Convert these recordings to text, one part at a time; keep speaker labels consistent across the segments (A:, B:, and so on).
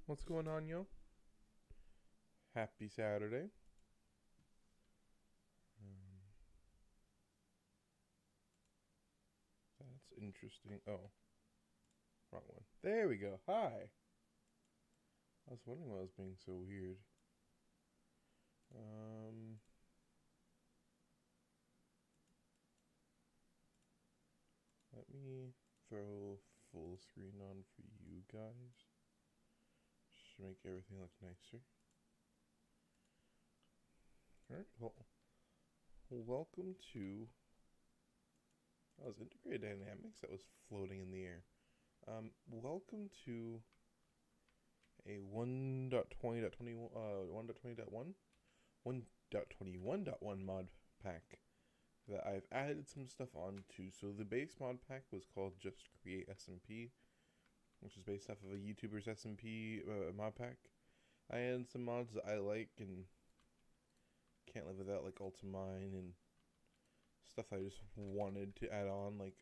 A: What's going on, yo? Happy Saturday. Um, that's interesting. Oh, wrong one. There we go. Hi. I was wondering why I was being so weird. Um, Let me throw full screen on for you guys. Should make everything look nicer. Alright, well, welcome to. That was integrated dynamics that was floating in the air. Welcome to a 1.20.21 1.20.1 1.21.1 mod pack that I've added some stuff onto. So the base mod pack was called Just Create SMP, which is based off of a YouTuber's SMP mod pack. I added some mods that I like and can't live without, like Ultimine and stuff I just wanted to add on, like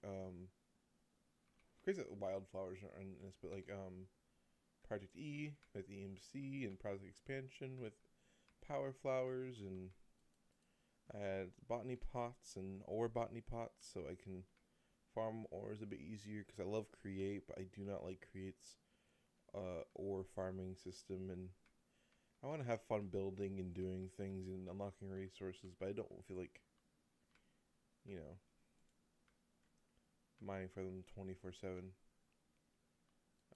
A: crazy that wildflowers are in this, but like Project E with EMC and Project Expansion with Power Flowers, and I had botany pots and ore botany pots so I can farm ores a bit easier because I love Create, but I do not like Create's ore farming system, and I want to have fun building and doing things and unlocking resources, but I don't feel like, you know, mining for them 24/7.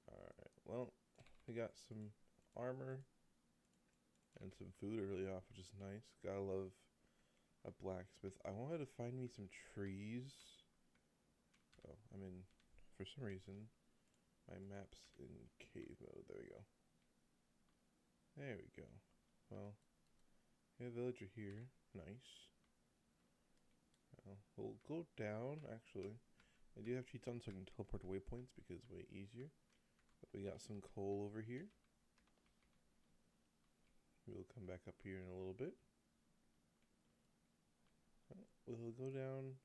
A: Alright, well, we got some armor and some food early off, which is nice. Gotta love a blacksmith. I wanted to find me some trees. Oh, I'm in, for some reason, my map's in cave mode. There we go. There we go. Well, we have a villager here. Nice. Well, we'll go down, actually. I do have cheats on so I can teleport to waypoints because it's way easier. But we got some coal over here. We'll come back up here in a little bit. We'll go down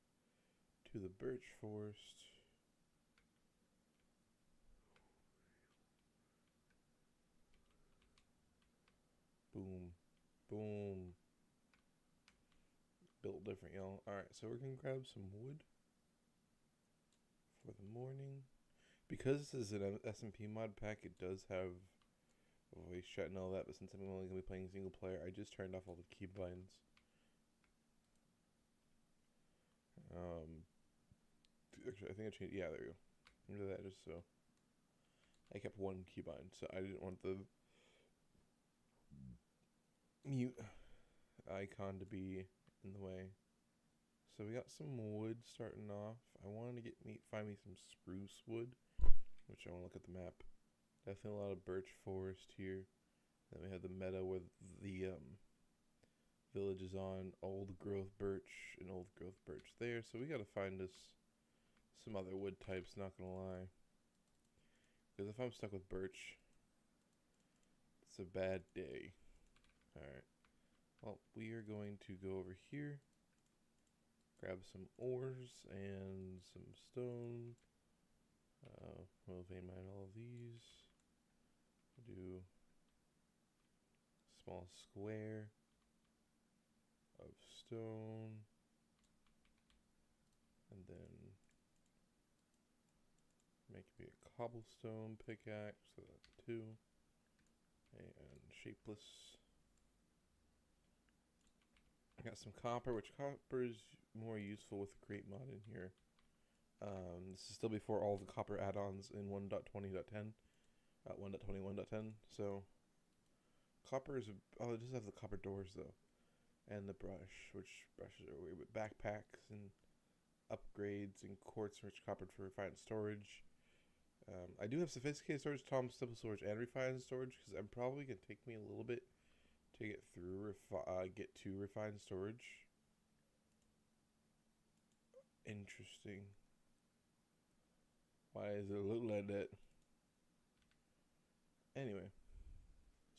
A: to the birch forest. Boom. Boom. Built different, y'all. Alright, so we're going to grab some wood for the morning. Because this is an SMP mod pack, it does have voice chat and all that, but since I'm only going to be playing single player, I just turned off all the keybinds. Actually, I think I changed. Yeah, there we go. Under that, just so I kept one keybind, so I didn't want the mute icon to be in the way. So we got some wood starting off. I wanted to find me some spruce wood, which I want to look at the map. Definitely a lot of birch forest here. Then we have the meadow where the village is on. Old growth birch and old growth birch there. So we got to find us some other wood types, not gonna lie. Because if I'm stuck with birch, it's a bad day. Alright. Well, we are going to go over here. Grab some ores and some stone. We'll vein mine all of these. Do small square of stone, and then make me a cobblestone pickaxe, so that's 2, and shapeless. I got some copper, which copper is more useful with the Create mod in here. This is still before all the copper add-ons in 1.20.10, 1.21.10, so copper is, oh, it does have the copper doors though, and the brush, which brushes are weird, but backpacks and upgrades and quartz rich copper for refined storage. I do have sophisticated storage, Tom's simple storage, and refined storage, because I'm probably going to take me a little bit to get through, get to refined storage. Interesting. Why is it look like that? Anyway,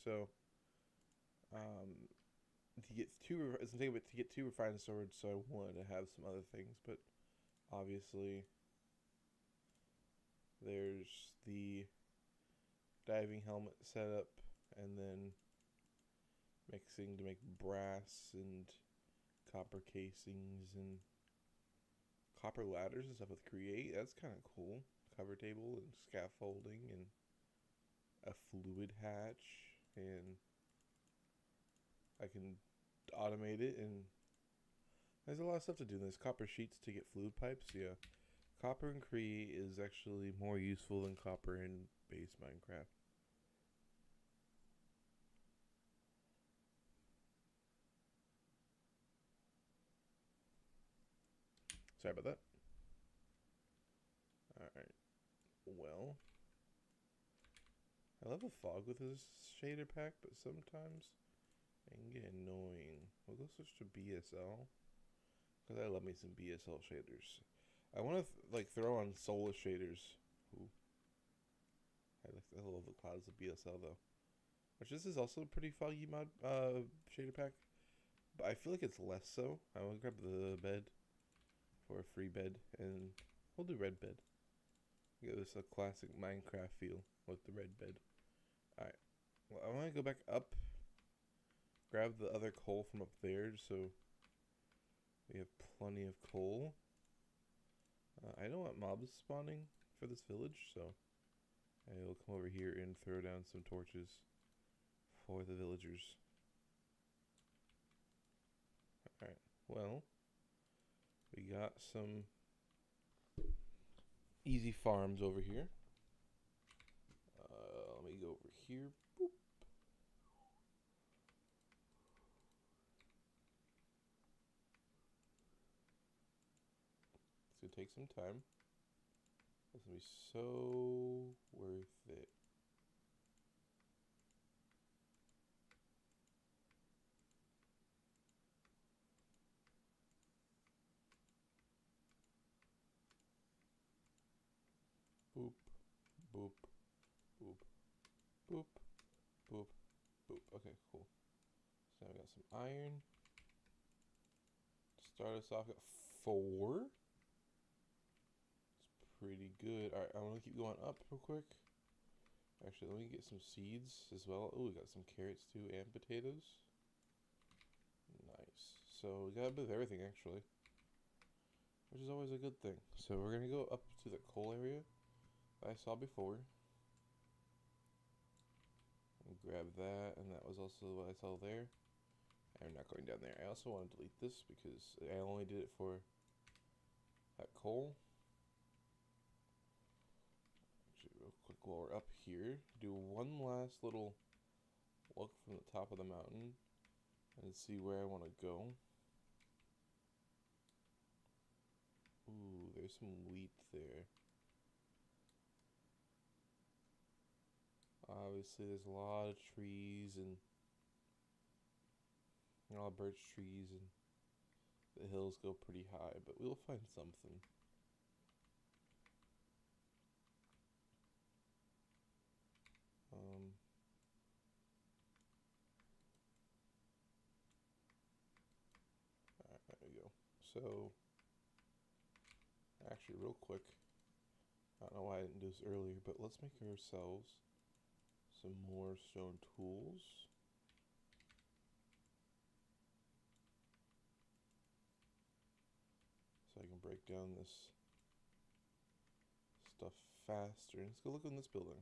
A: so to get two, it's gonna take a bit to get to refined storage, so I wanted to have some other things, but obviously there's the diving helmet setup, and then mixing to make brass and copper casings and copper ladders and stuff with Create. That's kind of cool. Cover table and scaffolding and a fluid hatch, and I can automate it, and there's a lot of stuff to do. There's copper sheets to get fluid pipes. Yeah, copper in Create is actually more useful than copper in base Minecraft. Sorry about that. Alright. Well, I love the fog with this shader pack, but sometimes it can get annoying. We'll go switch to BSL, because I love me some BSL shaders. I want to like throw on soulless shaders. Ooh. I love the clouds of BSL though. Which this is also a pretty foggy mod shader pack, but I feel like it's less so. I will grab the bed for a free bed, and we'll do red bed. Give this a classic Minecraft feel with the red bed. Alright, well, I want to go back up, grab the other coal from up there, so we have plenty of coal. I don't want mobs spawning for this village, so I will come over here and throw down some torches for the villagers. Alright, well, we got some easy farms over here. Let me go over here. Boop. It's gonna take some time. It's gonna be so worth it. Boop, boop, boop, boop, boop, boop. Okay, cool. So now we got some iron. Start us off at 4. It's pretty good. Alright, I want to keep going up real quick. Actually, let me get some seeds as well. Oh, we got some carrots too and potatoes. Nice. So we got a bit of everything actually, which is always a good thing. So we're gonna go up to the coal area that I saw before. And grab that, and that was also what I saw there. I'm not going down there. I also want to delete this because I only did it for that coal. Actually, real quick, while we're up here, do one last little look from the top of the mountain and see where I want to go. Ooh, there's some wheat there. Obviously, there's a lot of trees and a lot of birch trees, and the hills go pretty high, but we'll find something. Alright, there we go. So, actually, real quick, I don't know why I didn't do this earlier, but let's make ourselves some more stone tools. So I can break down this stuff faster. Let's go look in this building.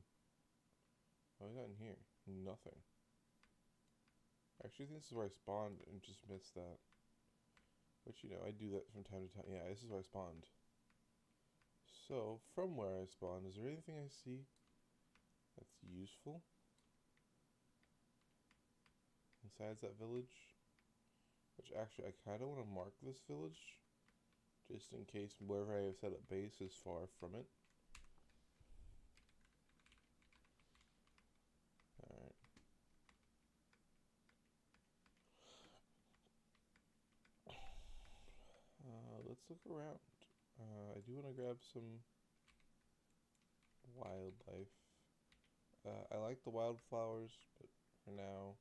A: What we got in here? Nothing. Actually, I think this is where I spawned and just missed that. But you know, I do that from time to time. Yeah, this is where I spawned. So, from where I spawned, is there anything I see that's useful besides that village? Which actually, I kind of want to mark this village, just in case wherever I have set up base is far from it. Alright. Let's look around. I do want to grab some wildlife. I like the wildflowers, but for now,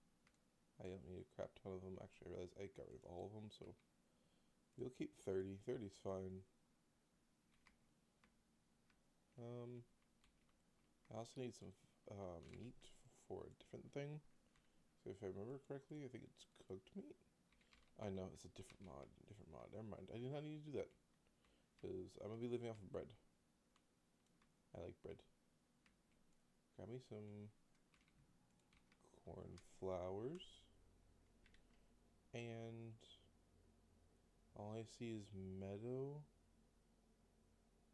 A: I don't need a crap ton of them. Actually, I realized I got rid of all of them, so we'll keep 30. 30 is fine. I also need some meat for a different thing. So if I remember correctly, I think it's cooked meat. I know, it's a different mod. Never mind. I do not need to do that. Because I'm going to be living off of bread. I like bread. Got me some corn flowers. And all I see is meadow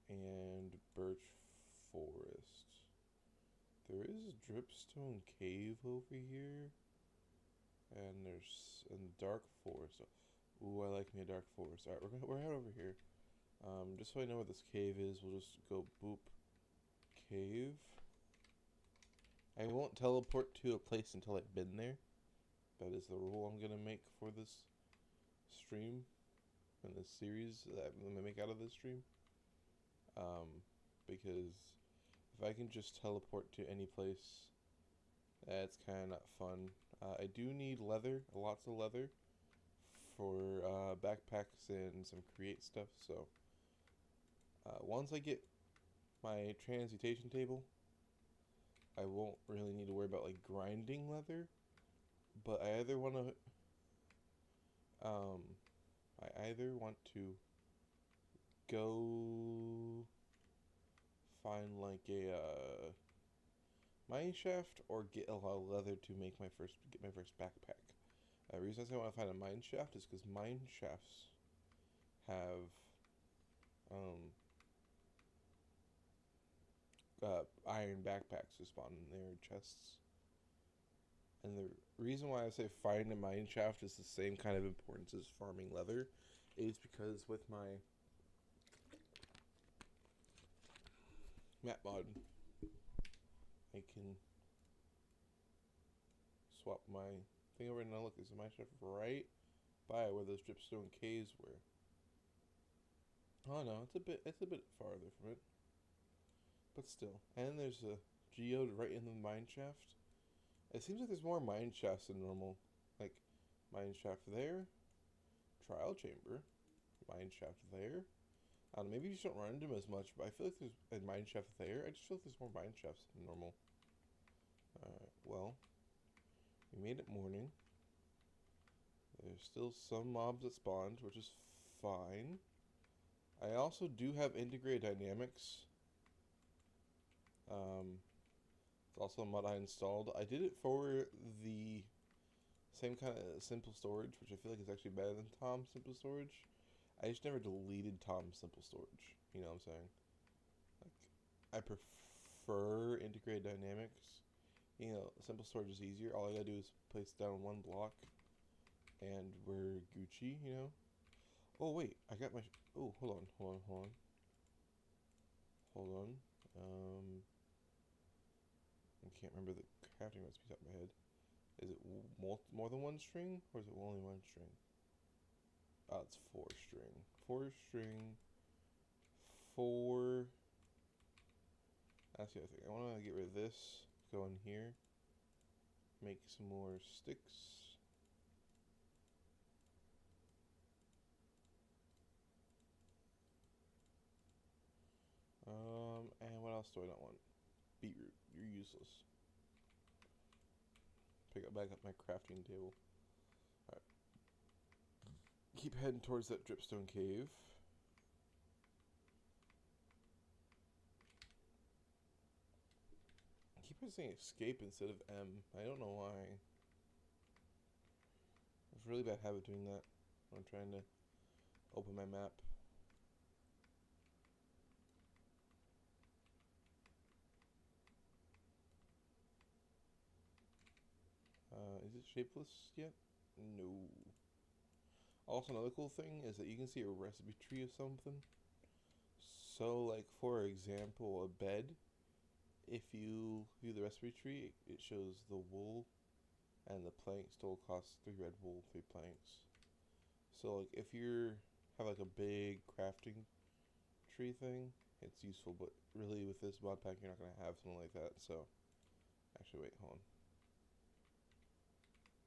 A: and birch forest. There is a dripstone cave over here. And there's a dark forest. Ooh, I like me a dark forest. Alright, we're heading over here. Just so I know where this cave is, we'll just go boop cave. I won't teleport to a place until I've been there. That is the rule I'm gonna make for this stream and this series that I'm gonna make out of this stream. Because if I can just teleport to any place, that's kind of not fun. I do need leather, lots of leather, for backpacks and some create stuff. So once I get my transmutation table, I won't really need to worry about like grinding leather. But I either want to, go find like a mine shaft or get a lot of leather to make my first backpack. The reason I say I want to find a mine shaft is because mine shafts have iron backpacks to spawn in their chests. And the reason why I say find a mine shaft is the same kind of importance as farming leather is because with my map mod, I can swap my thing over. Now look, there's a mine shaft right by where those dripstone caves were. Oh no, it's a bit farther from it, but still. And there's a geode right in the mine shaft. It seems like there's more mine shafts than normal. Like, mine shaft there, trial chamber, mine shaft there. I don't know, maybe you just don't run into them as much, but I feel like there's a mine shaft there. I just feel like there's more mine shafts than normal. Alright, well, we made it morning. There's still some mobs that spawned, which is fine. I also do have integrated dynamics. It's also a mod I installed. I did it for the same kind of simple storage, which I feel like is actually better than Tom's simple storage. I just never deleted Tom's simple storage. You know what I'm saying? Like, I prefer integrated dynamics. You know, simple storage is easier. All I gotta do is place down one block, and we're Gucci. You know. Oh wait, I got my. Oh, hold on. I can't remember the crafting recipe top of my head. Is it more than one string, or is it only one string? Oh, it's 4 string. 4 string. 4. That's the other thing. I want to get rid of this. Go in here. Make some more sticks. And what else do I not want? Beetroot. You're useless. Back up my crafting table. Alright. Keep heading towards that dripstone cave. I keep pressing escape instead of M. I don't know why. It's a really bad habit doing that when I'm trying to open my map. Is it shapeless yet? No. Also, another cool thing is that you can see a recipe tree of something. So, like, for example, a bed. If you view the recipe tree, it shows the wool and the planks total costs 3 red wool, 3 planks. So, like, if you have, like, a big crafting tree thing, it's useful. But really, with this mod pack, you're not going to have something like that. So, actually, wait, hold on.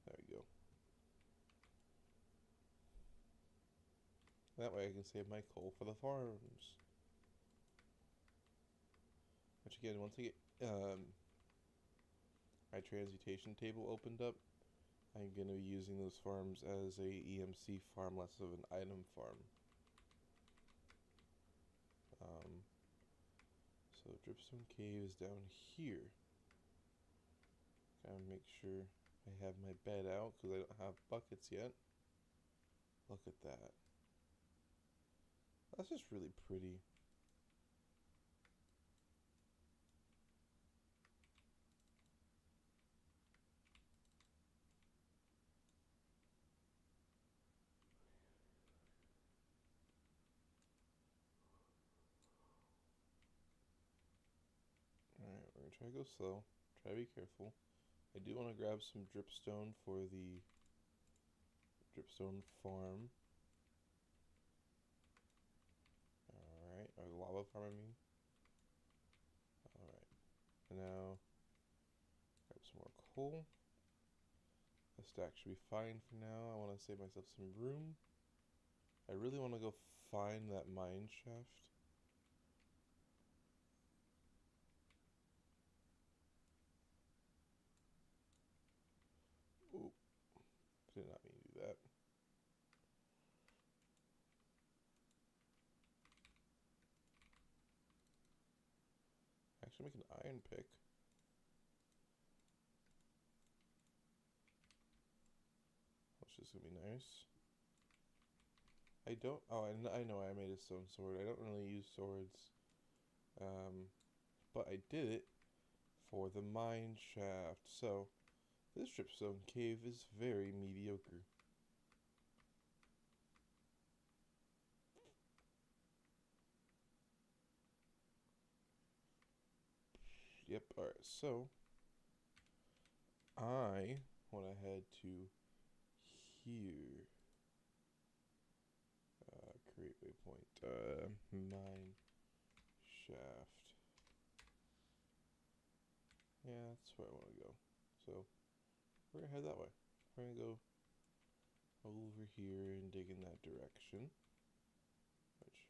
A: There we go. That way I can save my coal for the farms. Which again, once I get my transmutation table opened up, I'm going to be using those farms as a EMC farm, less of an item farm. So Dripstone Cave is down here. Gotta make sure I have my bed out because I don't have buckets yet. Look at that. That's just really pretty. Alright, we're gonna try to go slow. Try to be careful. I do want to grab some dripstone for the dripstone farm. Alright, or the lava farm, I mean. Alright, now grab some more coal. A stack should be fine for now. I want to save myself some room. I really want to go find that mine shaft. Ooh, did not mean to do that. Actually, make an iron pick. Which is gonna be nice. I don't. Oh, I know I made a stone sword. I don't really use swords, but I did it for the mine shaft. So this dripstone cave is very mediocre. Yep. All right. So I want to head to here. Create waypoint. Mine shaft. Yeah, that's where I want to go. So we're gonna head that way. We're gonna go over here and dig in that direction. Which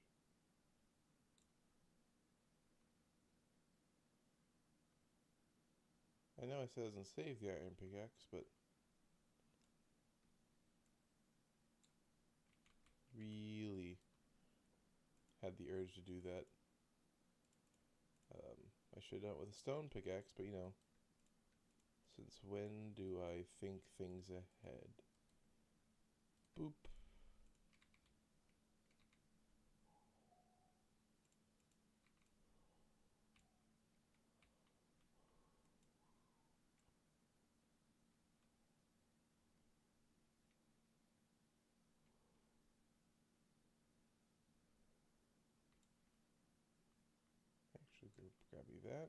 A: I know I said it doesn't save the iron pickaxe, but really had the urge to do that. I should have done it with a stone pickaxe, but you know, since when do I think things ahead? Boop. Actually, grab you that.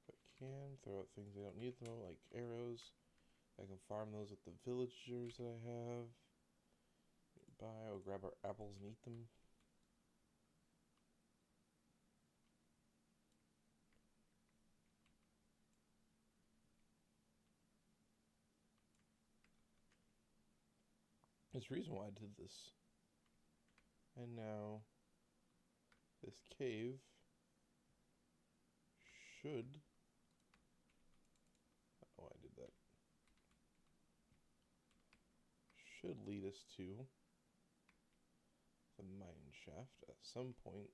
A: If I can, throw out things I don't need them, like arrows. I can farm those with the villagers that I have. Buy, or grab our apples and eat them. There's a reason why I did this. And now, this cave should... Oh, I did that. Should lead us to the mine shaft at some point.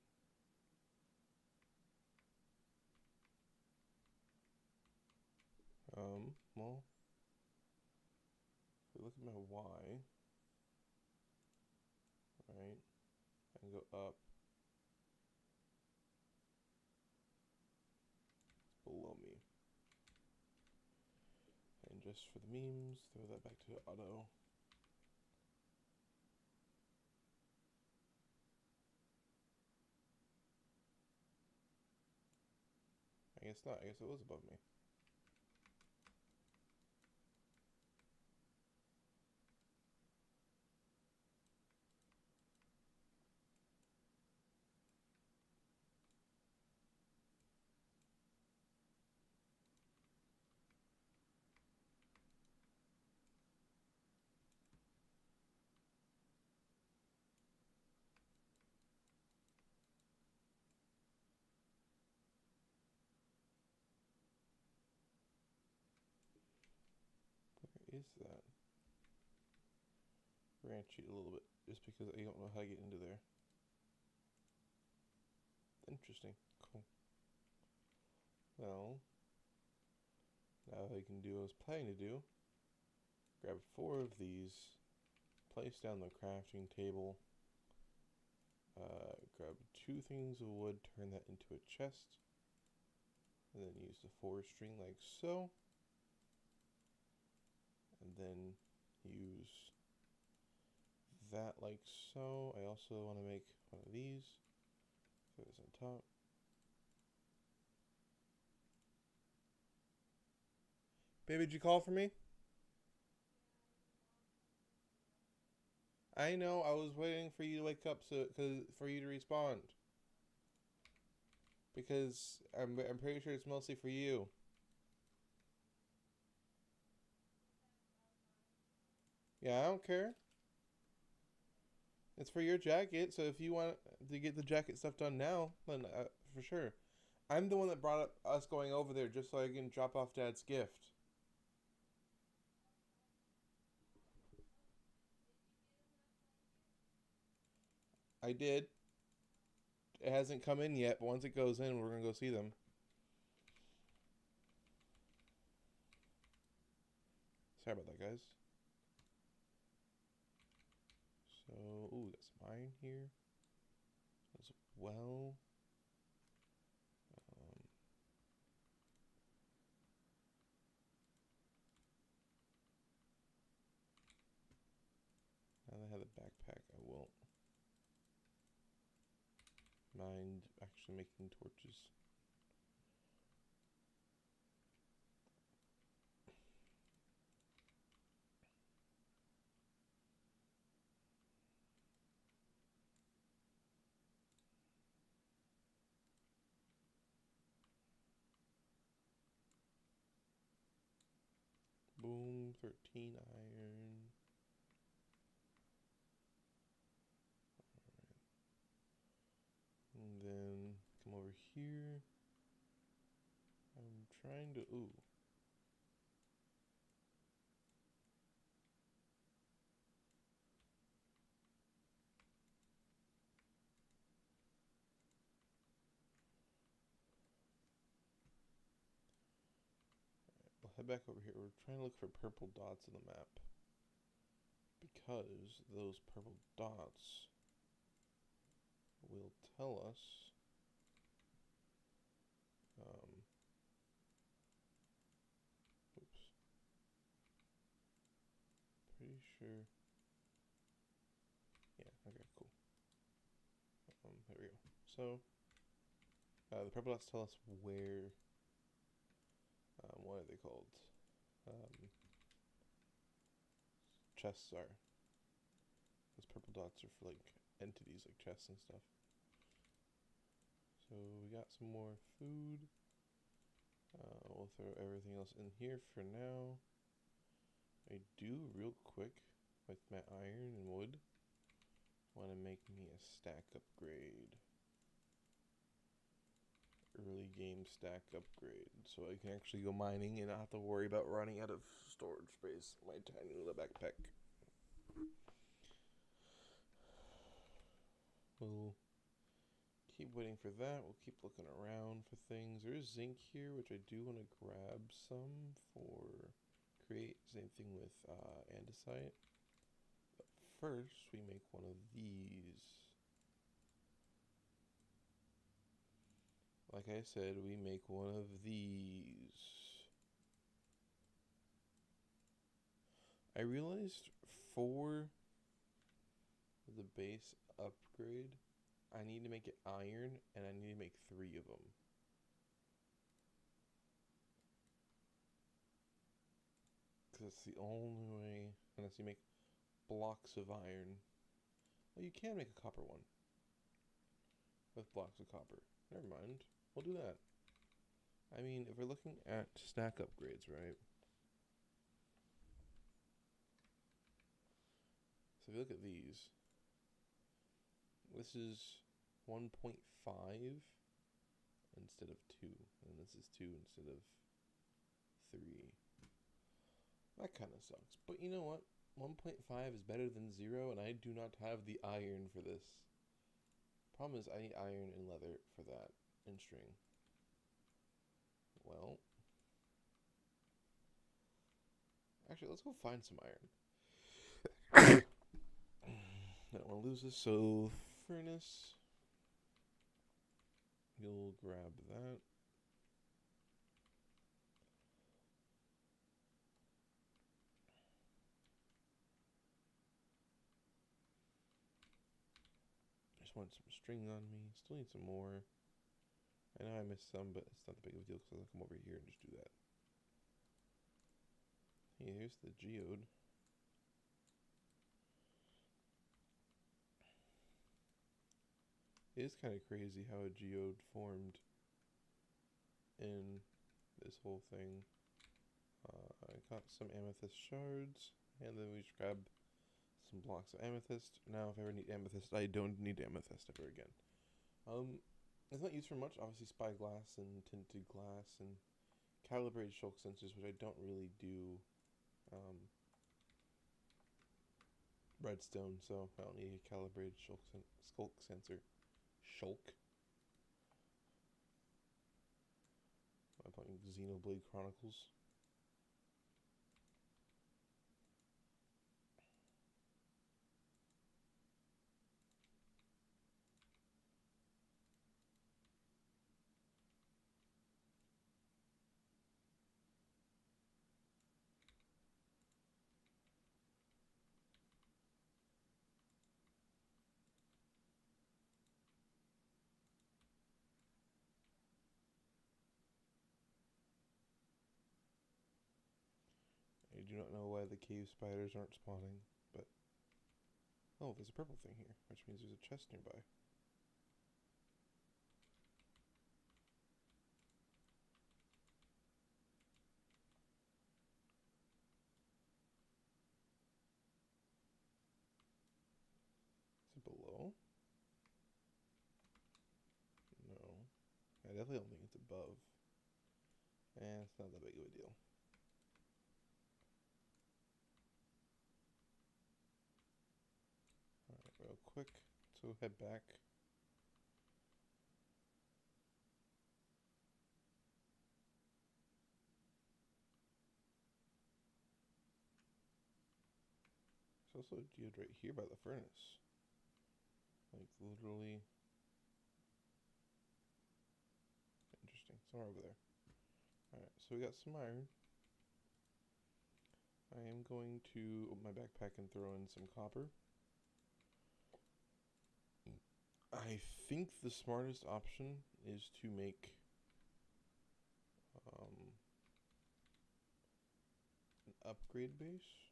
A: Well, if we look at my Y, right, and go up, it's below me. And just for the memes, throw that back to auto. I guess not, I guess it was above me. is that? Ranch it a little bit, just because I don't know how to get into there. Interesting. Cool. Well, now I can do what I was planning to do. Grab 4 of these, place down the crafting table, grab 2 things of wood, turn that into a chest, and then use the 4 string like so, and then use that like so. I also want to make one of these, throw this on top. Baby, did you call for me? I know, I was waiting for you to wake up for you to respond. Because I'm pretty sure it's mostly for you. Yeah, I don't care. It's for your jacket, so if you want to get the jacket stuff done now, then for sure. I'm the one that brought up us going over there just so I can drop off Dad's gift. I did. It hasn't come in yet, but once it goes in, we're gonna go see them. Sorry about that, guys. So, ooh, got some iron here as well. Now that I have the backpack, I won't mind actually making torches. Boom, 13 iron. And then come over here. I'm trying to, ooh. We'll head back over here. We're trying to look for purple dots on the map. Because those purple dots will tell us oops. Pretty sure. Yeah, okay, cool. There we go. So, the purple dots tell us where, what are they called? Chests are. Those purple dots are for like entities like chests and stuff. So we got some more food. We'll throw everything else in here for now. I do real quick with my iron and wood want to make me a stack upgrade. Early game stack upgrade, so I can actually go mining and not have to worry about running out of storage space in my tiny little backpack. We'll keep waiting for that. We'll keep looking around for things. There is zinc here, which I do want to grab some for create. Same thing with andesite. But first, we make one of these. Like I said, we make one of these. I realized for the base upgrade, I need to make it iron, and I need to make 3 of them. Because it's the only way, unless you make blocks of iron. Well, you can make a copper one with blocks of copper. Never mind. We'll do that. I mean, if we're looking at stack upgrades, right? So if you look at these, this is 1.5 instead of 2, and this is 2 instead of 3. That kind of sucks. But you know what? 1.5 is better than 0, and I do not have the iron for this. Problem is, I need iron and leather for that, and string. Well, actually, let's go find some iron. I don't want to lose this, so furnace. You'll grab that. Just want some string on me. Still need some more. I know I missed some, but it's not that big of a deal because I'll come over here and just do that. Hey, here's the geode. It is kind of crazy how a geode formed in this whole thing. I got some amethyst shards, and then we just grab some blocks of amethyst. Now, if I ever need amethyst, I don't need amethyst ever again. It's not used for much. Obviously, spyglass and tinted glass and calibrated shulk sensors, which I don't really do. Redstone, so I don't need a calibrated shulk sensor. Shulk. I'm playing Xenoblade Chronicles. I do not know why the cave spiders aren't spawning, but... Oh, there's a purple thing here, which means there's a chest nearby. Is it below? No. I definitely don't think it's above. It's not that big of a deal. Alright, real quick. So head back. There's also a geode right here by the furnace. Like, literally... Interesting. Somewhere over there. Alright, so we got some iron. I am going to open my backpack and throw in some copper. I think the smartest option is to make an upgrade base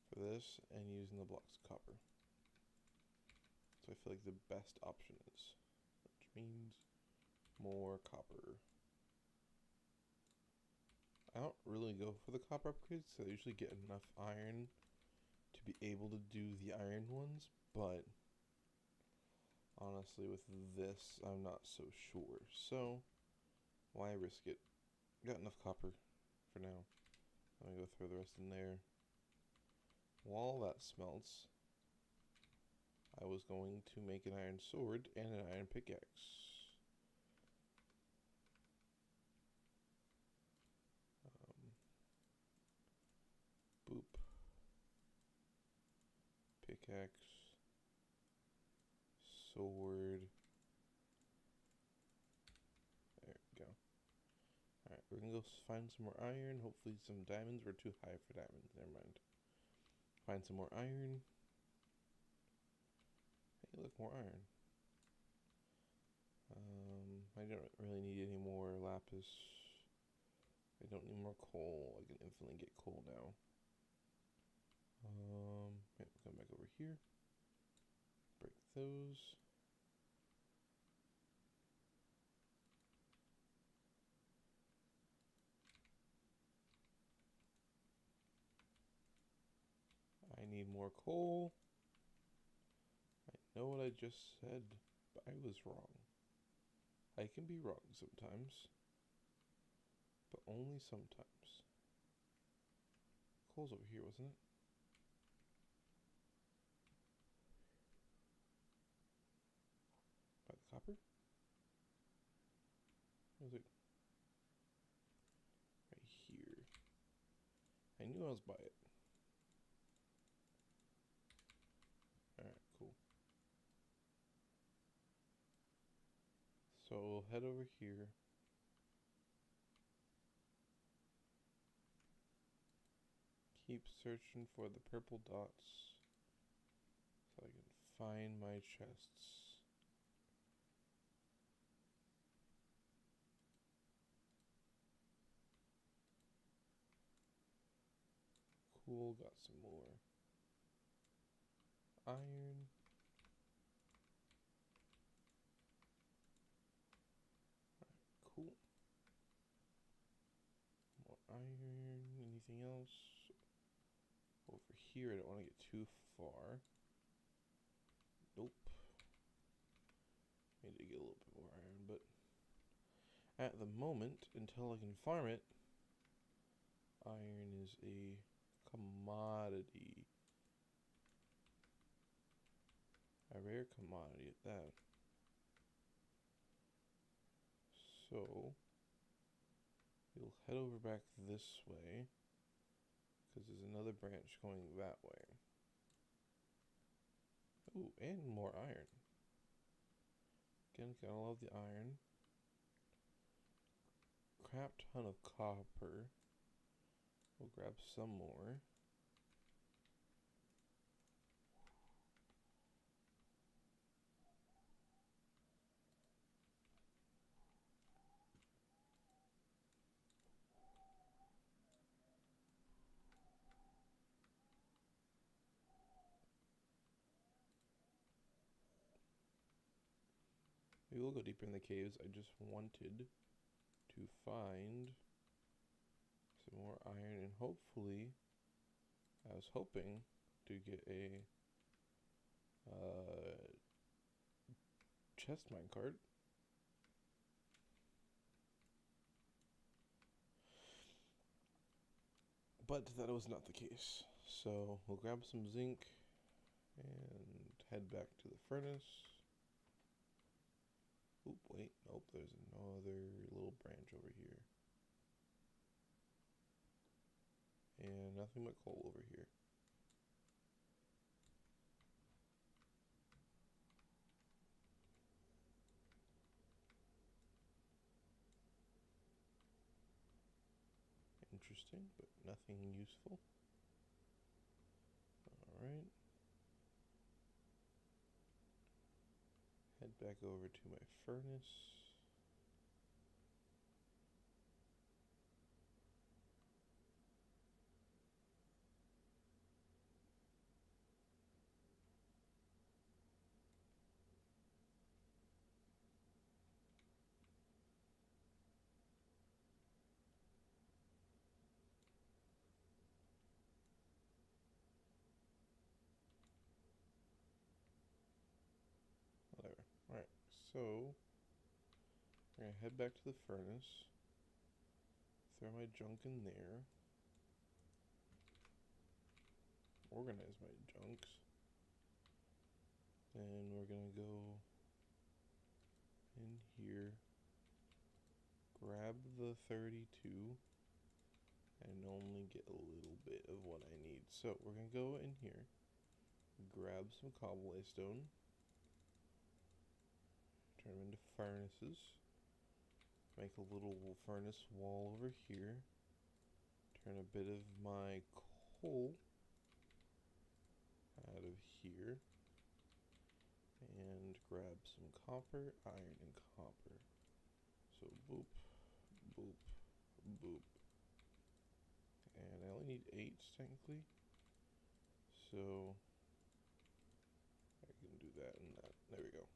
A: for this and using the blocks of copper. So I feel like the best option is, which means more copper. I don't really go for the copper upgrades because I usually get enough iron to be able to do the iron ones, but honestly with this I'm not so sure. So why risk it? Got enough copper for now. I'm gonna go throw the rest in there. While that smelts, I was going to make an iron sword and an iron pickaxe. Boop. Pickaxe. Sword. There we go. Alright, we're gonna go find some more iron. Hopefully some diamonds. We're too high for diamonds. Never mind. Find some more iron. Hey, look, more iron. I don't really need any more lapis. I don't need more coal. I can infinitely get coal now. Yeah, come back over here. Break those. I need more coal. I know what I just said, but I was wrong. I can be wrong sometimes. but only sometimes. Coal's over here, wasn't it? By the copper? Or was it right here? I knew I was by it. Alright, cool. So we'll head over here. Keep searching for the purple dots so I can find my chests. Cool, got some more iron. Cool. More iron. Anything else? Over here, I don't want to get too far. Nope. Need to get a little bit more iron, but at the moment, until I can farm it, iron is a commodity. A rare commodity at that. So, we'll head over back this way, because there's another branch going that way. Ooh, and more iron. Again, gotta love the iron. Crap ton of copper. We'll grab some more. We will go deeper in the caves. I just wanted to find some more iron, and hopefully, I was hoping to get a chest minecart. But that was not the case. So we'll grab some zinc and head back to the furnace. Oop, wait, nope, there's another little branch over here. And nothing but coal over here. Interesting, but nothing useful. Alright. Head back over to my furnace. Whatever. Alright, so we're gonna head back to the furnace. Throw my junk in there. Organize my junks. Then we're gonna go in here, grab the 32, and only get a little bit of what I need. So we're gonna go in here, grab some cobblestone, turn them into furnaces, make a little furnace wall over here, turn a bit of my coal out of here, and grab some copper, iron, and copper. So boop, boop, boop. And I only need 8 technically. So I can do that and that. There we go.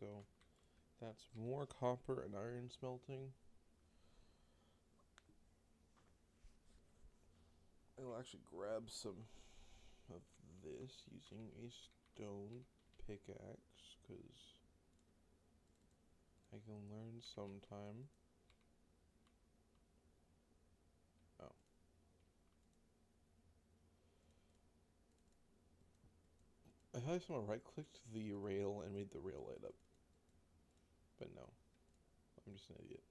A: So that's more copper and iron smelting. I'll actually grab some of this using a stone pickaxe, because I can learn sometime. thought someone right-clicked the rail and made the rail light up. But no. I'm just an idiot.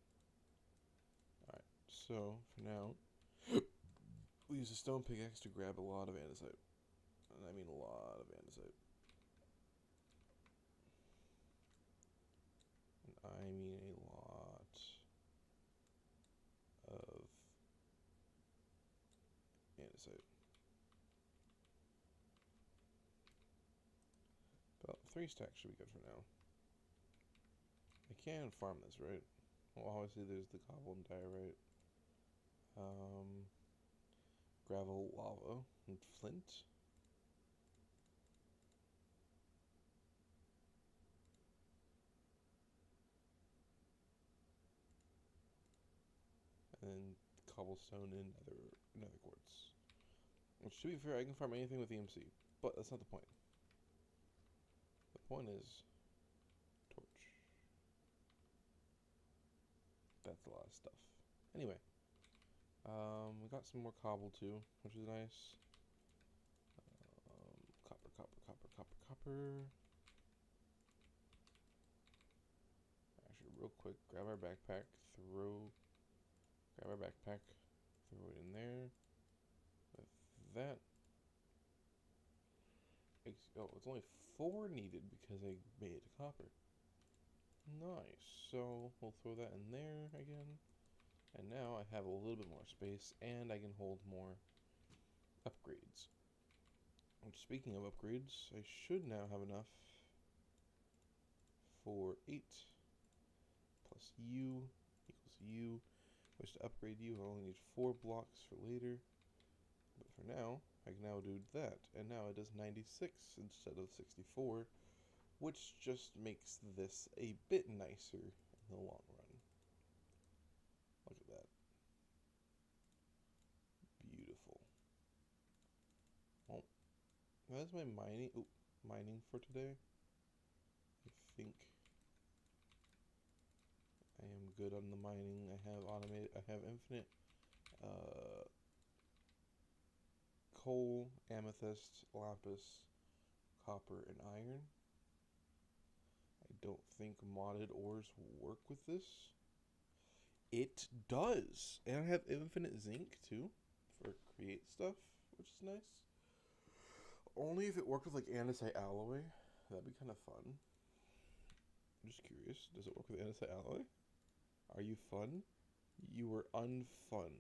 A: Alright, so for now, we use a stone pickaxe to grab a lot of andesite. And I mean a lot of andesite. And I mean a lot of andesite. About 3 stacks should be good for now. I can farm this, right? Well, obviously there's the cobble and diorite. Gravel, lava, and flint. And then cobblestone and nether quartz. Which, to be fair, I can farm anything with EMC, but that's not the point. The point is torch. That's a lot of stuff. Anyway, we got some more cobble too, which is nice. Copper, copper, copper, copper, copper. Actually, real quick, grab our backpack, grab our backpack, throw it in there. With that. Oh, it's only 4 needed because I made copper. Nice. So we'll throw that in there again. And now I have a little bit more space and I can hold more upgrades. Which, speaking of upgrades, I should now have enough for 8 plus U equals U. Which, to upgrade U, I only need 4 blocks for later. But for now, I can now do that. And now it does 96 instead of 64. Which just makes this a bit nicer in the long run. Look at that. Beautiful. Well, that's my mining for today. I think I am good on the mining. I have infinite coal, amethyst, lapis, copper, and iron. I don't think modded ores work with this. It does! And I have infinite zinc too for create stuff, which is nice. Only if it worked with like andesite alloy. That'd be kind of fun. I'm just curious. Does it work with andesite alloy? Are you fun? You were unfun.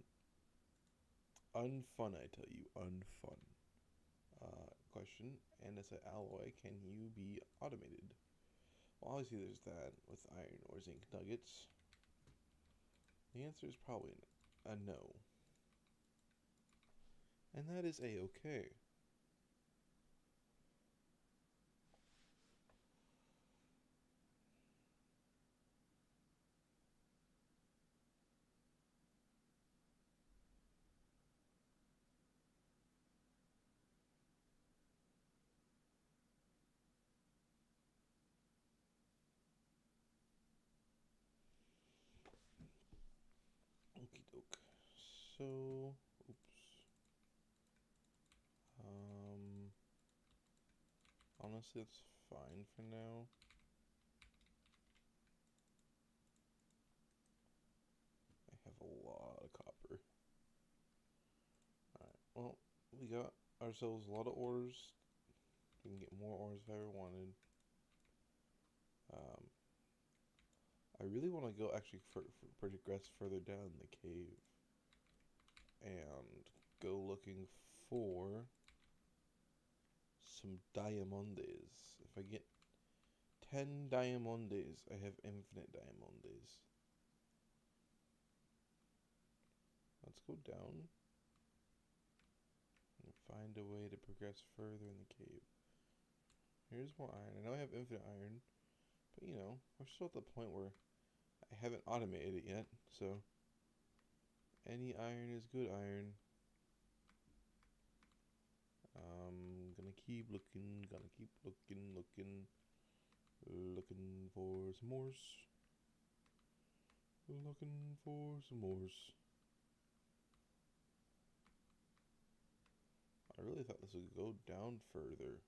A: Unfun, I tell you. Unfun. Question. Andesite alloy, can you be automated? Well, obviously there's that with iron or zinc nuggets. The answer is probably a no. And that is a-okay. Okie doke. So, oops. Honestly, that's fine for now. I have a lot of copper. Alright, well, we got ourselves a lot of ores. We can get more ores if I ever wanted. I really want to go actually progress further down the cave and go looking for some diamondes. If I get 10 diamondes, I have infinite diamondes. Let's go down and find a way to progress further in the cave. Here's more iron. I know I have infinite iron, but you know, we're still at the point where I haven't automated it yet, so any iron is good iron. Gonna keep looking, looking for some mores. Looking for some mores. I really thought this would go down further.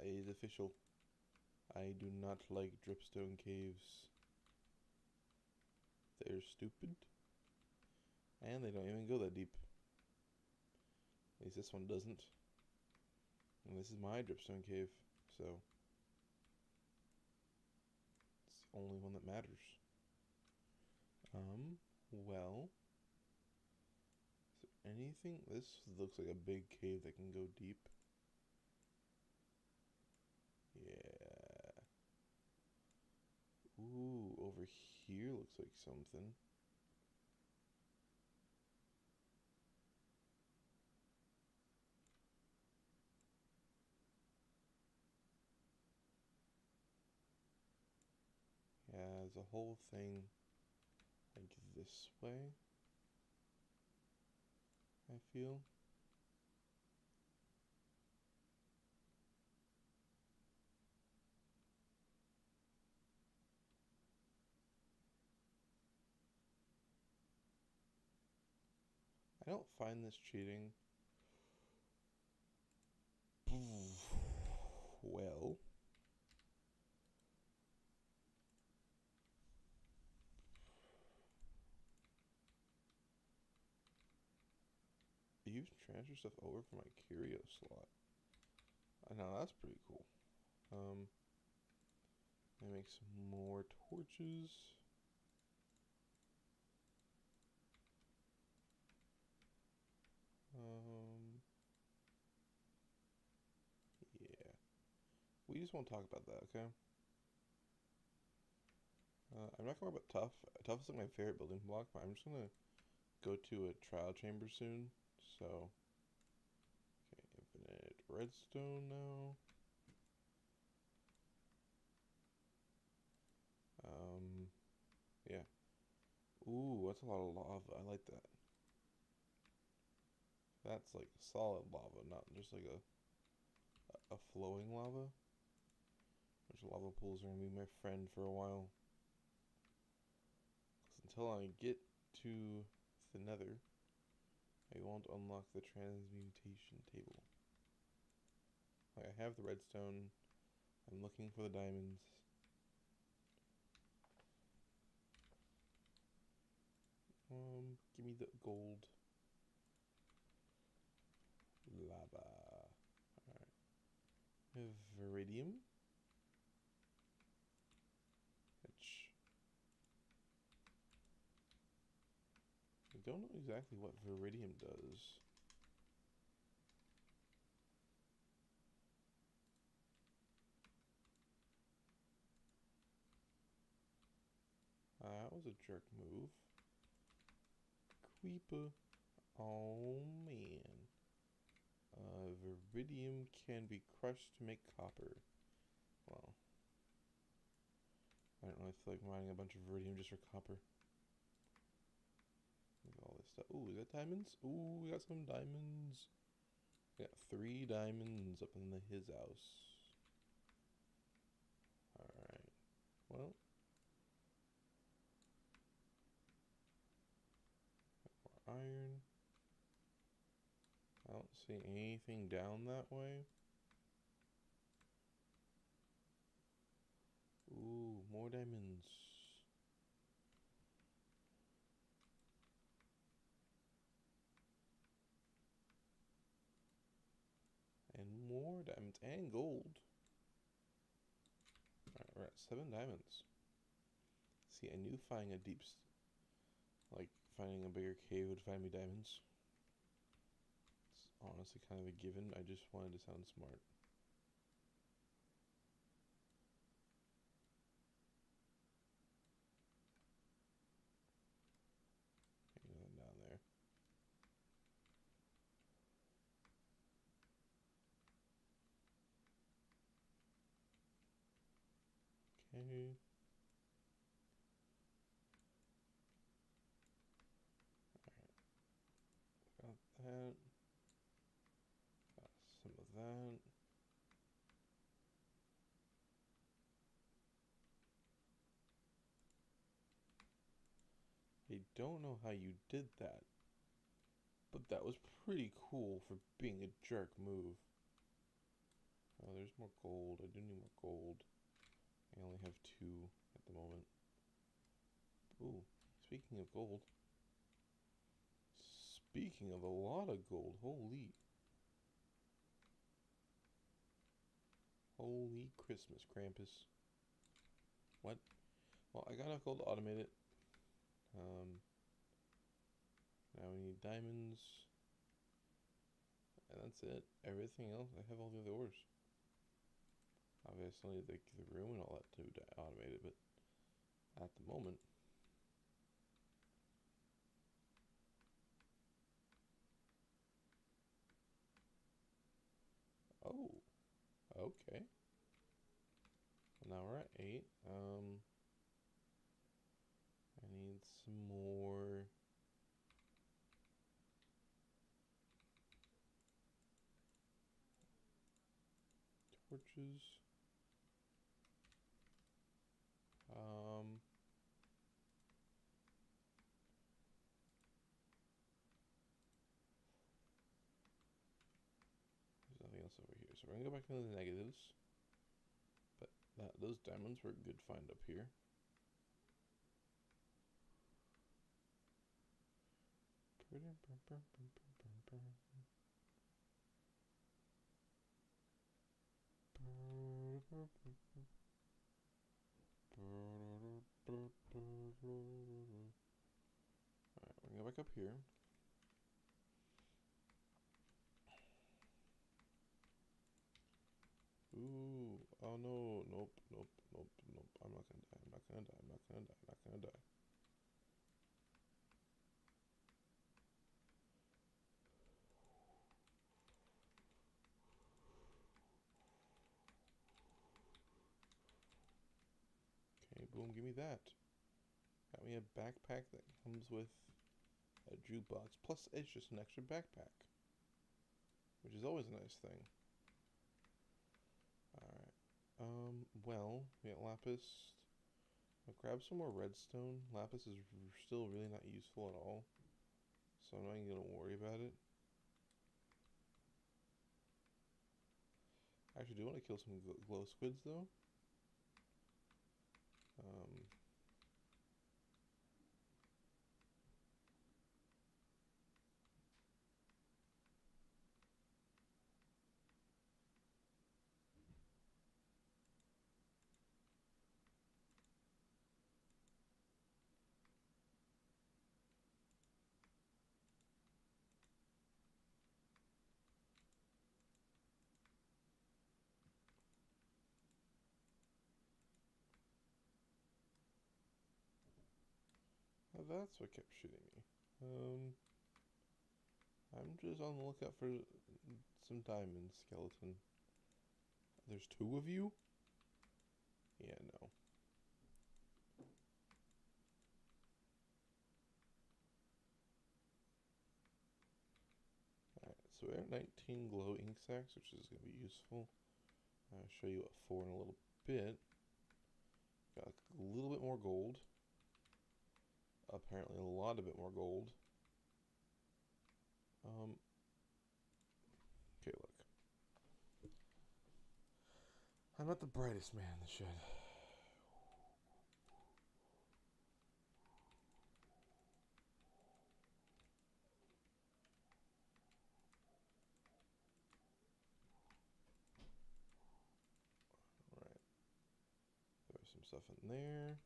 A: It is official. I do not like dripstone caves. They're stupid. And they don't even go that deep. At least this one doesn't. And this is my dripstone cave, so it's the only one that matters. Well, is there anything? This looks like a big cave that can go deep. Yeah. Ooh, over here looks like something. Yeah, there's a whole thing like this way, I feel. I don't find this cheating. Well, you transfer stuff over from my curio slot. Now that's pretty cool. I make some more torches. Yeah. We just won't talk about that, okay? I'm not gonna worry about tough. Tough is like my favorite building block, but I'm just gonna go to a trial chamber soon. So, okay, infinite redstone now. Yeah. Ooh, that's a lot of lava. I like that. That's like solid lava, not just like a flowing lava. Which lava pools are gonna be my friend for a while. Because until I get to the nether, I won't unlock the transmutation table. Like, I have the redstone. I'm looking for the diamonds. Give me the gold. Lava. Alright. Viridium. Which I don't know exactly what viridium does. That was a jerk move. Creeper. Oh man. Viridium can be crushed to make copper. Well, I don't really feel like mining a bunch of viridium just for copper. All this stuff. Ooh, is that diamonds? Ooh, we got some diamonds. We got 3 diamonds up in his house. Alright. Well. More iron. I don't see anything down that way. Ooh, more diamonds. And more diamonds and gold. Alright, we're at 7 diamonds. See, I knew finding a like finding a bigger cave would find me diamonds. It's honestly kind of a given. I just wanted to sound smart. Down there. Okay. Got that. Got some of that. I don't know how you did that, but that was pretty cool for being a jerk move. Oh, there's more gold. I do need more gold. I only have 2 at the moment. Ooh, speaking of gold. Speaking of a lot of gold, holy. Holy Christmas, Krampus. What? Well, I got enough gold to automate it. Now we need diamonds. And that's it. Everything else, I have all the other ores. Obviously, I still need the room and all that to automate it, but at the moment. Oh, okay. Well, now we're at 8. I need some more. Torches. There's nothing else over here. So we're gonna go back into the negatives. But those diamonds were a good find up here. Alright, we're gonna go back up here. Ooh, oh no, nope, nope, nope, nope. I'm not gonna die, I'm not gonna die, I'm not gonna die, I'm not gonna die. Okay, boom, give me that. Got me a backpack that comes with a jukebox, plus it's just an extra backpack, which is always a nice thing. Alright, well, we got lapis. I'll grab some more redstone. Lapis is still really not useful at all, so I'm not even gonna worry about it. I actually do want to kill some glow squids though. Oh, that's what kept shooting me. I'm just on the lookout for some diamonds, skeleton. There's 2 of you? Yeah, no. Alright, so we're at 19 glow ink sacks, which is going to be useful. I'll show you what for in a little bit. Got a little bit more gold. Apparently a lot of it more gold. Okay, look. I'm not the brightest man in the shed. Alright. There's some stuff in there.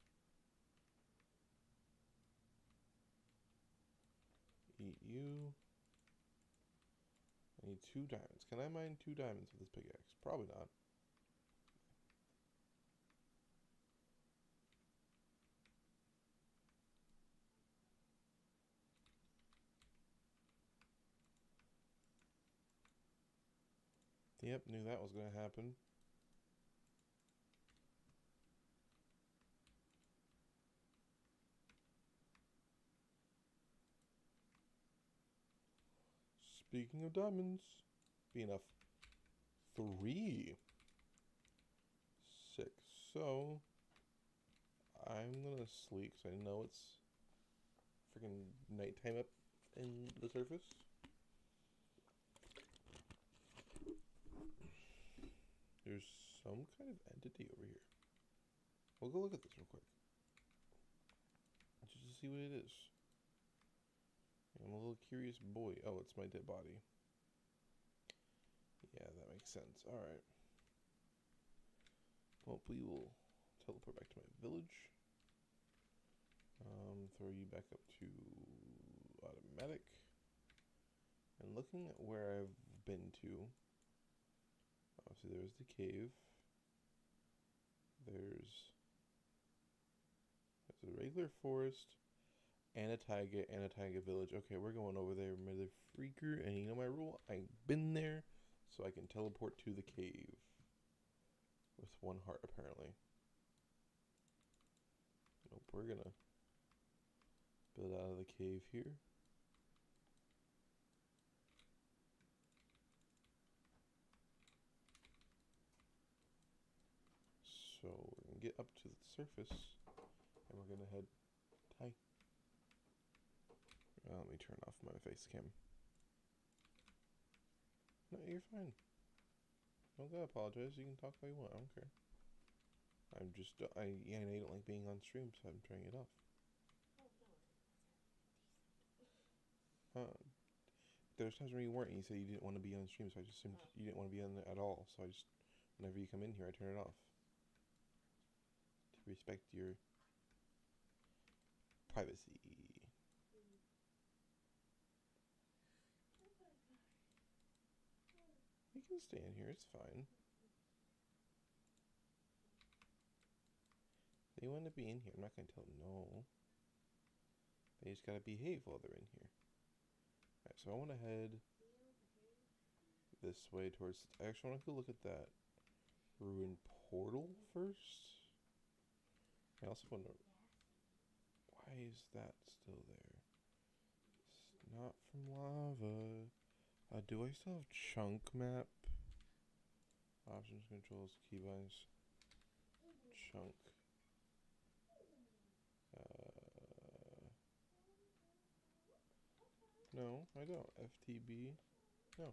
A: Eat you. I need 2 diamonds. Can I mine 2 diamonds with this pickaxe? Probably not. Yep, knew that was going to happen. Speaking of diamonds, be enough. 3. 6. So, I'm gonna sleep because I know it's freaking nighttime up in the surface. There's some kind of entity over here. We'll go look at this real quick. Just to see what it is. I'm a little curious boy. Oh, it's my dead body. Yeah, that makes sense. Alright. Well, we will teleport back to my village. Throw you back up to automatic. And looking at where I've been to, obviously there's the cave. There's a regular forest and a taiga village. Okay, we're going over there, mother freaker. And you know my rule? I've been there, so I can teleport to the cave. With 1 heart, apparently. Nope, we're gonna build out of the cave here. So we're gonna get up to the surface, and we're gonna head. Hi. Let me turn off my face cam. No, you're fine. Don't gotta apologize. You can talk all you want. I don't care. I'm just, I know you don't like being on stream, so I'm turning it off. There's times when you weren't, and you said you didn't want to be on stream, so I just assumed you didn't want to be on there at all. So I just, whenever you come in here, I turn it off to respect your privacy. You can stay in here, it's fine. They want to be in here. I'm not going to tell them no. They just got to behave while they're in here. Alright, so I want to head this way towards... I actually want to go look at that ruined portal first. I also want to... Why is that still there? It's not from lava. Do I still have chunk map? Options, controls, keybinds. Chunk. No, I don't. FTB. No.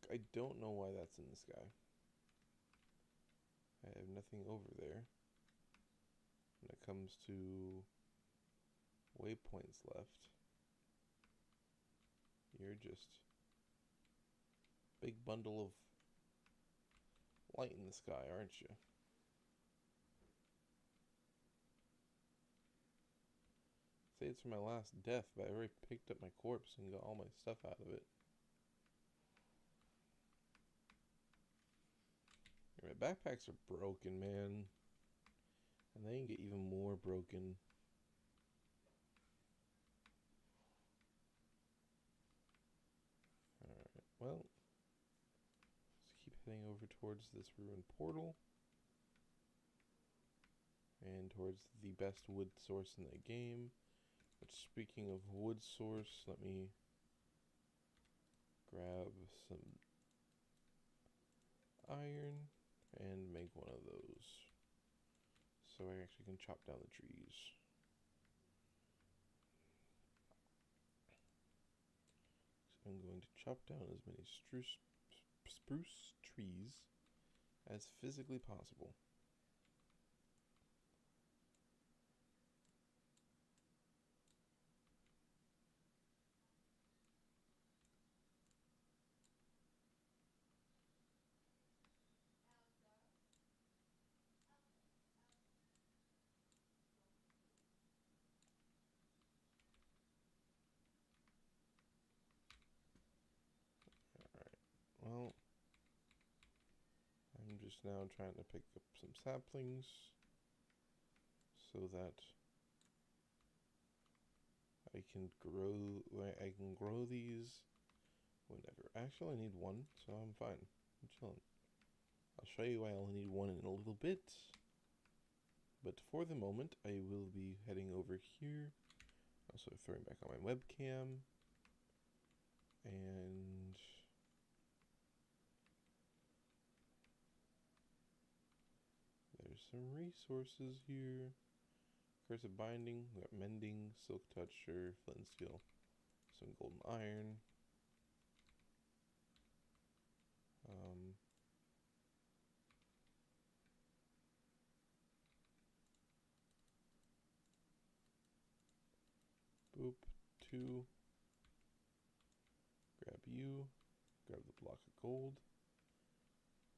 A: I don't know why that's in the sky. I have nothing over there. When it comes to waypoints left, you're just big bundle of light in the sky, aren't you? Say it's for my last death, but I already picked up my corpse and got all my stuff out of it. My backpacks are broken, man. And they can get even more broken. Alright, well. Let's keep heading over towards this ruined portal. And towards the best wood source in the game. Which, speaking of wood source, let me grab some iron and make one of those. So I actually can chop down the trees. So I'm going to chop down as many spruce trees as physically possible. Well, I'm just now trying to pick up some saplings so that I can grow these whenever. Actually, I need one, so I'm fine. I'm chilling. I'll show you why I only need one in a little bit. But for the moment, I will be heading over here. Also throwing back on my webcam. And there's some resources here. Curse of Binding, we got Mending, Silk Toucher, Flint and Steel, some Golden Iron. 2. Grab you. Grab the block of gold.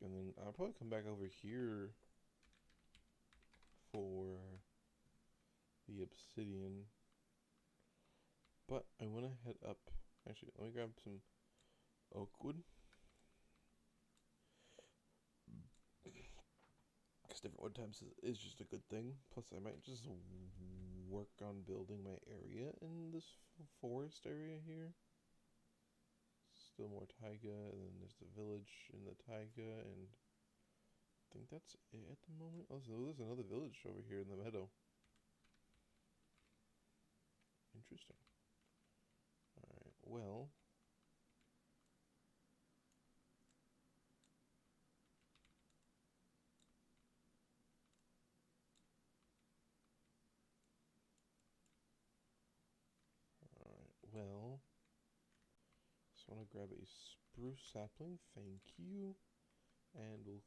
A: And then I'll probably come back over here for the obsidian. But I want to head up. Actually, let me grab some oak wood. Because different wood types is just a good thing. Plus, I might just work on building my area in this forest area here. Still more taiga, and then there's the village in the taiga, and I think that's it at the moment. Oh, so there's another village over here in the meadow. Interesting. Alright, well. Alright, well. Just want to grab a spruce sapling, thank you. And we'll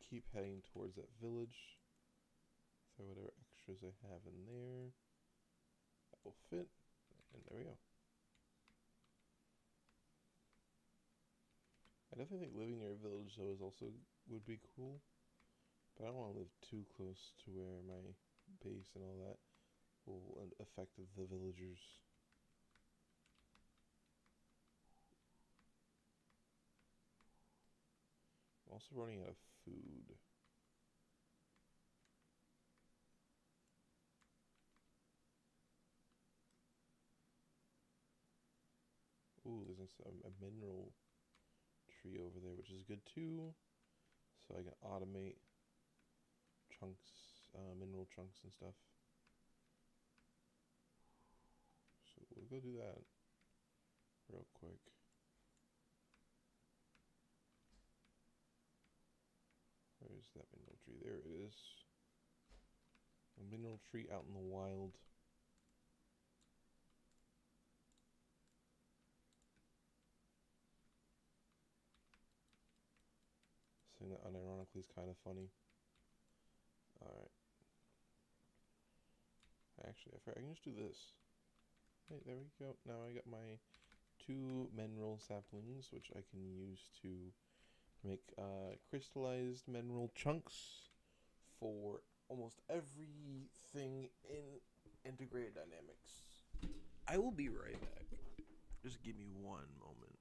A: keep heading towards that village. Throw whatever extras I have in there. That will fit. And there we go. I definitely think living near a village though is also would be cool. But I don't want to live too close to where my base and all that will affect the villagers. I'm also running out of food. Ooh, there's a mineral tree over there, which is good too. So I can automate chunks, mineral chunks and stuff. So we'll go do that real quick. Where's that mineral tree? There it is. A mineral tree out in the wild. Saying that unironically is kind of funny. Alright. Actually, I can just do this. Hey, there we go. Now I got my 2 mineral saplings, which I can use to make crystallized mineral chunks for almost everything in integrated dynamics. I will be right back. Just give me one moment.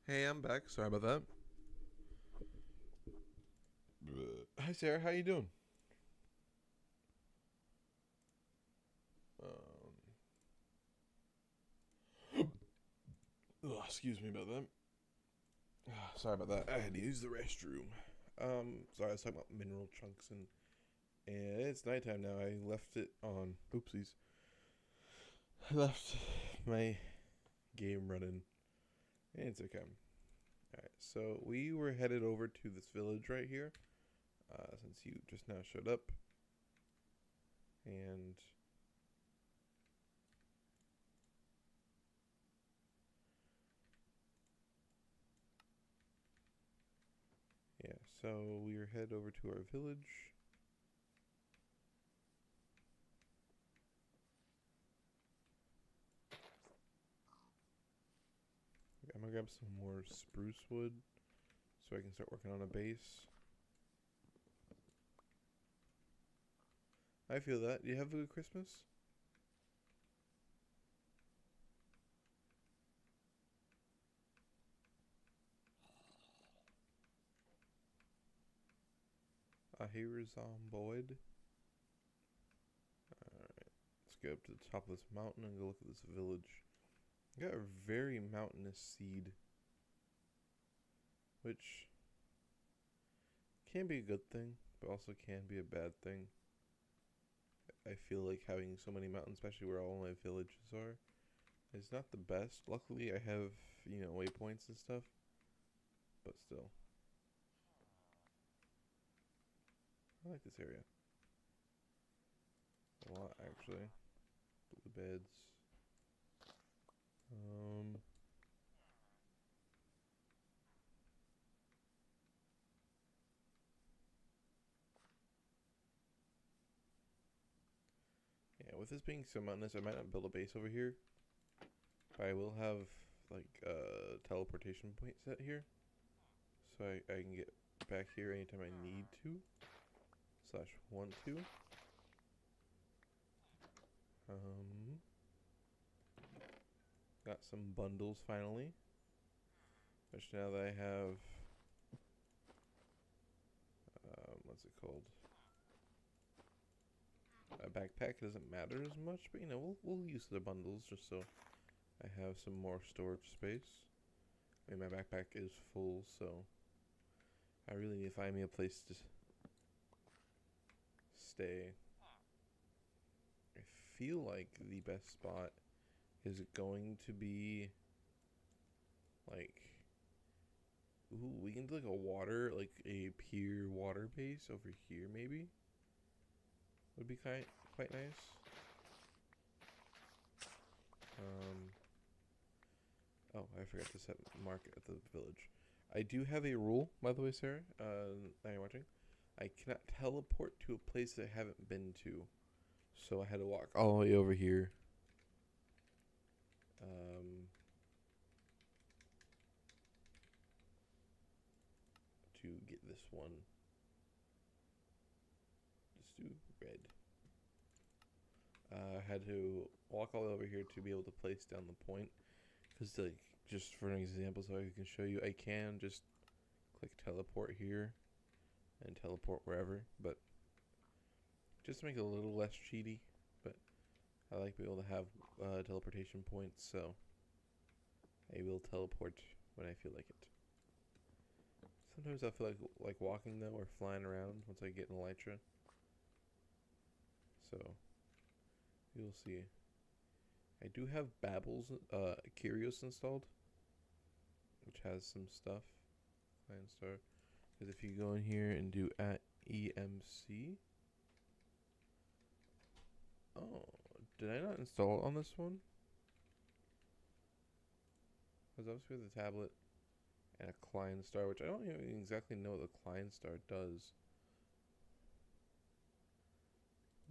A: Hey, I'm back. Sorry about that. Hi, Sarah. How you doing? Excuse me about that. Sorry about that. I had to use the restroom. Sorry, I was talking about mineral chunks and it's nighttime now. I left it on. Oopsies. I left my game running. It's okay. Alright, so we were headed over to this village right here, since you just now showed up. And yeah, so we were headed over to our village. I'm gonna grab some more spruce wood so I can start working on a base. I feel that. Do you have a good Christmas? Here's on Boyd. Alright, let's go up to the top of this mountain and go look at this village. Got a very mountainous seed, which can be a good thing, but also can be a bad thing. I feel like having so many mountains, especially where all my villages are, is not the best. Luckily, I have, waypoints and stuff, but still. I like this area a lot, actually. Blue beds. Yeah, with this being so mountainous, I might not build a base over here, but I will have like a teleportation point set here, so I can get back here anytime I need to / want to. Got some bundles finally. Especially now that I have, what's it called? A backpack doesn't matter as much, but we'll use the bundles just so I have some more storage space. I mean, my backpack is full, so I really need to find me a place to stay. I feel like the best spot is going to be like, ooh, we can do like like a pier water base over here maybe. Would be quite nice. Oh, I forgot to set market at the village. I do have a rule, by the way, Sarah. Now you're watching. I cannot teleport to a place that I haven't been to, so I had to walk all the way over here. To get this one. Just do red. I had to walk all the way over here to be able to place down the point. Because, like, just for an example, so I can show you, I can just click teleport here and teleport wherever. But just to make it a little less cheaty. But I like being able to have teleportation points, so I will teleport when I feel like it. Sometimes I feel like walking though, or flying around once I get an elytra. So you'll see. I do have Curios installed, which has some stuff. client star. Because if you go in here and do at EMC. Oh, did I not install it on this one? Because obviously with the tablet and a client star, which I don't even exactly know what the client star does.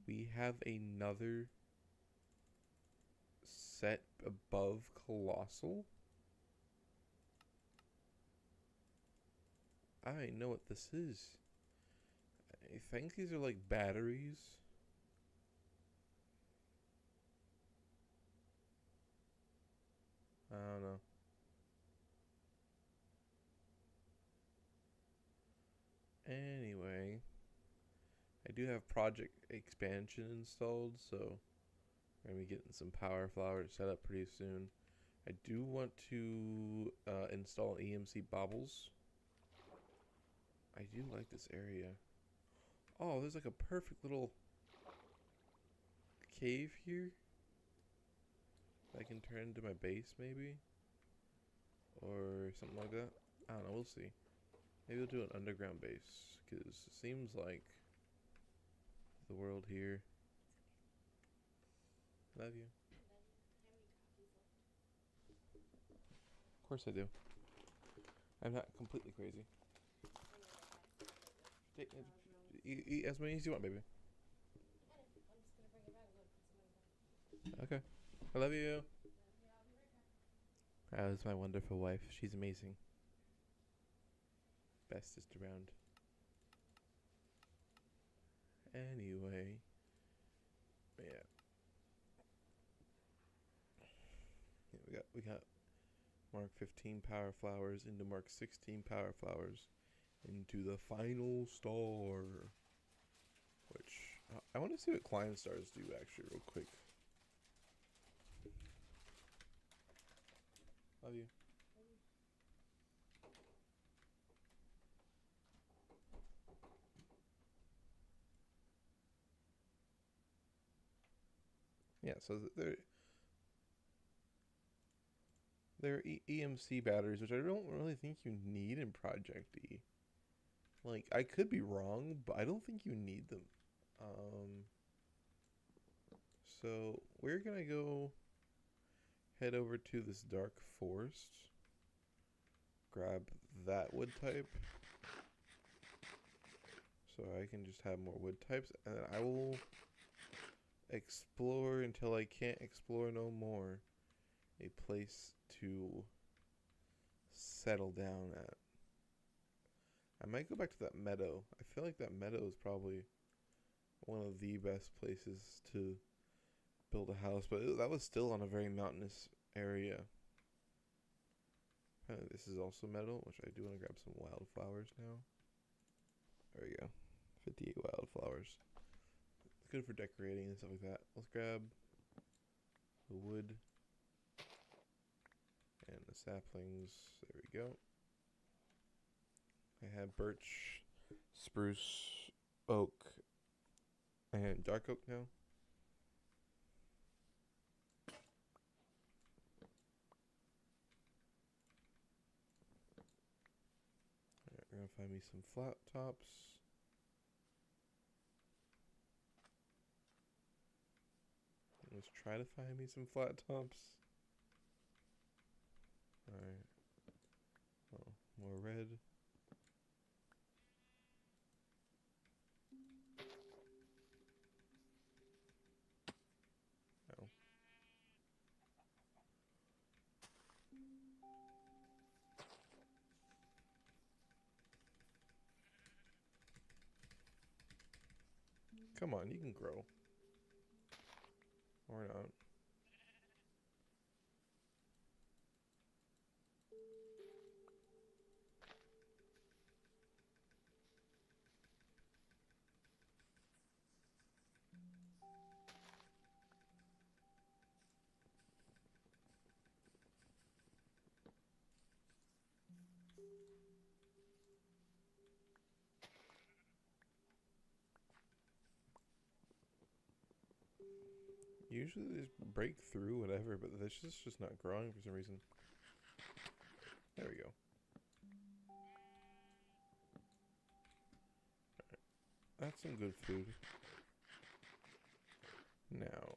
A: We have another set above Colossal. I know what this is. I think these are like batteries. I don't know. Anyway, I do have project expansion installed, so we're going to be getting some power flowers set up pretty soon. I do want to install EMC bobbles. I do like this area. Oh, there's like a perfect little cave here that I can turn into my base, maybe, or something like that. I don't know. We'll see. Maybe we'll do an underground base, because it seems like the world here. Love you. Of course I do. I'm not completely crazy. Eat as many as you want, baby. Okay. I love you. That was my wonderful wife. She's amazing. Bestest around. Anyway. Yeah. We got Mark 15 power flowers into Mark 16 power flowers into the final star. Which I want to see what client stars do actually real quick. Love you. Yeah, so they're EMC batteries, which I don't really think you need in Project E. Like, I could be wrong, but I don't think you need them. So we're gonna go head over to this dark forest, grab that wood type, so I can just have more wood types, and then I will explore until I can't explore no more. A place to settle down at. I might go back to that meadow. I feel like that meadow is probably one of the best places to build a house, but that was still on a very mountainous area. This is also meadow, which I do want to grab some wildflowers now. There we go. 58 wildflowers. It's good for decorating and stuff like that. Let's grab the wood and the saplings. There we go. I have birch, spruce, oak, and dark oak now. Alright, we're gonna find me some flat tops. Let's try to find me some flat tops. Alright. Oh, more red. Oh. Come on, you can grow. Or not. Usually they just break through whatever, but this is just not growing for some reason. There we go. That's some good food. Now,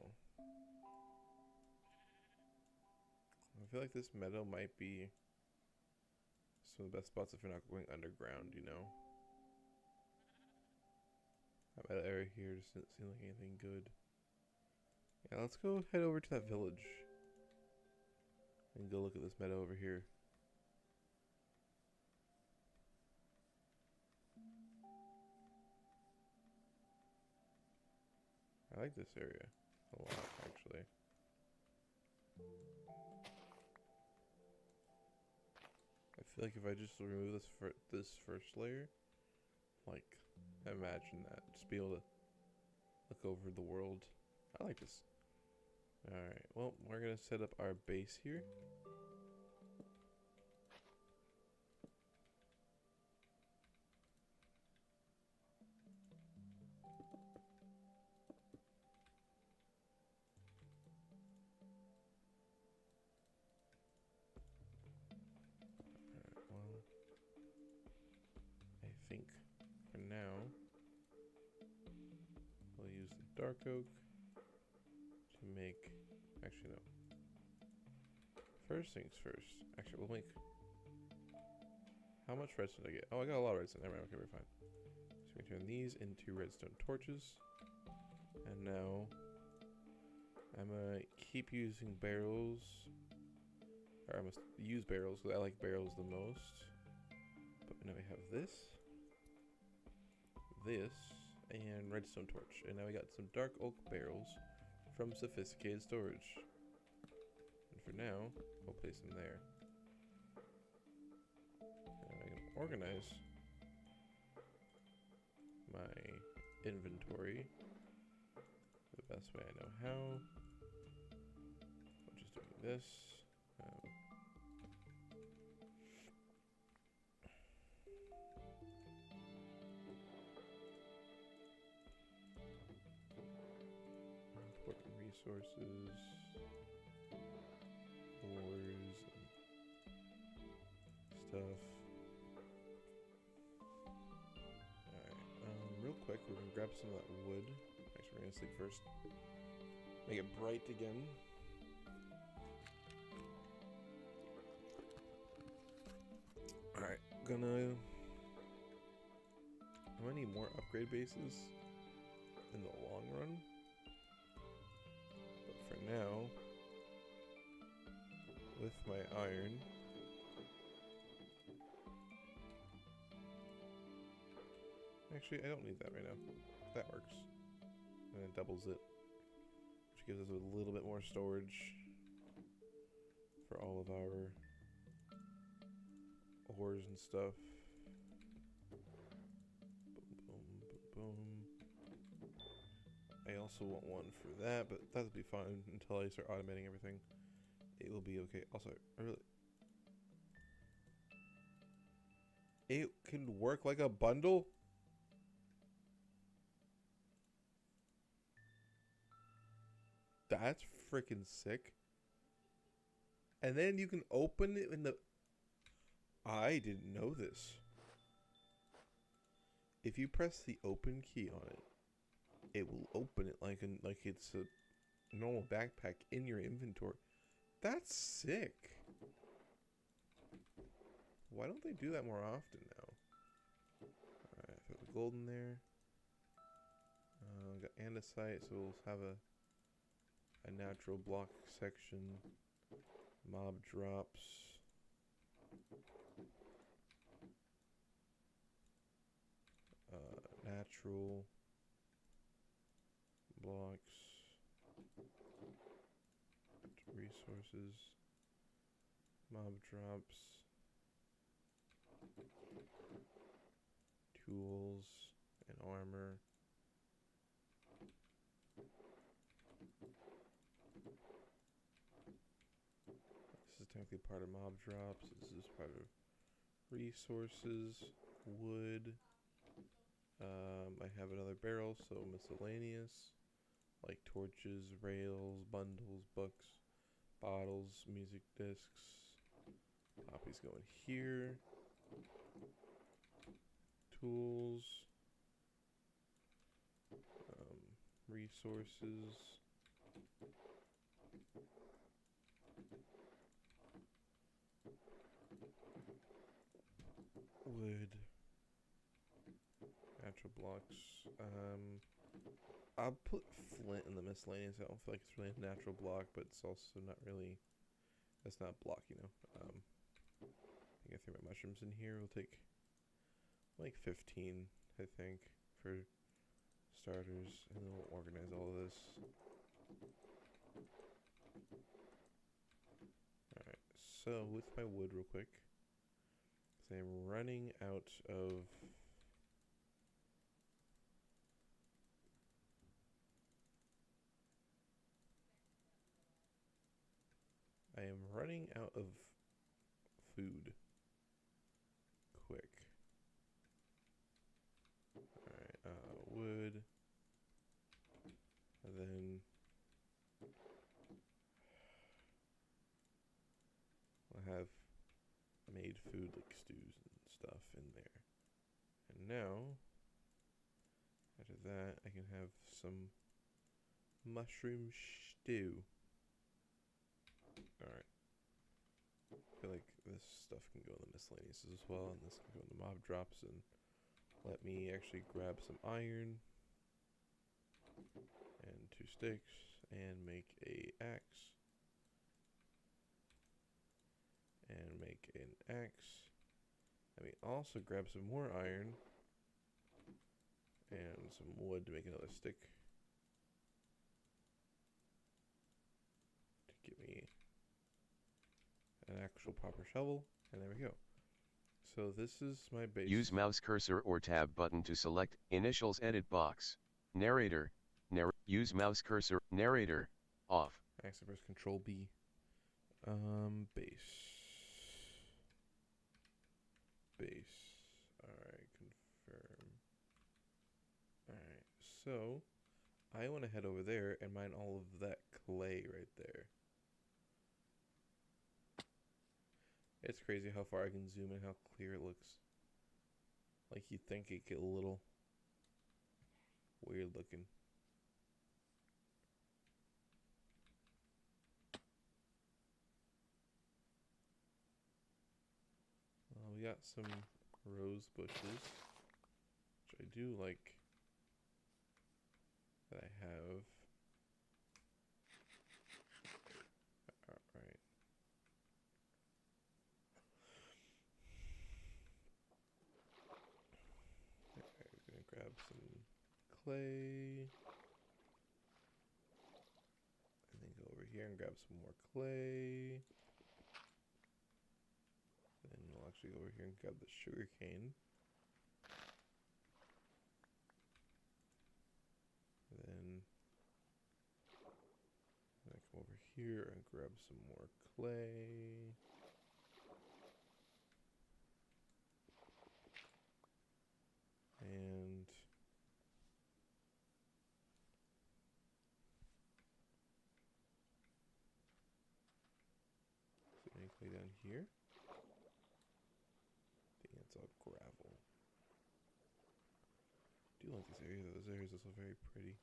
A: I feel like this meadow might be some of the best spots if you're not going underground, you know? That area here just doesn't seem like anything good. Yeah, let's go head over to that village. And go look at this meadow over here. I like this area a lot, actually. I feel like if I just remove this first layer, like, imagine that. Just be able to look over the world. I like this. Alright, well, we're gonna set up our base here. Alright, well, I think for now, we'll use the dark oak to make, actually no. First things first. Actually, we'll make, how much redstone did I get? Oh, I got a lot of redstone. Never mind, okay, we're fine. So we can turn these into redstone torches. And now, I'm gonna keep using barrels. Or I must use barrels because I like barrels the most. But now we have this, and redstone torch. And now we got some dark oak barrels from sophisticated storage. And for now, we'll place them there. And I can organize my inventory the best way I know how. I'm just doing this. Important resources, ores, and stuff. Alright, real quick, we're gonna grab some of that wood. Actually, we're gonna sleep first. Make it bright again. Alright, I'm gonna need more upgrade bases in the long run. But for now, with my iron, actually I don't need that right now. That works. And it doubles it, which gives us a little bit more storage for all of our ores and stuff. Boom, boom, boom. I also want one for that, but that'll be fine until I start automating everything. It will be okay. Also, it can work like a bundle? That's freaking sick. And then you can open it in the... I didn't know this. If you press the open key on it, it will open it like it's a normal backpack in your inventory. That's sick. Why don't they do that more often now? Alright, throw the gold in there. Got andesite, so we'll have a natural block section. Mob drops. Natural blocks. Resources. Mob drops. Tools and armor. This is technically part of mob drops. This is part of resources, wood. I have another barrel, so miscellaneous, like torches, rails, bundles, books, bottles, music discs. Poppies going here. Tools. resources. Wood. Natural blocks. I'll put flint in the miscellaneous. I don't feel like it's really a natural block, but it's also not really. That's not block, you know. I think I throw my mushrooms in here. We'll take like 15, I think, for starters, and then we'll organize all of this. Alright, so with my wood real quick, because I'm running out of food quick. Alright, wood, and then I have made food like stews and stuff in there. And now, after that, I can have some mushroom stew. Alright. I feel like this stuff can go in the miscellaneous as well, and this can go in the mob drops, and let me actually grab some iron and 2 sticks and make a axe. And make an axe. Let me also grab some more iron and some wood to make another stick. To give me an actual proper shovel, and there we go. So this is my base.
B: Use mouse cursor or tab button to select initials edit box. Narrator. Use mouse cursor. Narrator. Off.
A: I press Control B. Base. Base. Alright, confirm. Alright, so I want to head over there and mine all of that clay right there. It's crazy how far I can zoom in, how clear it looks. Like you'd think it get a little weird looking. We got some rose bushes, which I do like that I have. Alright. We're gonna grab some clay. And then go over here and grab some more clay. Then we'll actually go over here and grab the sugar cane. Then I come over here and grab some more clay. And is there any clay down here? I think it's all gravel. I do like this area though. This area is also very pretty.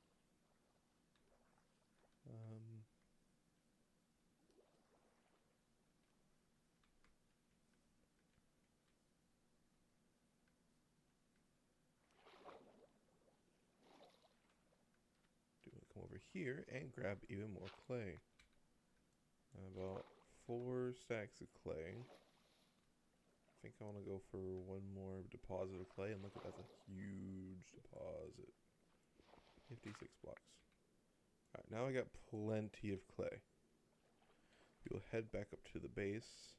A: Come over here and grab even more clay. About 4 stacks of clay. I think I want to go for one more deposit of clay, and look at that's a huge deposit. 56 blocks. Alright, now I got plenty of clay. We'll head back up to the base,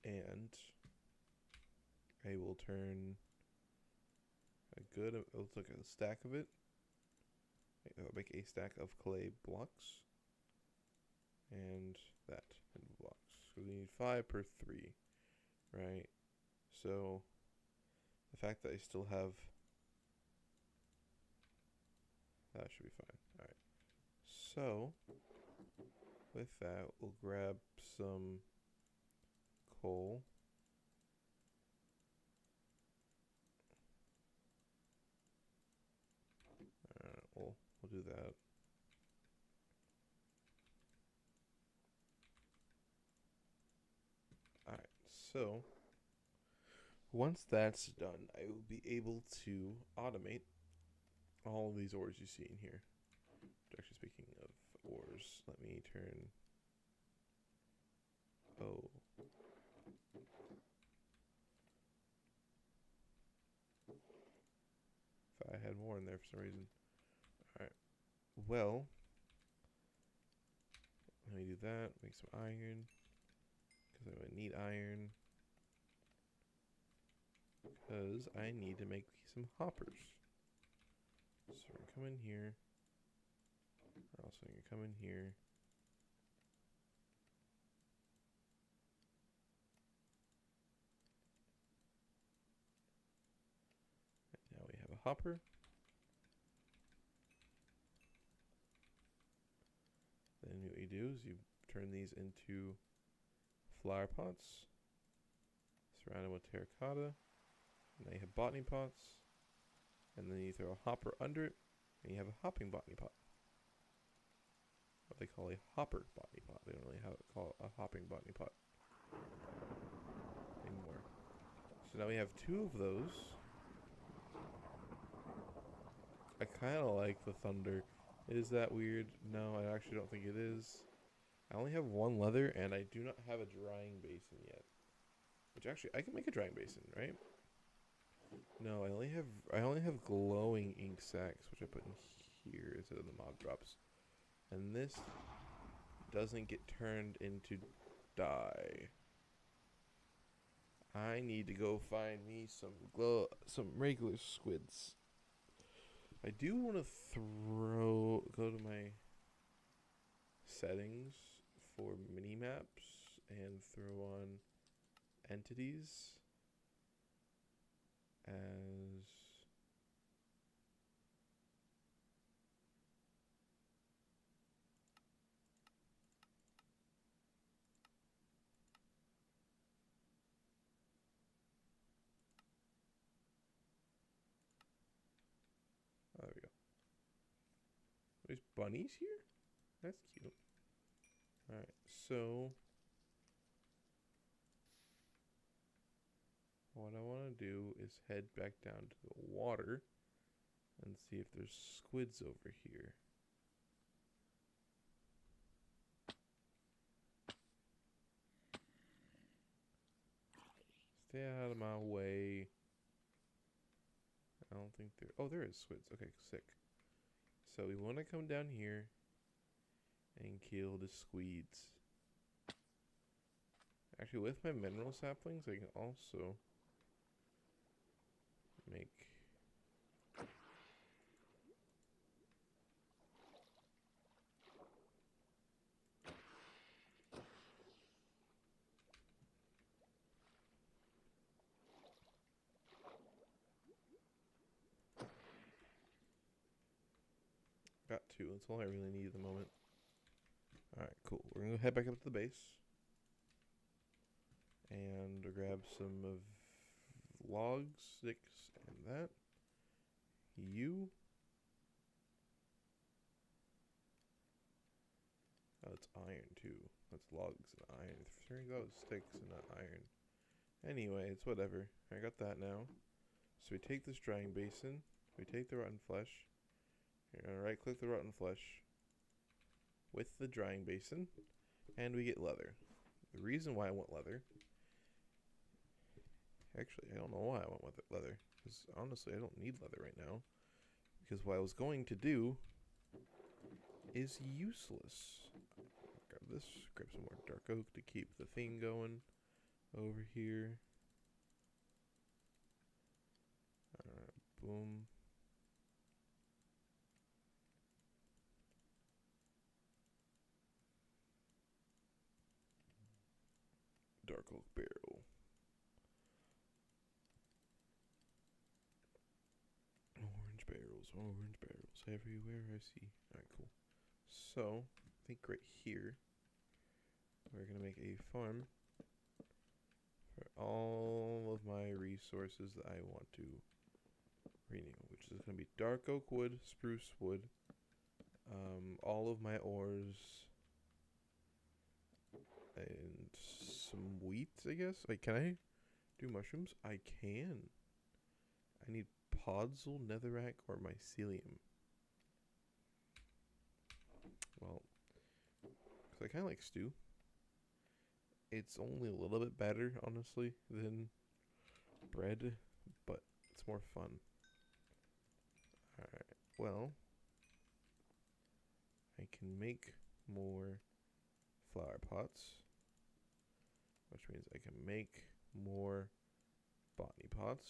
A: and I will turn let's look at a stack of it. I'll make a stack of clay blocks, and that in blocks. So we need 5 per 3, right? So the fact that I still have that should be fine. All right. So with that, we'll grab some coal. We'll do that. Alright, so once that's done, I will be able to automate all of these ores you see in here. Actually, speaking of ores, let me turn. Oh. Thought I had more in there for some reason. Alright. Well, let me do that. Make some iron. Because I would need iron. Because I need to make some hoppers. So we're going to come in here. We're also going to come in here. And now we have a hopper. Then what you do is you turn these into flower pots. Surround them with terracotta. Now you have botany pots. And then you throw a hopper under it. And you have a hopping botany pot. What they call a hopper botany pot. They don't really call it a hopping botany pot anymore. So now we have 2 of those. I kind of like the thunder. Is that weird? No, I actually don't think it is. I only have 1 leather, and I do not have a drying basin yet. Which actually, I can make a drying basin, right? No, I only have glowing ink sacs, which I put in here instead of the mob drops. And this doesn't get turned into dye. I need to go find me some regular squids. I do want to go to my settings for mini maps and throw on entities as there we go. There's bunnies here? That's cute. Alright, so what I want to do is head back down to the water and see if there's squids over here. Stay out of my way. I don't think there... Oh, there is squids. Okay, sick. So we want to come down here and kill the squids. Actually, with my mineral saplings, I can also make... Got 2. That's all I really need at the moment. Alright, cool. We're going to head back up to the base. And grab some of logs, sticks, and that. You. Oh, it's iron too. That's logs and iron. There you go, sticks and not iron. Anyway, it's whatever. I got that now. So we take this drying basin. We take the rotten flesh. You're gonna right click the rotten flesh with the drying basin. And we get leather. The reason why I want leather... Actually, I don't know why I want leather. Because honestly, I don't need leather right now. Because what I was going to do is useless. Grab this. Grab some more dark oak to keep the thing going over here. Boom. Dark oak barrel. Orange barrels everywhere I see. Alright, cool. So, I think right here, we're going to make a farm for all of my resources that I want to renew, which is going to be dark oak wood, spruce wood, all of my ores and some wheat, I guess. Like, can I do mushrooms? I can. I need podzol, netherrack, or mycelium. Well, because I kind of like stew. It's only a little bit better, honestly, than bread, but it's more fun. Alright, well, I can make more flower pots, which means I can make more botany pots.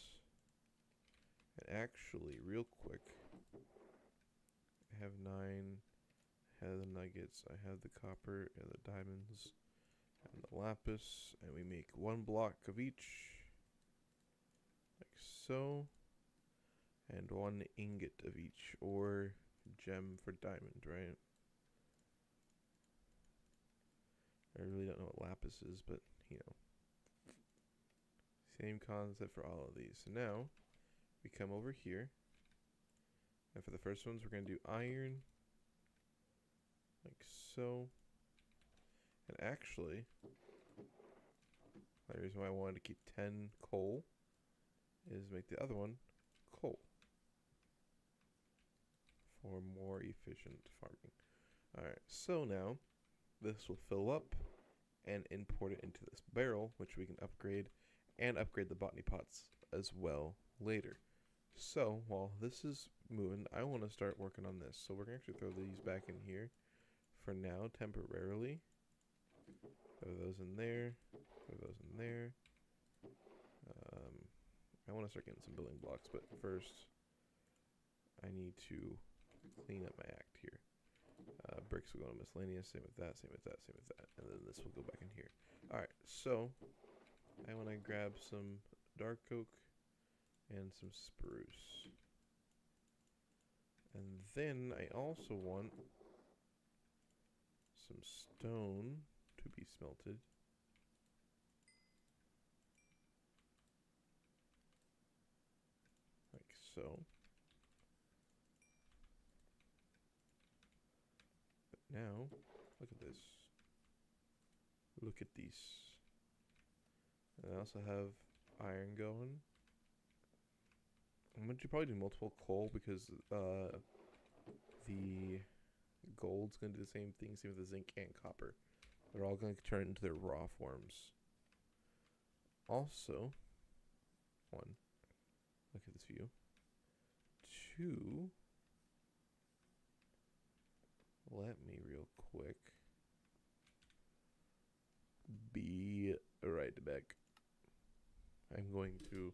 A: And actually, real quick, I have 9, I have the nuggets, I have the copper and the diamonds and the lapis, and we make 1 block of each, like so, and 1 ingot of each, or gem for diamond, right? I really don't know what lapis is, but, you know. Same concept for all of these. So now, we come over here, and for the first ones, we're going to do iron, like so. And actually, the reason why I wanted to keep 10 coal is make the other one coal for more efficient farming. Alright, so now this will fill up and import it into this barrel, which we can upgrade and upgrade the botany pots as well later. So while this is moving, I want to start working on this. So we're going to actually throw these back in here for now temporarily. Throw those in there. Throw those in there. I want to start getting some building blocks, but first I need to clean up my act here. Bricks will go to miscellaneous, same with that, same with that, same with that, and then this will go back in here. Alright, so I want to grab some dark oak and some spruce. And then I also want some stone to be smelted. Like so. But now, look at this. Look at these. And I also have iron going. I'm going to probably do multiple coal because the gold's going to do the same thing, same with the zinc and copper. They're all going to turn into their raw forms. Also, 1, look at this view. 2, let me real quick be right back. I'm going to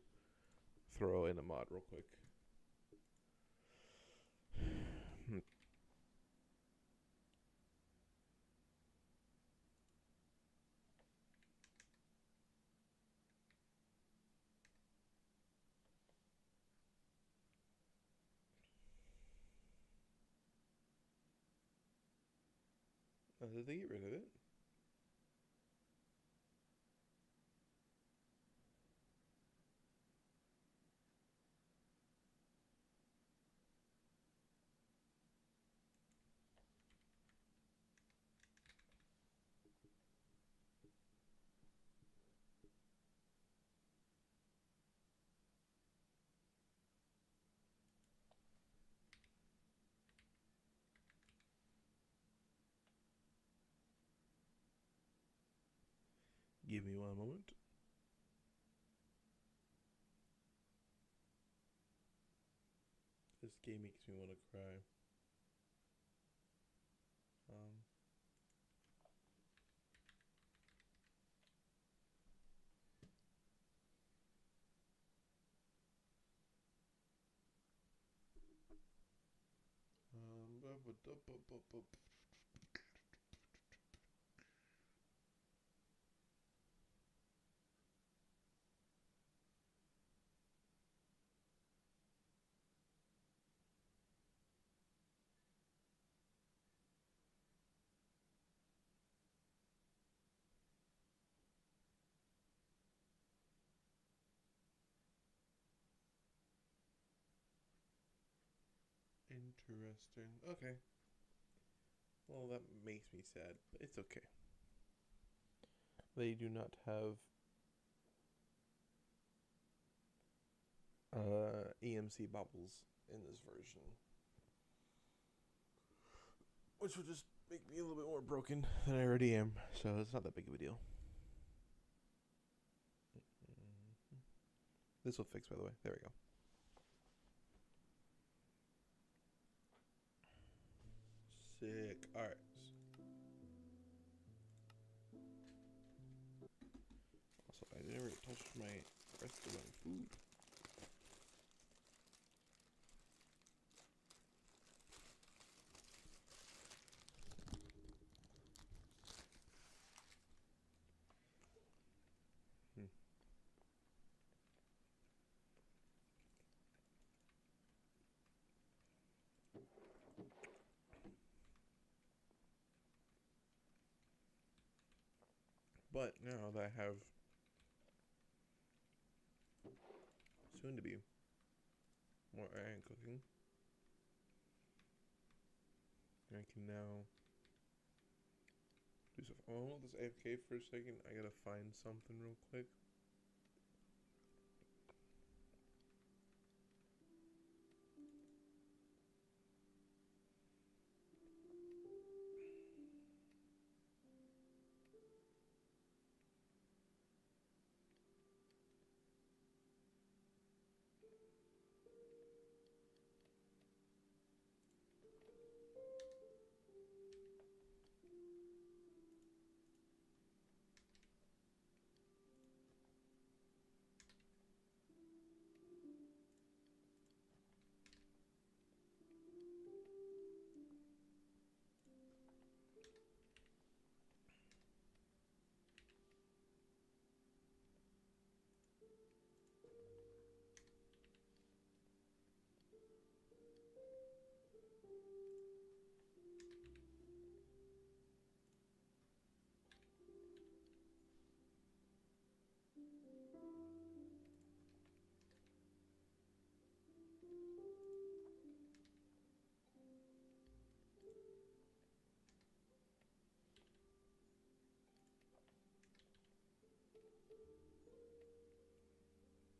A: throw in a mod real quick. Did they get rid of it? Give me 1 moment. This game makes me want to cry. Interesting. Okay. Well, that makes me sad, but it's okay. They do not have EMC bubbles in this version, which would just make me a little bit more broken than I already am. So it's not that big of a deal. This will fix, by the way. There we go. Sick. All right. Also, I never touched my rest of my food. But now that I have soon to be more iron cooking, I can now do stuff. Oh, I'll just AFK for a second. I gotta find something real quick.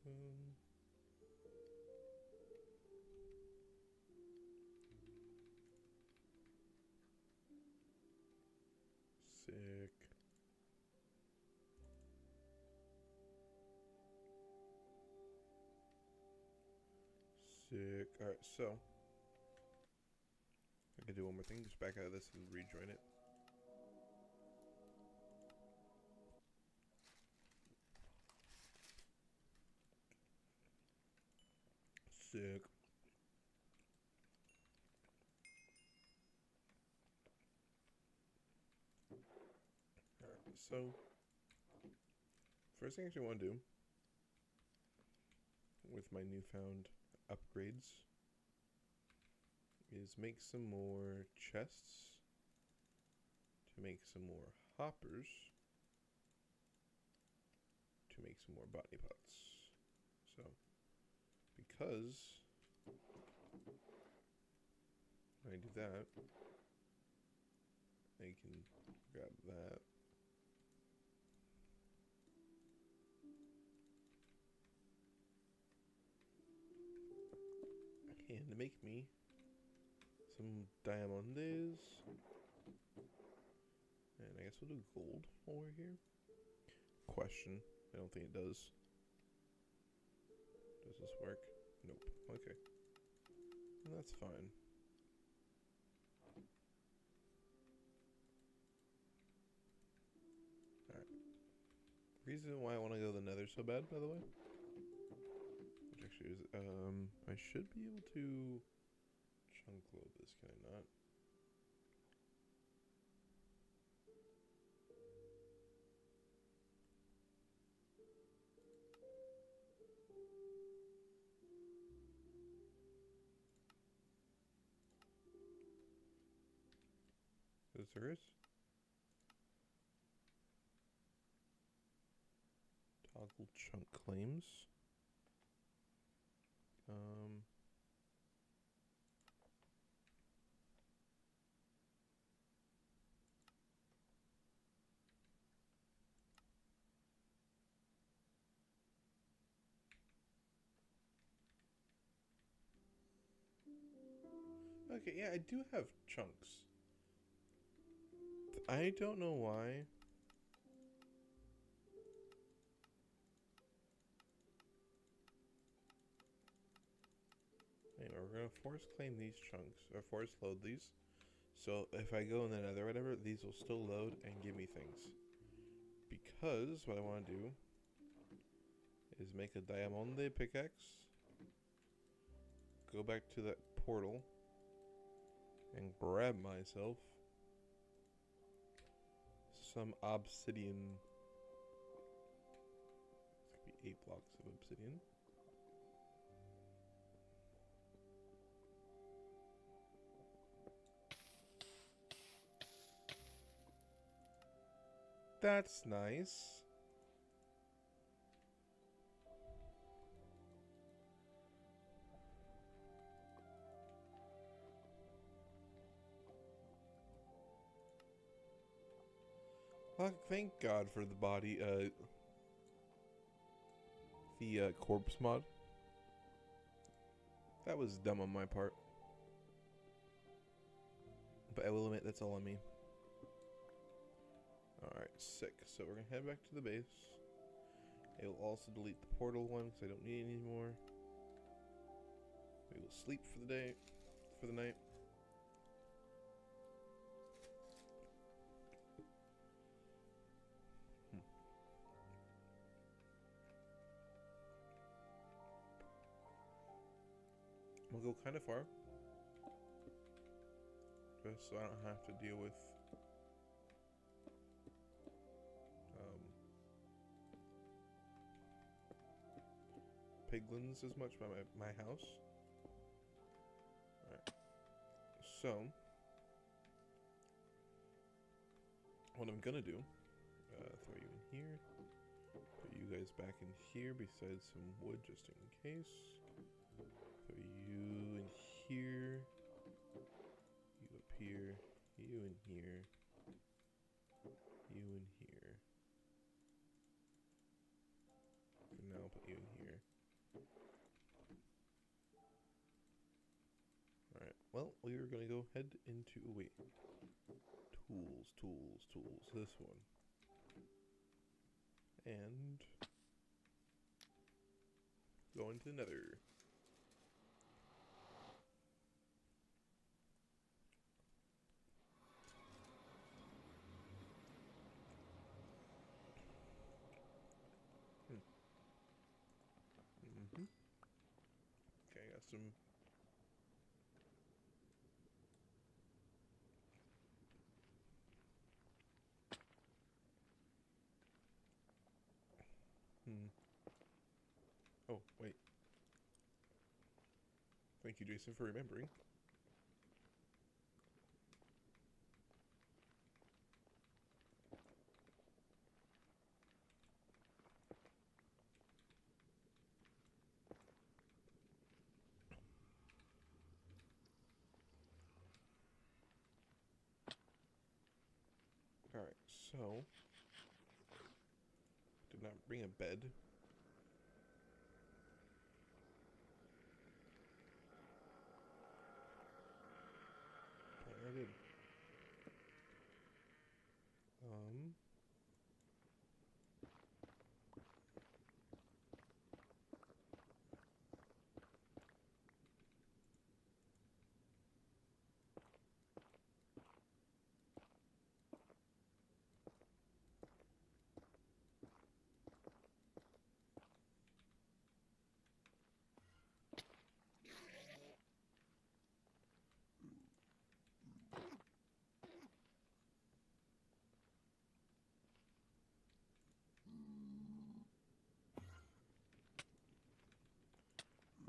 A: Um, Sick. Sick. Alright, so I can do one more thing. Just back out of this and rejoin it. Sick. Alright, so first thing I actually want to do with my newfound upgrades is make some more chests, to make some more hoppers, to make some more botany pots. So, because I do that, I can grab that. And make me some diamondes. And I guess we'll do gold while we're here. Question. I don't think it does. Does this work? Nope. Okay. And that's fine. Alright. Reason why I want to go to the nether so bad, by the way. Which actually is, I should be able to chunk load this, can I not? Is there? Toggle chunk claims. Okay, yeah, I do have chunks. I don't know why. Anyway, we're gonna force claim these chunks, or force load these. So if I go in the nether or whatever, these will still load and give me things. Because what I want to do is make a diamond pickaxe, go back to that portal, and grab myself some obsidian. This could be 8 blocks of obsidian. That's nice. Oh, thank God for the body, corpse mod. That was dumb on my part. But I will admit, that's all on me. Alright, sick. So we're gonna head back to the base. I will also delete the portal one because I don't need it anymore. We will sleep for the day, for the night. We'll go kind of far. Just so I don't have to deal with piglins as much by my house. Alright. So, what I'm gonna do, throw you in here, put you guys back in here besides some wood just in case. Throw you in here, you up here, you in here, you in here. For now, I'll put you in here. Alright, well, we are going to go head into, wait, tools, this one. And go into nether. Okay, I got some. Oh, wait. Thank you, Jason, for remembering. Alright, so. Did not bring a bed. I did.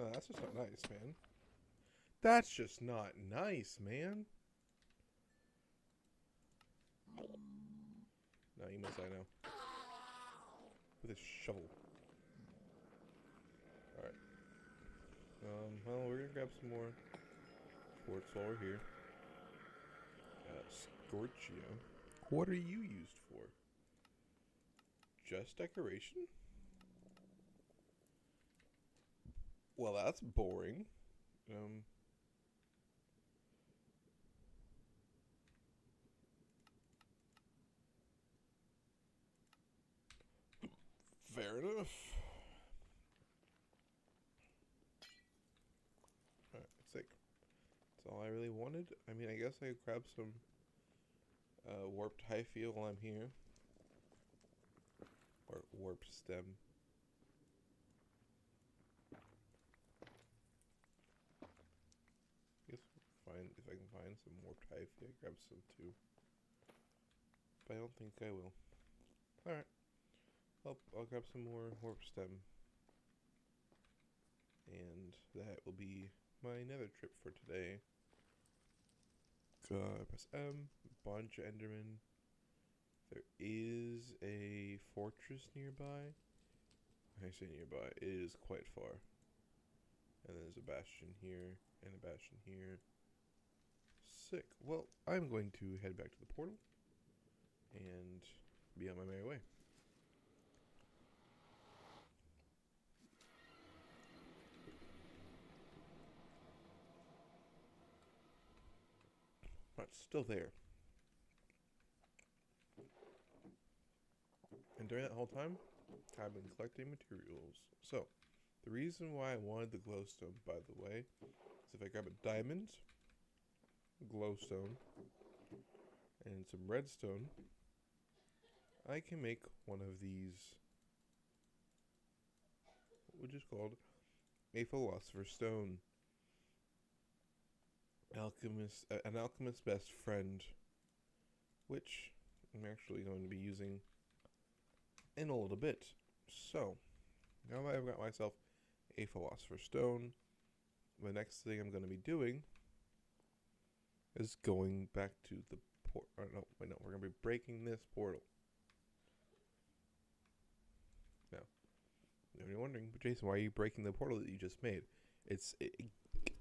A: Oh, that's just not nice, man. That's just not nice, man. No, you must I know. With a shovel. Alright. Well, we're gonna grab some more quartz while we're here. Scorchia. What are you used for? Just decoration? Well, that's boring. Fair enough. Alright, sick. That's all I really wanted. I mean, I guess I could grab some warped high field while I'm here. Or warped stem. I guess if I can find some warped high field, grab some too. But I don't think I will. Alright. I'll grab some more warp stem. And that will be my nether trip for today. Press M, bunch of Enderman. There is a fortress nearby. I say nearby, it is quite far. And then there's a bastion here, and a bastion here. Sick. Well, I'm going to head back to the portal, and be on my merry way. It's still there. And during that whole time, I've been collecting materials. So, the reason why I wanted the glowstone, by the way, is if I grab a diamond, glowstone, and some redstone, I can make one of these, which is called a philosopher's stone. An alchemist's best friend, which I'm actually going to be using in a little bit. So, now that I've got myself a philosopher's stone, the next thing I'm going to be doing is going back to the port. No, wait, no, we're going to be breaking this portal. Now, you're wondering, but Jason, why are you breaking the portal that you just made?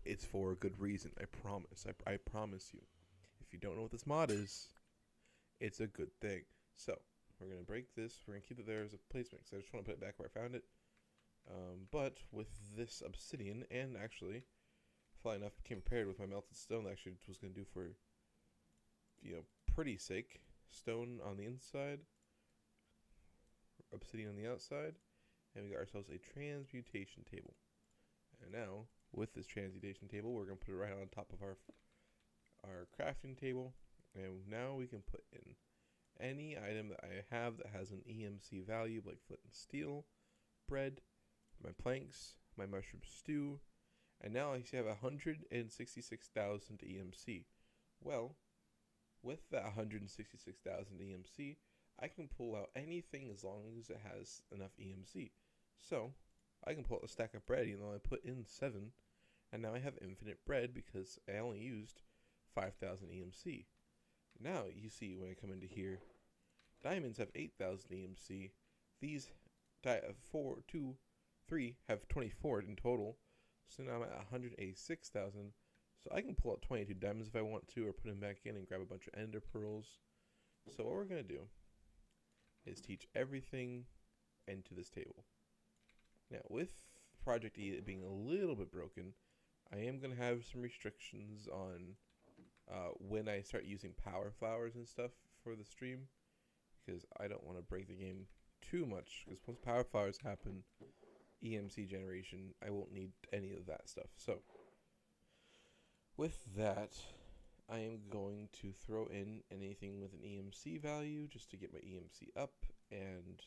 A: It's for a good reason. I promise. I promise you. If you don't know what this mod is, it's a good thing. So, we're going to break this. We're going to keep it there as a placement, because I just want to put it back where I found it. But with this obsidian, and actually, funnily enough, came prepared with my melted stone that I actually was going to do for, pretty sake. Stone on the inside, obsidian on the outside, and we got ourselves a transmutation table. And now, with this transmutation table, we're going to put it right on top of our crafting table, and now we can put in any item that I have that has an EMC value, like flint and steel, bread, my planks, my mushroom stew, and now I have 166,000 EMC. Well, with that 166,000 EMC, I can pull out anything as long as it has enough EMC. So, I can pull out a stack of bread, even though I put in 7, and now I have infinite bread because I only used 5,000 EMC. Now, you see when I come into here, diamonds have 8,000 EMC. These 3 have 24 in total. So now I'm at 186,000. So I can pull out 22 diamonds if I want to, or put them back in and grab a bunch of ender pearls. So what we're going to do is teach everything into this table. Now, with Project E being a little bit broken, I am going to have some restrictions on when I start using power flowers and stuff for the stream, because I don't want to break the game too much, because once power flowers happen, EMC generation, I won't need any of that stuff. So, with that, I am going to throw in anything with an EMC value just to get my EMC up, and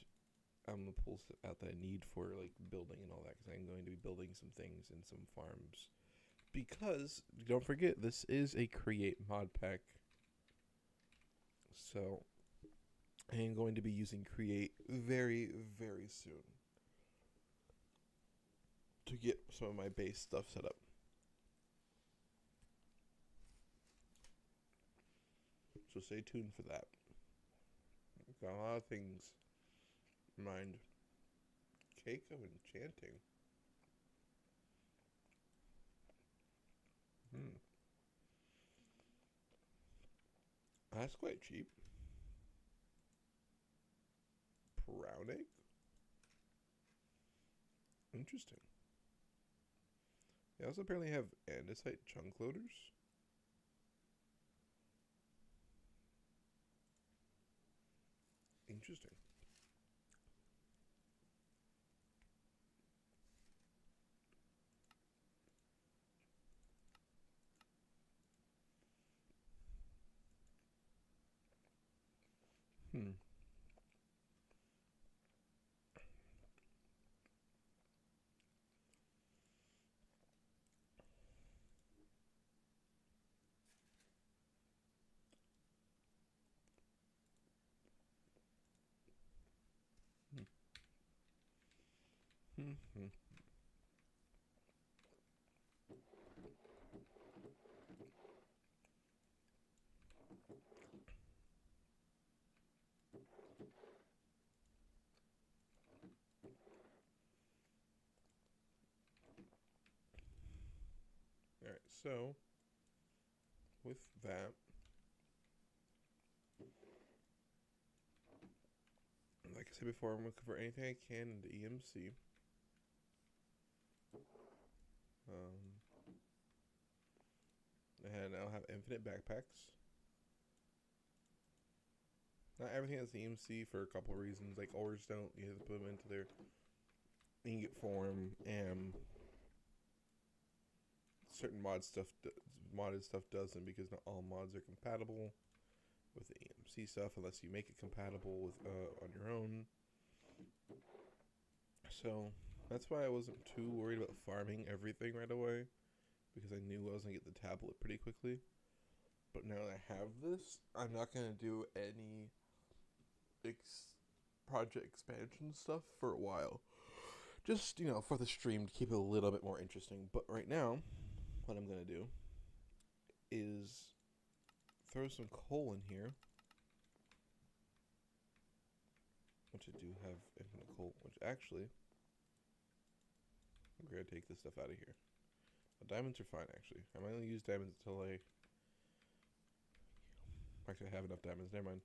A: I'm going to pull out that I need for like building and all that, because I'm going to be building some things in some farms. Because, don't forget, this is a create mod pack. So, I am going to be using create very, very soon to get some of my base stuff set up. So stay tuned for that. Got a lot of things in mind. Cake of enchanting. That's quite cheap. Brown egg? Interesting. They also apparently have andesite chunk loaders. Interesting. Alright, so with that, like I said before, I'm going to cover anything I can into EMC. And I'll have infinite backpacks. Not everything has EMC for a couple of reasons. Like ores don't, you have to put them into their ingot form, and certain modded stuff doesn't, because not all mods are compatible with the EMC stuff unless you make it compatible with on your own. So that's why I wasn't too worried about farming everything right away, because I knew I was gonna get the tablet pretty quickly. But now that I have this, I'm not gonna do any project expansion stuff for a while. Just, for the stream to keep it a little bit more interesting. But right now, what I'm gonna do is throw some coal in here, which I do have infinite coal, which actually, we're gonna take this stuff out of here. Diamonds are fine, actually. I might only use diamonds until actually, I have enough diamonds. Never mind.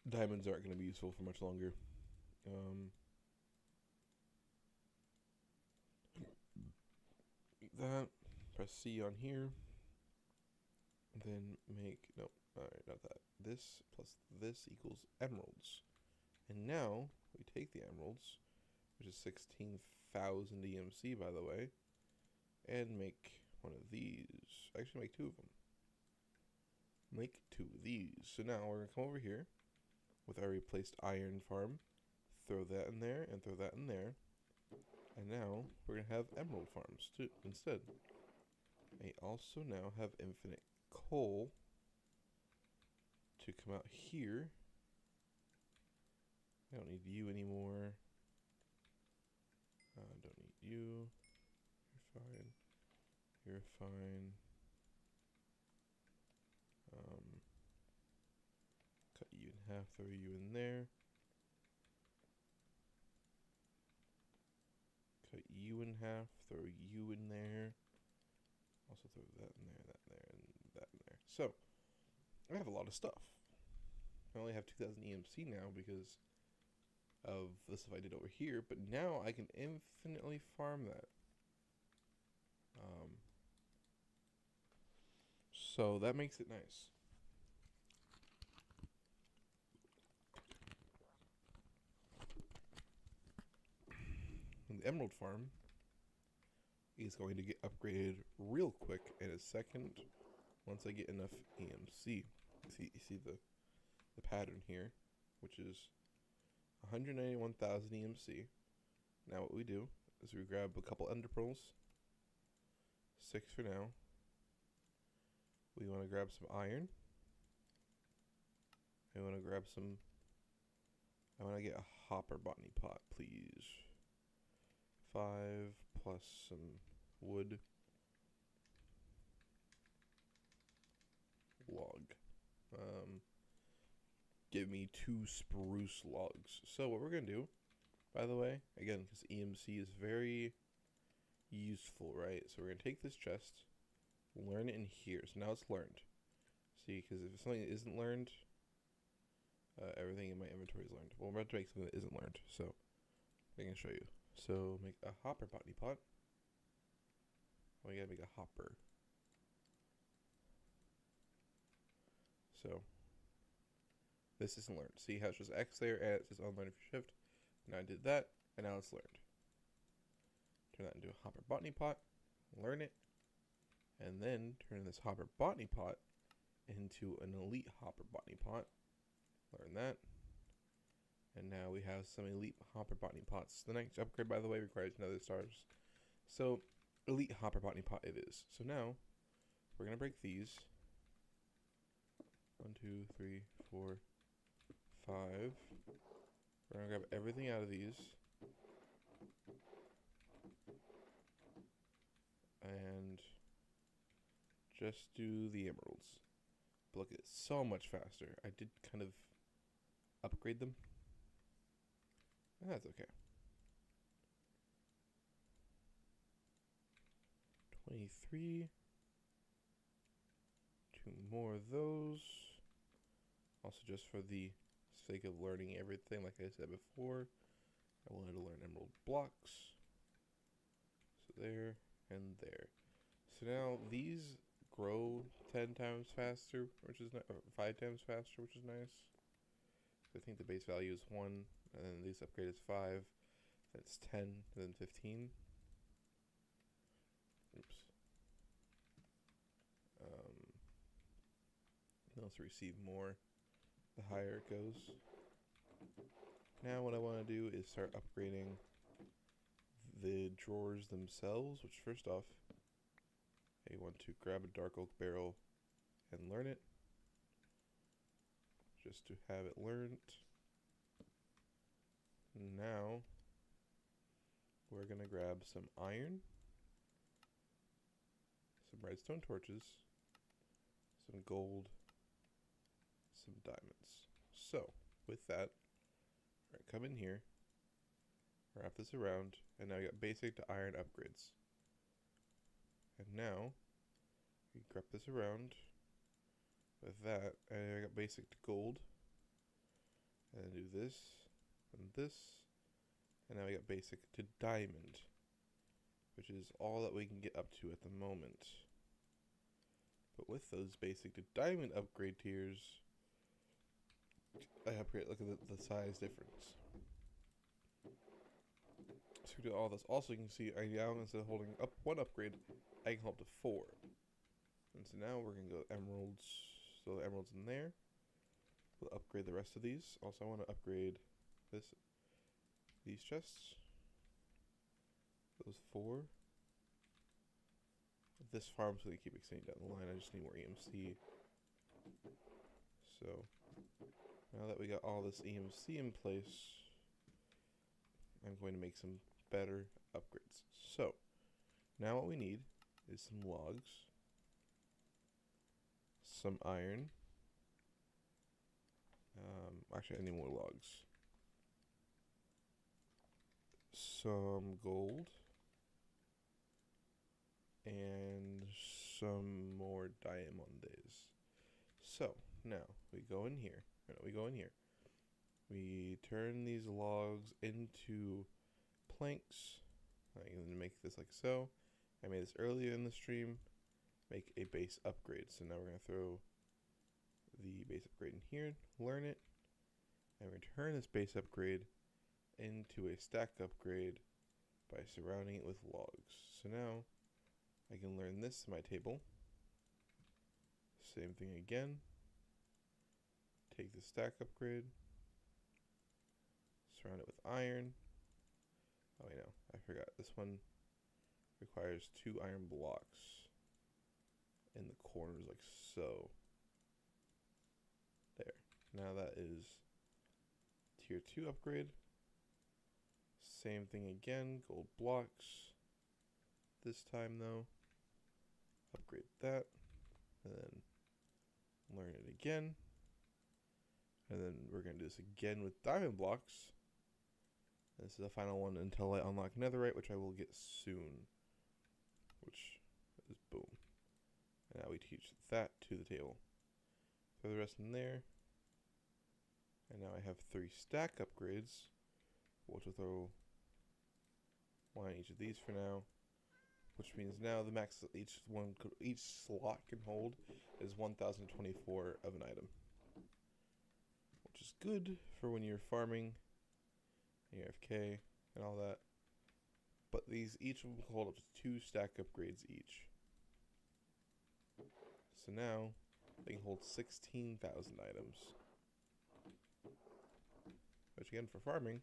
A: Diamonds aren't going to be useful for much longer. Eat that. Press C on here. Then make... No. Alright, not that. This plus this equals emeralds. And now, we take the emeralds, which is 16,000 EMC, by the way, and make one of these. Actually, make two of them. Make two of these. So now we're going to come over here with our replaced iron farm, throw that in there, and throw that in there. And now we're going to have emerald farms too instead. I also now have infinite coal to come out here. I don't need you anymore. I don't need you. You're fine. You're fine. Cut you in half, throw you in there. Cut you in half, throw you in there. Also throw that in there, that in there, and that in there. So, I have a lot of stuff. I only have 2,000 EMC now because of the stuff I did over here, but now I can infinitely farm that. So that makes it nice. And the emerald farm is going to get upgraded real quick in a second once I get enough EMC. You see the pattern here, which is 191,000 EMC. Now what we do is we grab a couple ender pearls, 6 for now. We want to grab some iron. I want to grab some. I want to get a hopper botany pot, please. 5 plus some wood. Log. Give me 2 spruce logs. So what we're going to do, by the way, again, because EMC is very useful, right? So we're going to take this chest, learn it in here. So now it's learned. See, because if something isn't learned, everything in my inventory is learned. Well, I'm about to make something that isn't learned, so I can show you. So make a hopper botany pot. Oh, we gotta make a hopper. So this isn't learned. See how it's just X there and it says unlearned if you shift. Now I did that, and now it's learned. Turn that into a hopper botany pot, learn it, and then turn this hopper botany pot into an elite hopper botany pot. Learn that. And now we have some elite hopper botany pots. The next upgrade, by the way, requires another stars. So, elite hopper botany pot it is. So now, we're going to break these. 1, 2, 3, 4, 5. We're going to grab everything out of these. just do the emeralds. But look, it's so much faster. I did kind of upgrade them. And that's okay. 23. 2 more of those. Also, just for the sake of learning everything, like I said before, I wanted to learn emerald blocks. So there and there. So now these grow 10 times faster, which is or 5 times faster, which is nice. I think the base value is 1, and then these upgrade is 5. That's 10, and then 15. Oops. Let's receive more the higher it goes. Now what I want to do is start upgrading the drawers themselves, which first off, I want to grab a dark oak barrel and learn it, just to have it learned. Now we're going to grab some iron, some redstone torches, some gold, some diamonds. So with that, we're going to come in here, wrap this around, and now we got basic to iron upgrades. And now we grab this around with that, and I got basic to gold, and then do this and this, and now we got basic to diamond, which is all that we can get up to at the moment. But with those basic to diamond upgrade tiers, I upgrade. Look at the size difference. So we do all this. Also, you can see I now, instead of holding up 1 upgrade, I can hold up to 4. And so now we're gonna go emeralds. So the emeralds in there. We'll upgrade the rest of these. Also, I want to upgrade these chests. Those 4. This farm's gonna keep extending down the line. I just need more EMC. So now that we got all this EMC in place, I'm going to make some better upgrades. So now what we need is some logs, some iron. Actually, I need more logs. Some gold. And some more diamonds. So now we go in here. We turn these logs into planks. I'm going to make this like so. I made this earlier in the stream. Make a base upgrade. So now we're going to throw the base upgrade in here, learn it, and return this base upgrade into a stack upgrade by surrounding it with logs. So now I can learn this in my table. Same thing again. Take the stack upgrade, surround it with iron. Oh, wait, no, I forgot. This one requires 2 iron blocks in the corners, like so. There. Now that is tier 2 upgrade. Same thing again, gold blocks. This time though, upgrade that, and then learn it again. And then we're going to do this again with diamond blocks. This is the final one until I unlock netherite, which I will get soon. Which is boom. And now we teach that to the table. Throw the rest in there. And now I have 3 stack upgrades. Which will throw 1 on each of these for now. Which means now the max each slot can hold is 1024 of an item. Which is good for when you're farming, and you're AFK, and all that. But these each will hold up to 2 stack upgrades each. So now they can hold 16,000 items. Which again, for farming,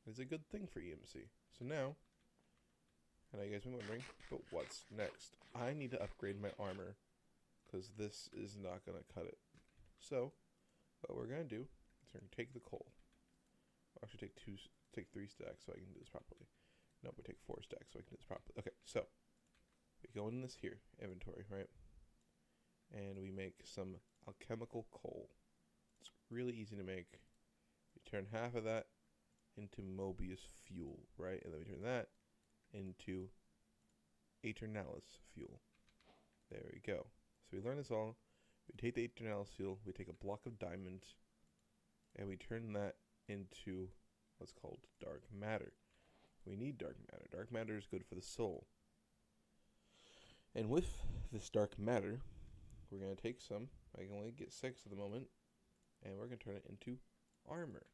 A: is a good thing for EMC. So now, I know you guys have been wondering, but what's next? I need to upgrade my armor, because this is not going to cut it. So, what we're going to do is we're going to take the coal. I'll actually take 3 stacks so I can do this properly. No, we take 4 stacks so I can do this properly. Okay, so, we go in this here, inventory, right? and we make some alchemical coal. It's really easy to make. We turn half of that into Mobius fuel, right? And then we turn that into Aeternalis fuel. There we go. So we learn this all. We take the Aeternalis fuel, we take a block of diamond, and we turn that into what's called dark matter. We need dark matter. Dark matter is good for the soul. And with this dark matter, we're going to take some. I can only get 6 at the moment. And we're going to turn it into armor.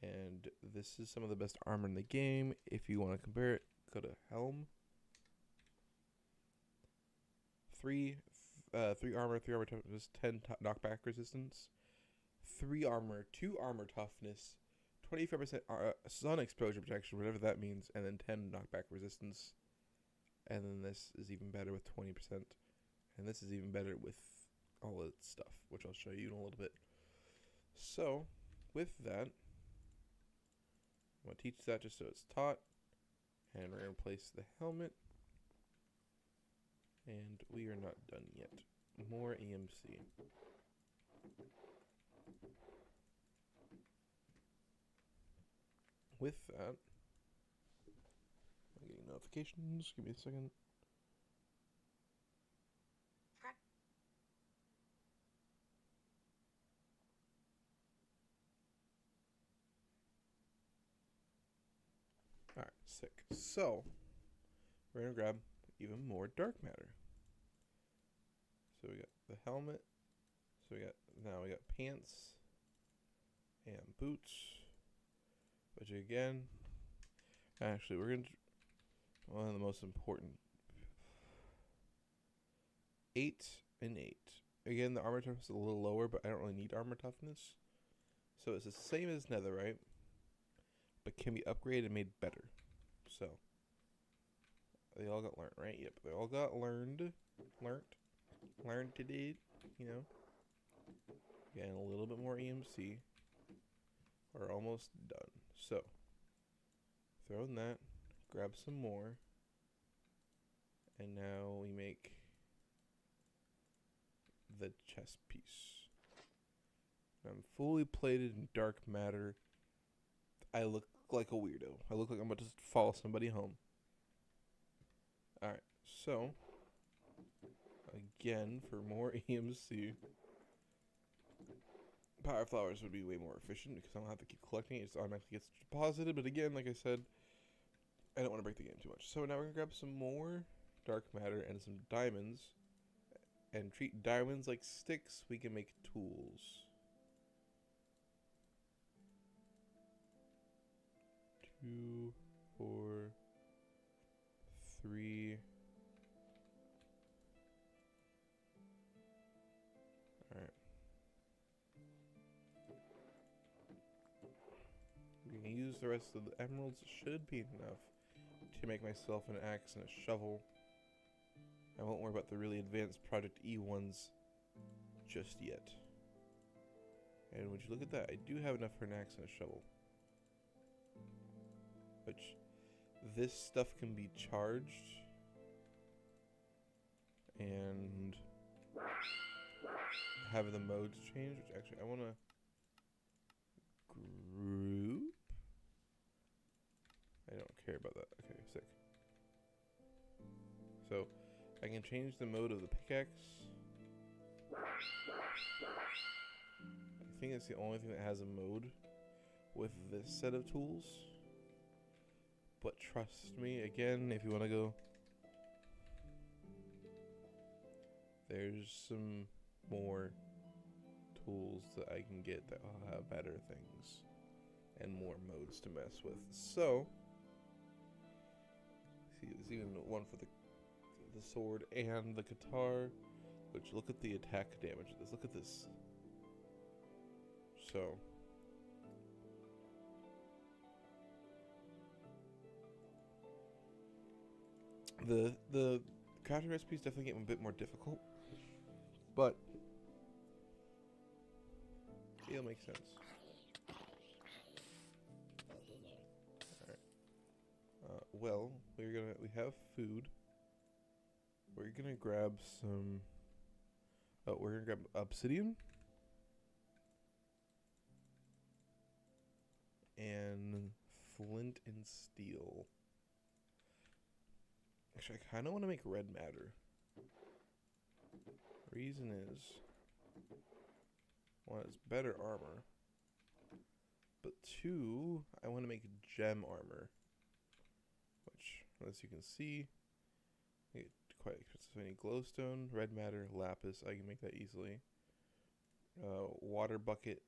A: And this is some of the best armor in the game. If you want to compare it, go to Helm. 3 armor, 3 armor toughness, 10 knockback resistance. 3 armor, 2 armor toughness, 25% sun exposure protection, whatever that means, and then 10 knockback resistance. And then this is even better with 20%. And this is even better with all of its stuff, which I'll show you in a little bit. So, with that, I'm going to teach that just so it's taught. And we're going to place the helmet. And we are not done yet. More EMC. With that, I'm getting notifications. Give me a second. Alright, sick. So, we're going to grab even more dark matter. So we got the helmet. So we got pants and boots. Which again, actually we're going to, one of the most important, 8 and 8. Again, the armor toughness is a little lower, but I don't really need armor toughness. So it's the same as netherite, but can be upgraded and made better. So, they all got learned, right? Yep, they all got learned today, you know. Again, a little bit more EMC. We're almost done. So, throw in that, grab some more, and now we make the chest piece. I'm fully plated in dark matter. I look like a weirdo. I look like I'm about to follow somebody home. Alright, so, again, for more EMC, power flowers would be way more efficient because I don't have to keep collecting it. It just automatically gets deposited. But again, like I said, I don't want to break the game too much. So now we're going to grab some more dark matter and some diamonds. And treat diamonds like sticks. We can make tools. 2, 4, 3. Alright. We can use the rest of the emeralds. Should be enough to make myself an axe and a shovel. I won't worry about the really advanced Project E ones just yet. And would you look at that? I do have enough for an axe and a shovel. Which, this stuff can be charged. And have the modes change. Which actually, I want to group. I don't care about that. Okay, sick. So, I can change the mode of the pickaxe. I think it's the only thing that has a mode with this set of tools. But trust me, again, if you want to go, there's some more tools that I can get that will have better things and more modes to mess with. So, see, there's even one for the sword and the guitar, which look at the attack damage of this. Look at this. So, the crafting recipes definitely get a bit more difficult, but it'll make sense. Alright. Well, we have food. we're gonna grab some. Oh, we're gonna grab obsidian and flint and steel. Actually, I kind of want to make red matter. Reason is, one, it's better armor, but two, I want to make gem armor, which, as you can see, I get quite expensive. So I need glowstone, red matter, lapis. I can make that easily. Water bucket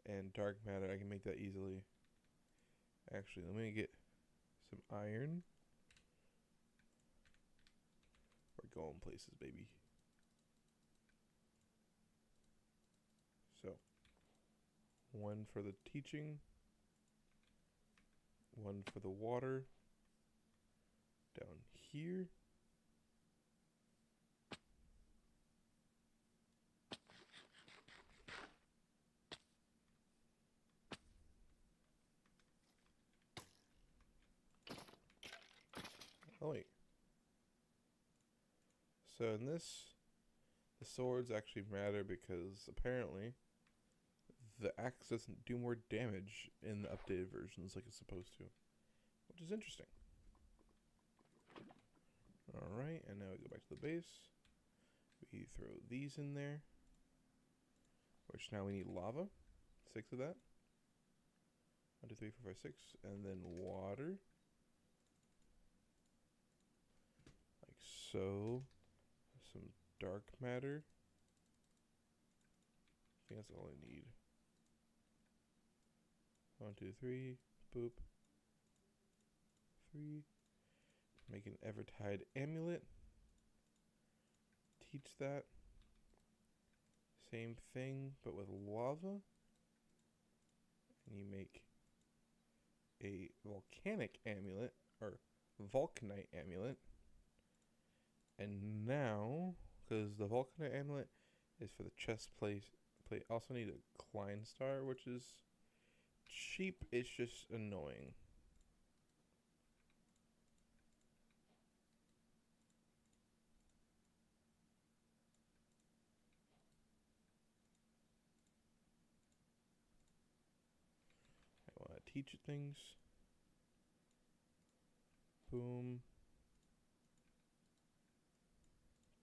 A: and dark matter. I can make that easily. Actually, let me get some iron. We're going places, baby. So, one for the teaching, one for the water, down here. Oh wait. So in this, the swords actually matter because apparently the axe doesn't do more damage in the updated versions like it's supposed to, which is interesting. Alright, and now we go back to the base. We throw these in there, which now we need lava. 6 of that. 1, 2, 3, 4, 5, 6. And then water. Like so. Some dark matter. I think that's all I need. 1, 2, 3. Boop. 3. Make an Evertide amulet. Teach that. Same thing, but with lava. And you make a volcanic amulet, or vulcanite amulet. And now, because the vulcanite amulet is for the chest plate, also need a Klein star, which is cheap, it's just annoying. I want to teach it things. Boom.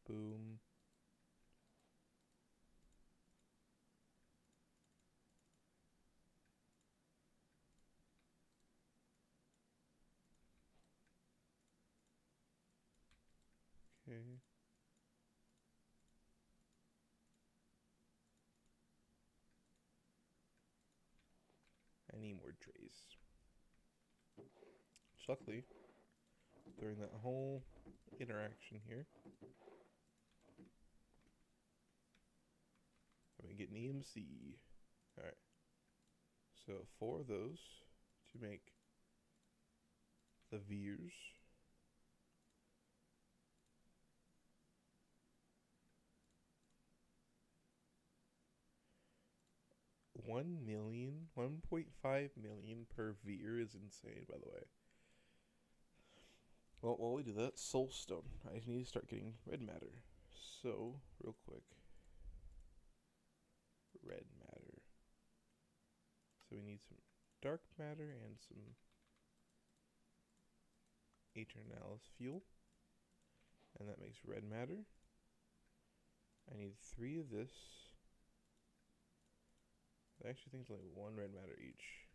A: Boom. Okay. I need more trays. Luckily, during that whole interaction here, I'm gonna get an EMC. Alright. So 4 of those to make the veers. $1.5 million per veer is insane, by the way. Well, while we do that, soulstone. I need to start getting red matter. So, real quick. Red matter. So we need some dark matter and some Aeternalis fuel. And that makes red matter. I need 3 of this. I actually think it's only 1 red matter each.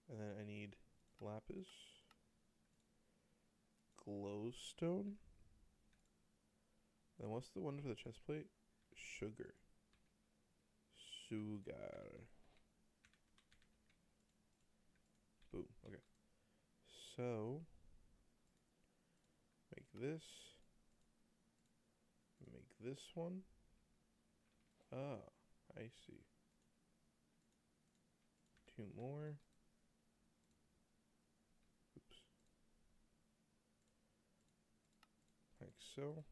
A: And then I need lapis. Glowstone. Then what's the one for the chest plate? Sugar. Sugar. Boom. Okay. So make this. Make this one. Ah, I see. 2 more. Oops. Like so.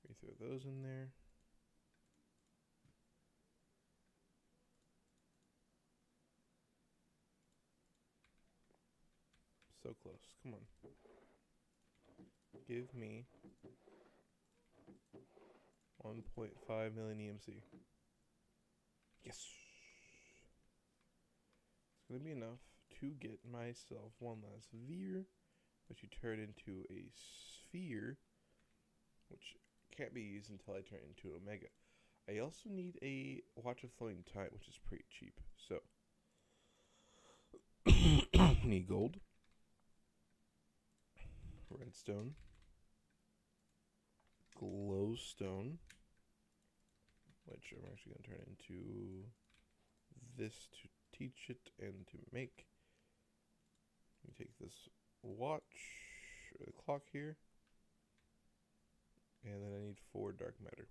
A: We throw those in there. So close. Come on. Give me 1.5 million EMC. Yes. It's going to be enough to get myself one last Veer, which you turn into a sphere, which can't be used until I turn into Omega. I also need a Watch of Flowing Time, which is pretty cheap. So, need gold, redstone, glowstone, which I'm actually going to turn into this to teach it and to make. Let me take this watch, or the clock here, and then I need 4 dark matter,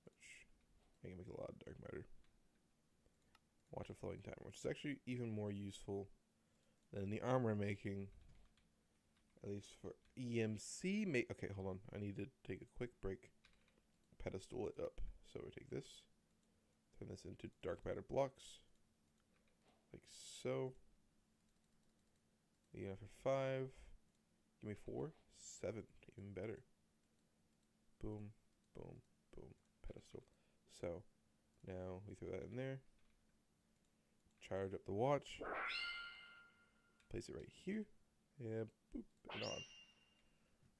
A: which I can make a lot of dark matter. Watch of Flowing Time, which is actually even more useful than the armor making, at least for EMC. Okay, hold on. I need to take a quick break. Pedestal it up. So we take this, turn this into dark matter blocks, like so. Yeah, for 5. Give me 4, 7, even better. Boom, boom, boom. Pedestal. So now we throw that in there. Charge up the watch. Place it right here. And boop, and on.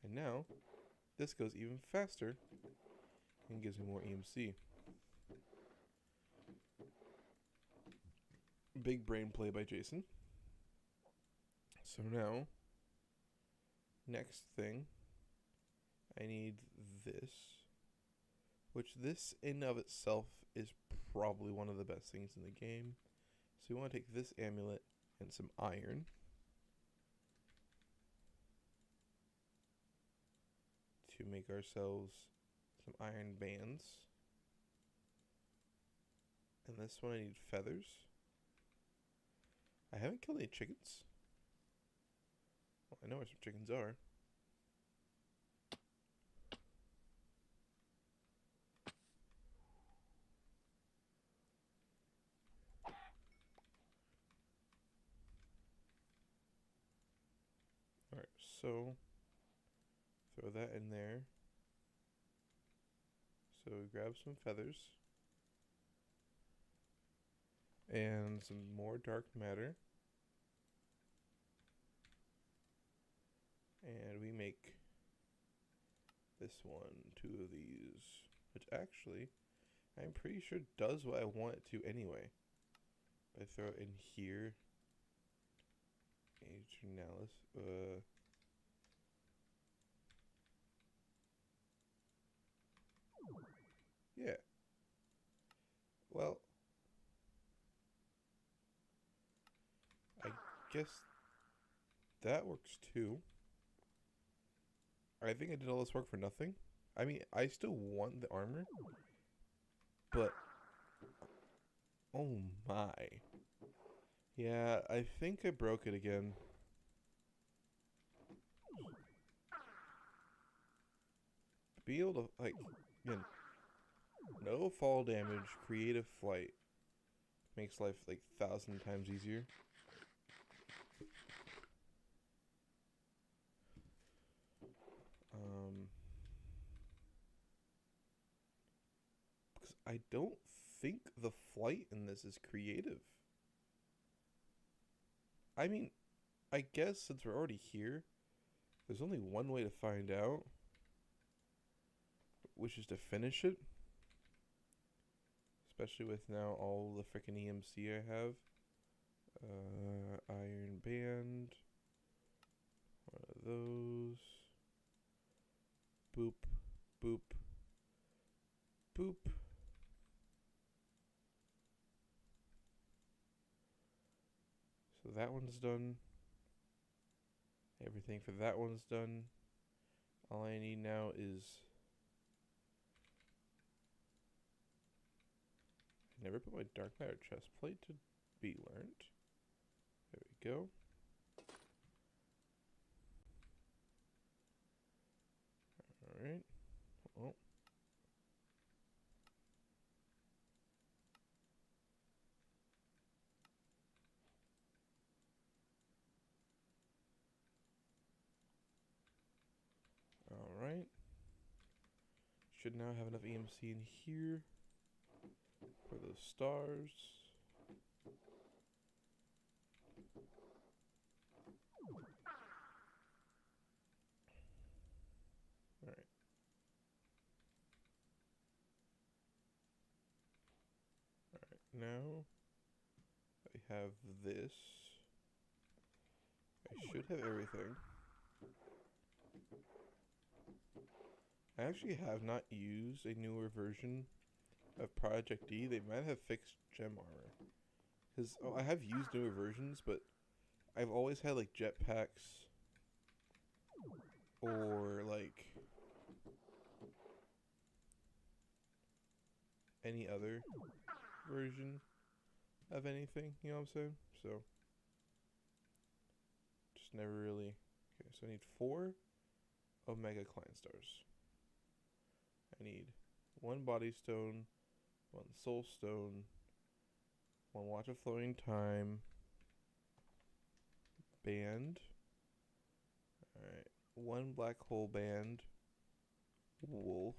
A: And now, this goes even faster and gives me more EMC. Big brain play by Jason. So now, next thing, I need this. Which this in of itself is probably one of the best things in the game. So we want to take this amulet and some iron. To make ourselves some iron bands. And this one I need feathers. I haven't killed any chickens. Well, I know where some chickens are. Alright, so throw that in there. So we grab some feathers. And some more dark matter. And we make this one, 2 of these. Which actually, I'm pretty sure does what I want it to anyway. I throw it in here. Aeternalis. Yeah. Well, I guess that works too. I think I did all this work for nothing. I mean, I still want the armor, but oh my. Yeah, I think I broke it again. Be able to, like, again, no fall damage, creative flight. Makes life, like, 1,000 times easier. Because I don't think the flight in this is creative. I mean, I guess since we're already here, there's only one way to find out, which is to finish it. Especially with now all the freaking EMC I have. Iron band. One of those. Boop, boop, boop. So that one's done. Everything for that one's done. All I need now is... I never put my dark matter chest plate to be learned. There we go. Alright. Well. should now have enough EMC in here for those stars. Alright. Alright, now I have this. I should have everything. I actually have not used a newer version of Project D. They might have fixed gem armor. Because I have used newer versions, but I've always had like jetpacks or like any other version of anything, you know what I'm saying? So just never really. Okay, so I need 4 Omega Klein stars. I need 1 body stone, 1 soul stone, 1 watch of flowing time, band. Alright, 1 black hole band, wolf,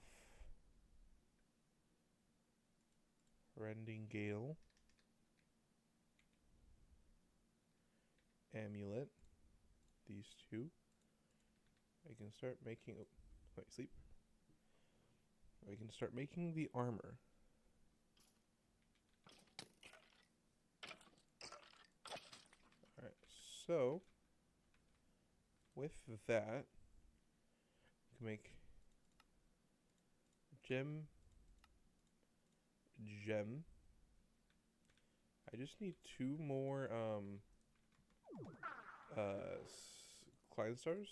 A: rending gale, amulet, these 2. I can start making, oh, wait, sleep. I can start making the armor. Alright, so with that, you can make gem. I just need 2 more Klein stars.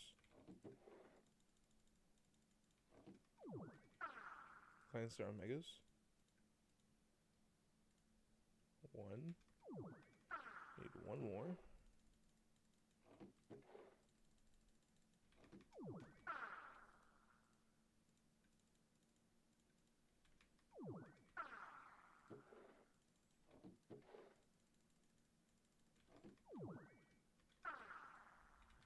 A: Klein star omegas. 1. Need 1 more.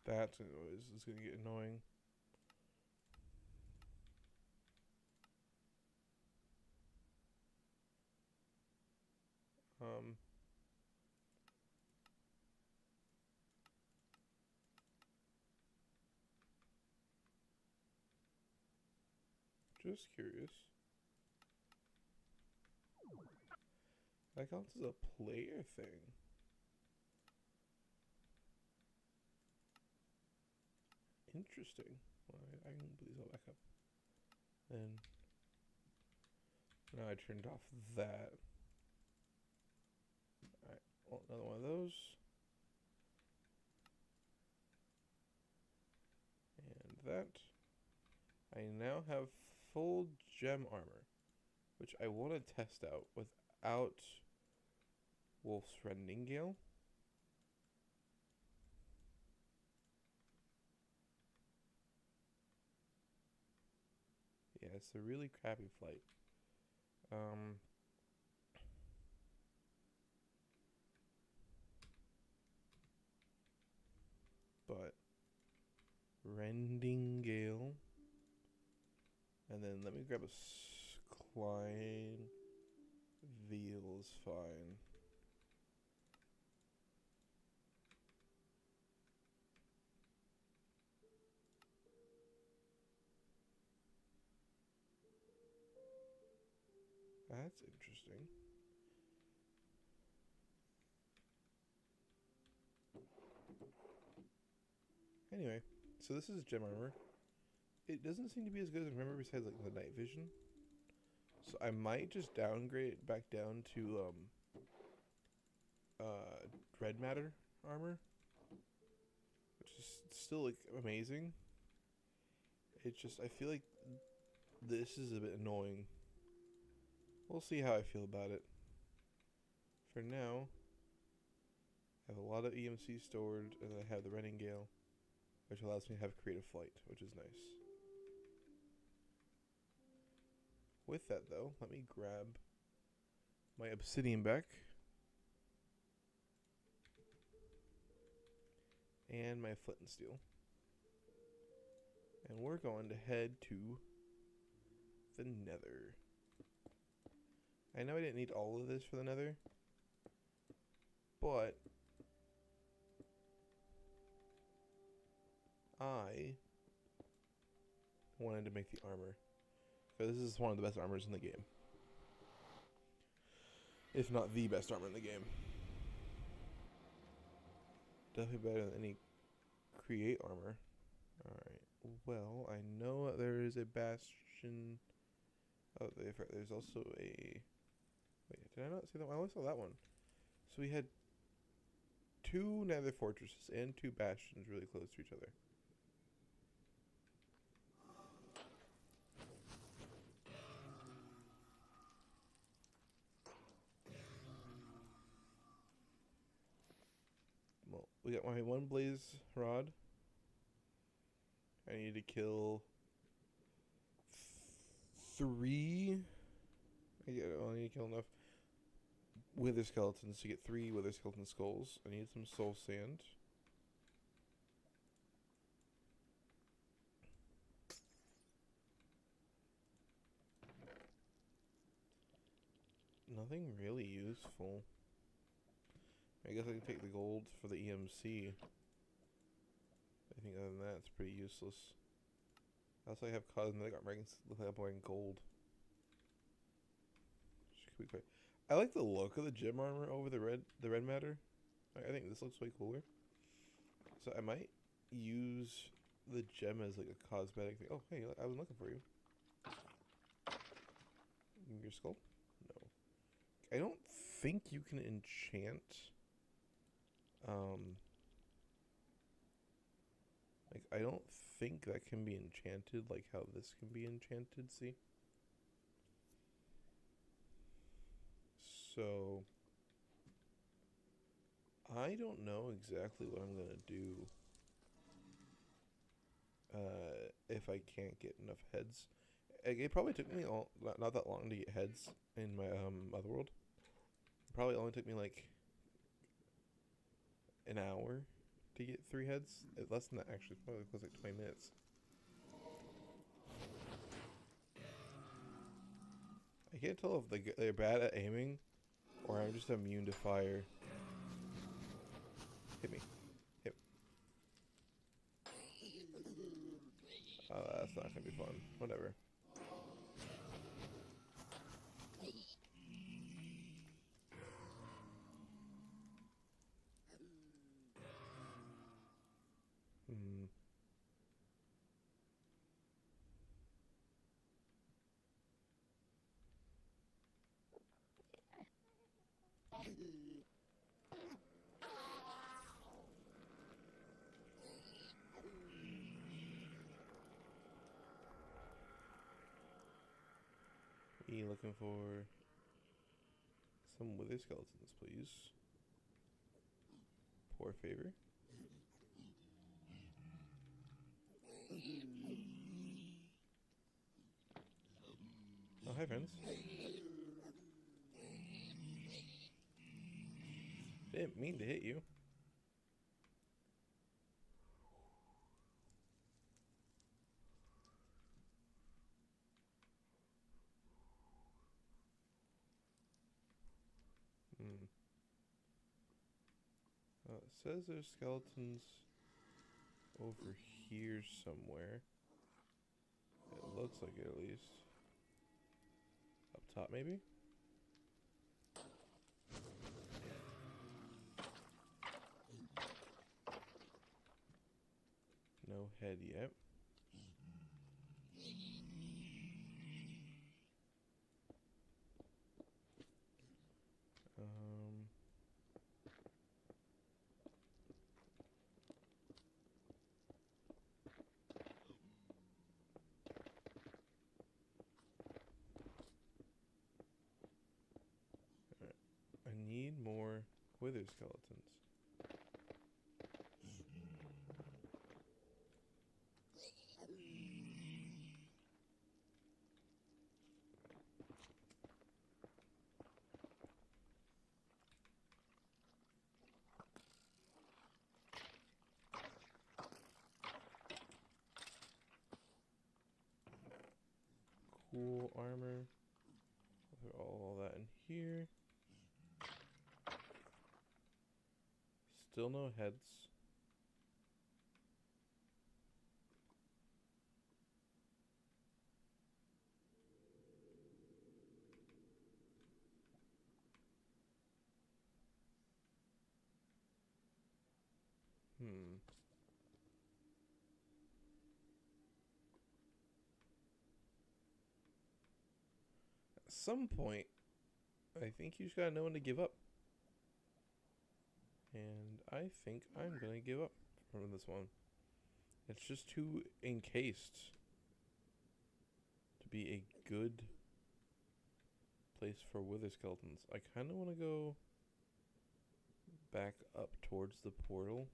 A: That is going to get annoying. Just curious. That counts as a player thing. Interesting. Well, I can put these all back up. And now I turned off that. Alright, well, another one of those. And that. I now have full gem armor, which I want to test out without Wolf's Rending Gale. Yeah, it's a really crappy flight. But Rending Gale, and then let me grab a Klein Veal is fine. That's interesting. Anyway, so this is gem armor. It doesn't seem to be as good as I remember besides like the night vision. So I might just downgrade it back down to Dread Matter armor, which is still like amazing. It's just I feel like this is a bit annoying. We'll see how I feel about it. For now, I have a lot of EMC stored, and I have the Rending Gale, which allows me to have creative flight, which is nice. With that though, let me grab my obsidian back. And my flint and steel. And we're going to head to the nether. I know I didn't need all of this for the nether, but I wanted to make the armor. Because this is one of the best armors in the game. If not the best armor in the game. Definitely better than any create armor. Alright. Well, I know there is a bastion. Oh, there's also a... Wait, did I not see that one? I only saw that one. So we had 2 nether fortresses and 2 bastions really close to each other. Well, we got my 1 blaze rod. I need to kill 3. I need to kill enough wither skeletons to get 3 wither skeleton skulls. I need some soul sand. Nothing really useful. I guess I can take the gold for the EMC. I think other than that, it's pretty useless. Also, I have cosmetic armor. I can look like I'm wearing gold. I like the look of the gem armor over the red matter. I think this looks way cooler. So I might use the gem as like a cosmetic thing. Oh, hey, I was looking for you. Your skull? No. I don't think you can enchant. Like, I don't think that can be enchanted like how this can be enchanted, see? So, I don't know exactly what I'm gonna do if I can't get enough heads. It probably took me not that long to get heads in my other world. It probably only took me like an hour to get 3 heads. Less than that, actually. Probably was like 20 minutes. I can't tell if they're bad at aiming or I'm just immune to fire. Hit me. Hit me. Oh, that's not gonna be fun. Whatever. Looking for some wither skeletons, please. Poor favor. Oh, hi, friends. Didn't mean to hit you. It says there's skeletons over here somewhere. It looks like it, at least. Up top, maybe? No head yet. I need more wither skeletons. Cool. no armor. Put all that in here. Still no heads. At some point, I think you just gotta know when to give up. And I think I'm gonna give up from this one. It's just too encased to be a good place for wither skeletons. I kind of want to go back up towards the portal.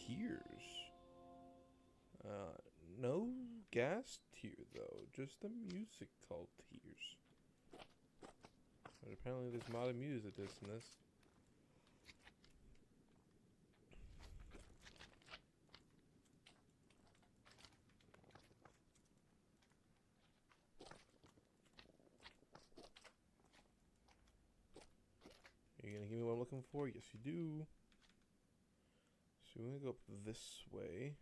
A: Tears. No gas tear though, just the music called Tears. But apparently there's modded music in this. Are you gonna give me what I'm looking for? Yes, you do. So we're gonna go up this way.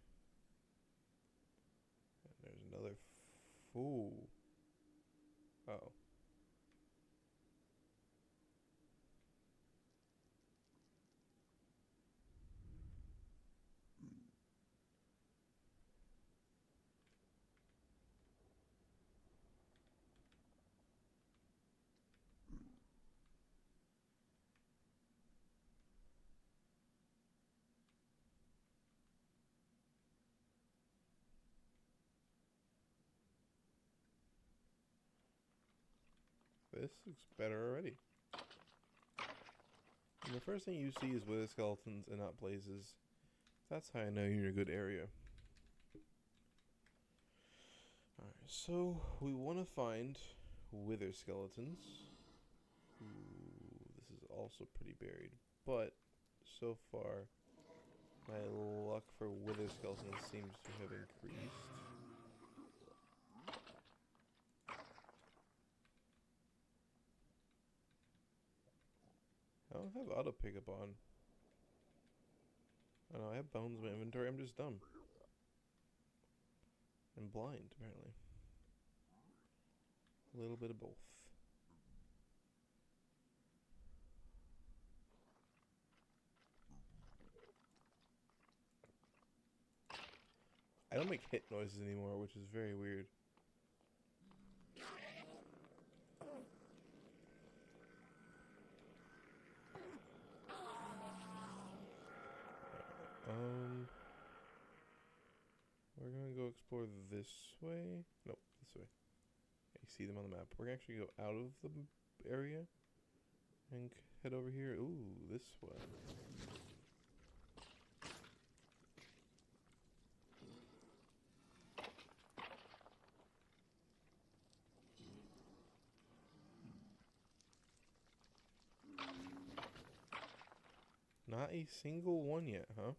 A: And there's another fool. Oh. This looks better already. And the first thing you see is wither skeletons and not blazes. That's how I know you're in a good area. Alright, so we want to find wither skeletons. Ooh, this is also pretty buried. But so far, my luck for wither skeletons seems to have increased. I don't have auto pickup on. I know I have bones in my inventory, I'm just dumb. And blind, apparently. A little bit of both. I don't make hit noises anymore, which is very weird. We're gonna go explore this way. Nope, this way. You see them on the map. We're gonna actually go out of the area and head over here. Ooh, this way. Not a single one yet, huh?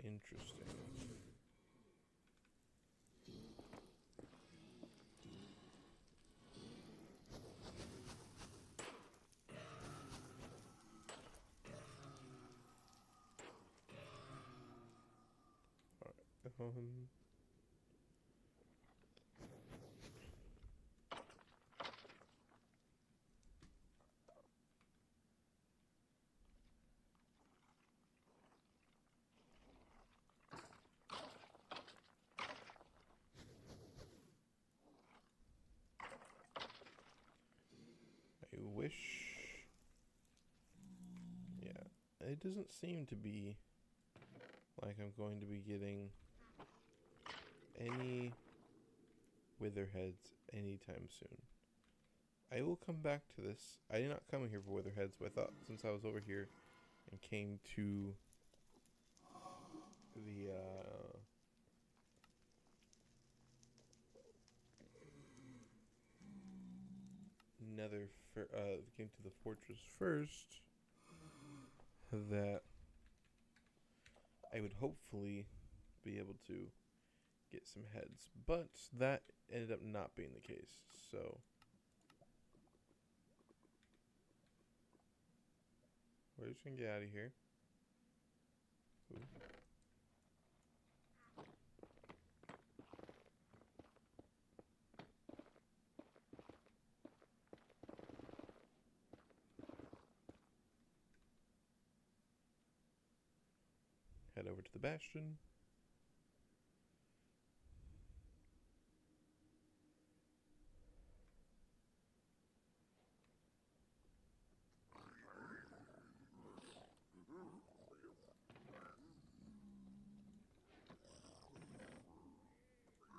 A: Interesting. Alright, I wish... Yeah, it doesn't seem to be like I'm going to be getting any witherheads anytime soon. I will come back to this. I did not come here for witherheads, but I thought since I was over here and came to the came to the fortress first, that I would hopefully be able to get some heads, but that ended up not being the case. So we're just gonna get out of here. Ooh. Head over to the bastion.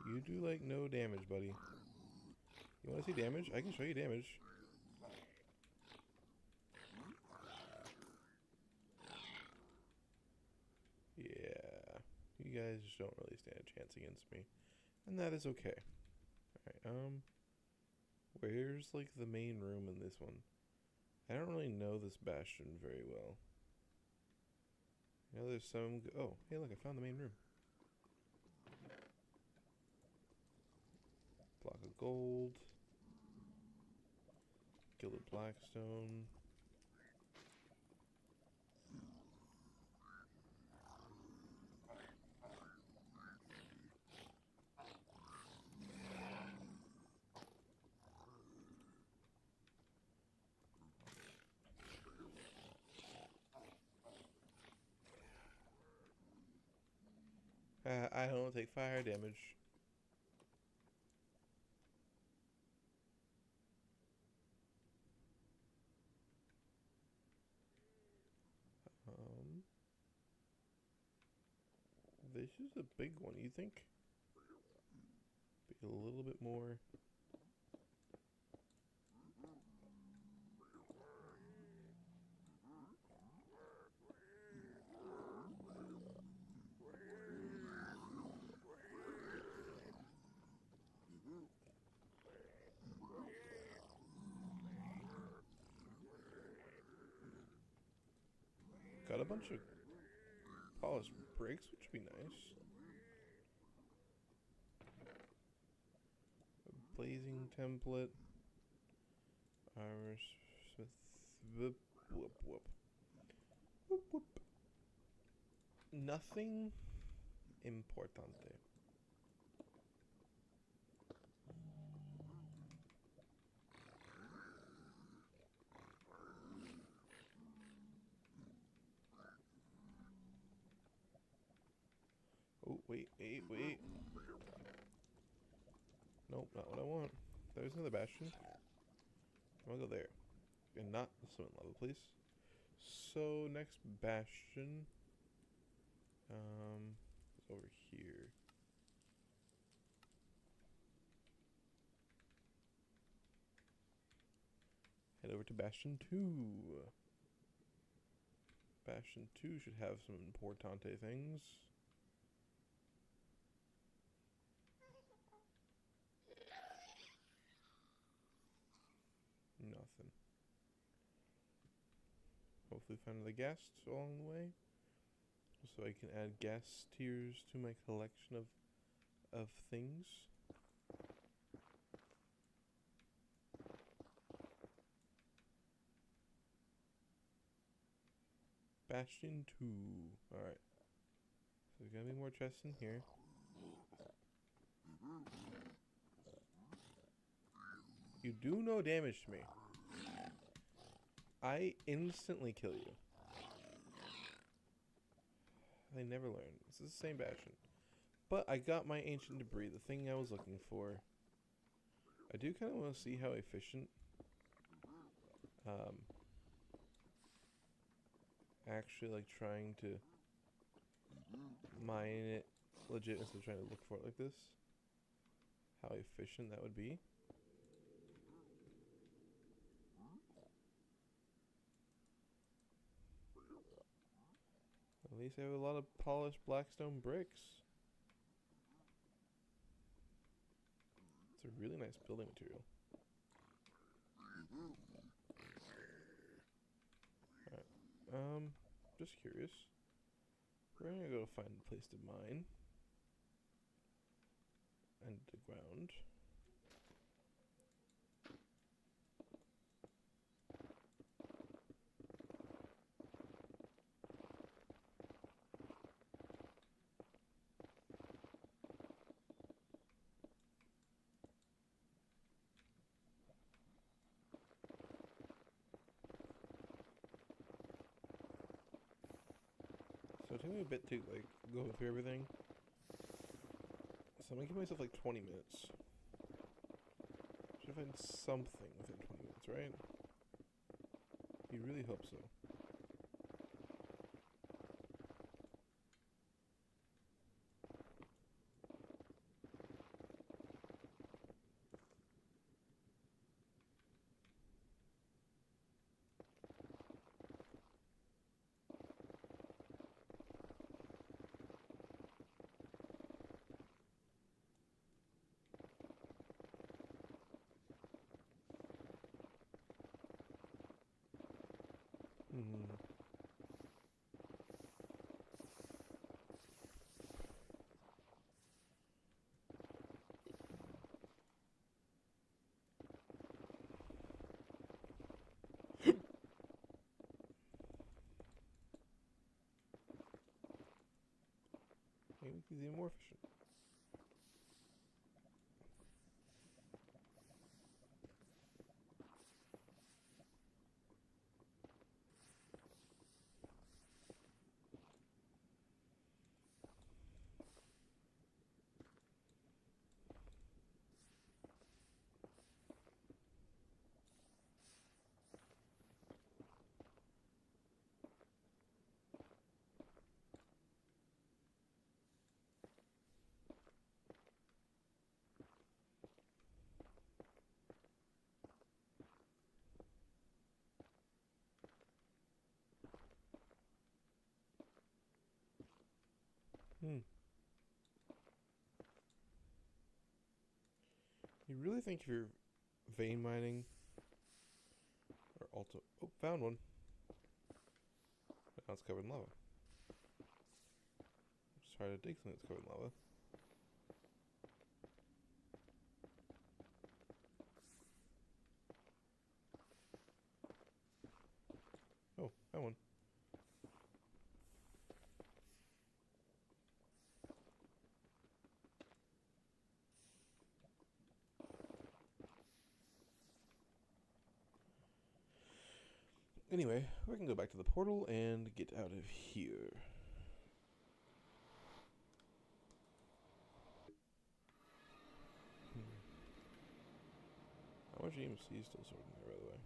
A: You do like no damage, buddy. You want to see damage? I can show you damage. Yeah, you guys just don't really stand a chance against me, and that is okay. Alright, where's like the main room in this one? I don't really know this bastion very well. I know there's some. Oh, hey, look, I found the main room. Block of gold. Gilded blackstone. I don't take fire damage. This is a big one. You think? Be a little bit more. Got a bunch of polished bricks, which would be nice. A blazing template. Armor smith. Whoop, whoop, whoop. Whoop, whoop. Nothing importante. Oh, wait. Nope, not what I want. There's another bastion. I'm gonna go there. And not the cement level, please. So, next bastion. Is over here. Head over to Bastion 2. Bastion 2 should have some importante things. Nothing. Hopefully find the guests along the way, so I can add guest tiers to my collection of things. Bastion 2. Alright. So there's gonna be more chests in here. You do no damage to me. I instantly kill you. They never learn. This is the same bastion. But I got my ancient debris, the thing I was looking for. I do kind of want to see how efficient actually like trying to mine it legit instead of trying to look for it like this. How efficient that would be. At least I have a lot of polished blackstone bricks. It's a really nice building material. Alright. Just curious. We're gonna go find a place to mine. And the ground. So it took me a bit to like go through everything. So I'm gonna give myself like 20 minutes. Should find something within 20 minutes, right? You really hope so. Hmm. Maybe he's even more efficient. Hmm. You really think if you're vein mining or also... Oh, found one. Now it's covered in lava. Just try to dig something that's covered in lava. Oh, found one. Anyway, we can go back to the portal and get out of here. How much EMC is still sorting there, by the way?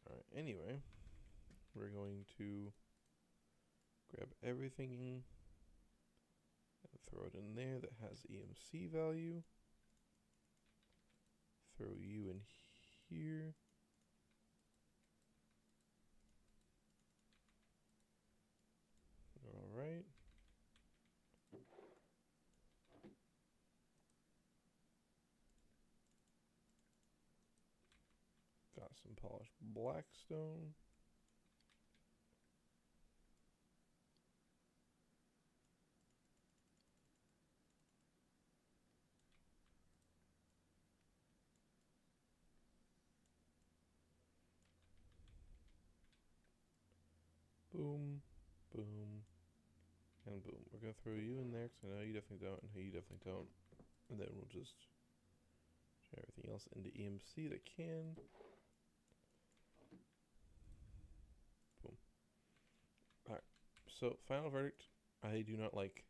A: Alright, anyway, we're going to grab everything and throw it in there that has EMC value. Throw you in here. Alright. Got some polished blackstone. Boom, boom, and boom. We're gonna throw you in there because I know you definitely don't, and you definitely don't. And then we'll just try everything else into EMC that can. Boom. Alright, so final verdict. I do not like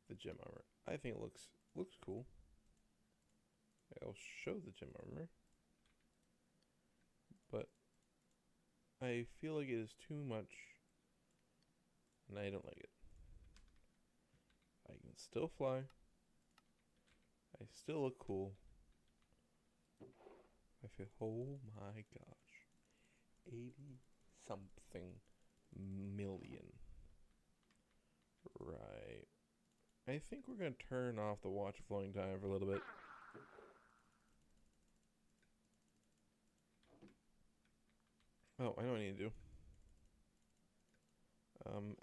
A: the gem armor. I think it looks cool. I'll show the gem armor. But I feel like it is too much, and I don't like it. I can still fly. I still look cool. I feel, oh my gosh, 80 something million. Right. I think we're going to turn off the watch flowing time for a little bit. Oh, I know what I need to do.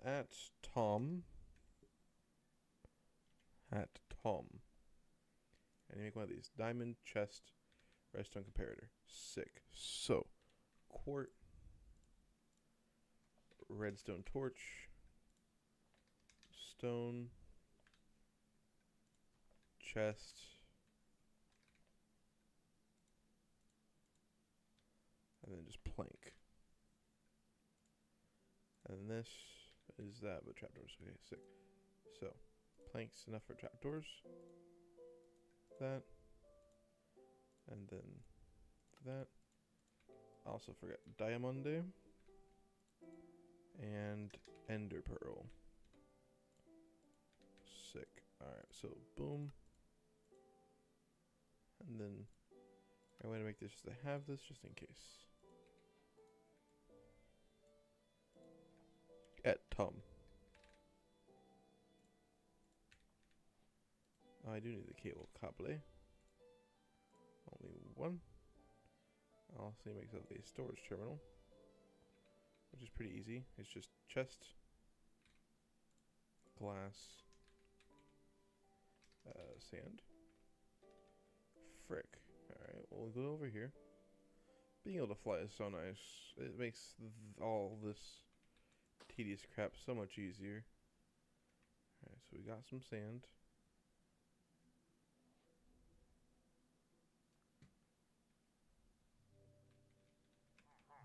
A: At Tom. At Tom. And you make one of these. Diamond, chest, redstone comparator. Sick. So, quart, redstone torch, stone, chest, and then just plank. And this is that, but trapdoors. Okay, sick. So, planks enough for trapdoors. That. And then that. I also forgot Diamande. And Ender Pearl. Sick. Alright, so boom. And then I'm going to make this just to have this just in case. At Tom. Oh, I do need the cable cable. Only one. I'll also make up a storage terminal, which is pretty easy. It's just chest, glass, sand. Frick. Alright, we'll go over here. Being able to fly is so nice. It makes all this tedious crap so much easier. Alright, so we got some sand.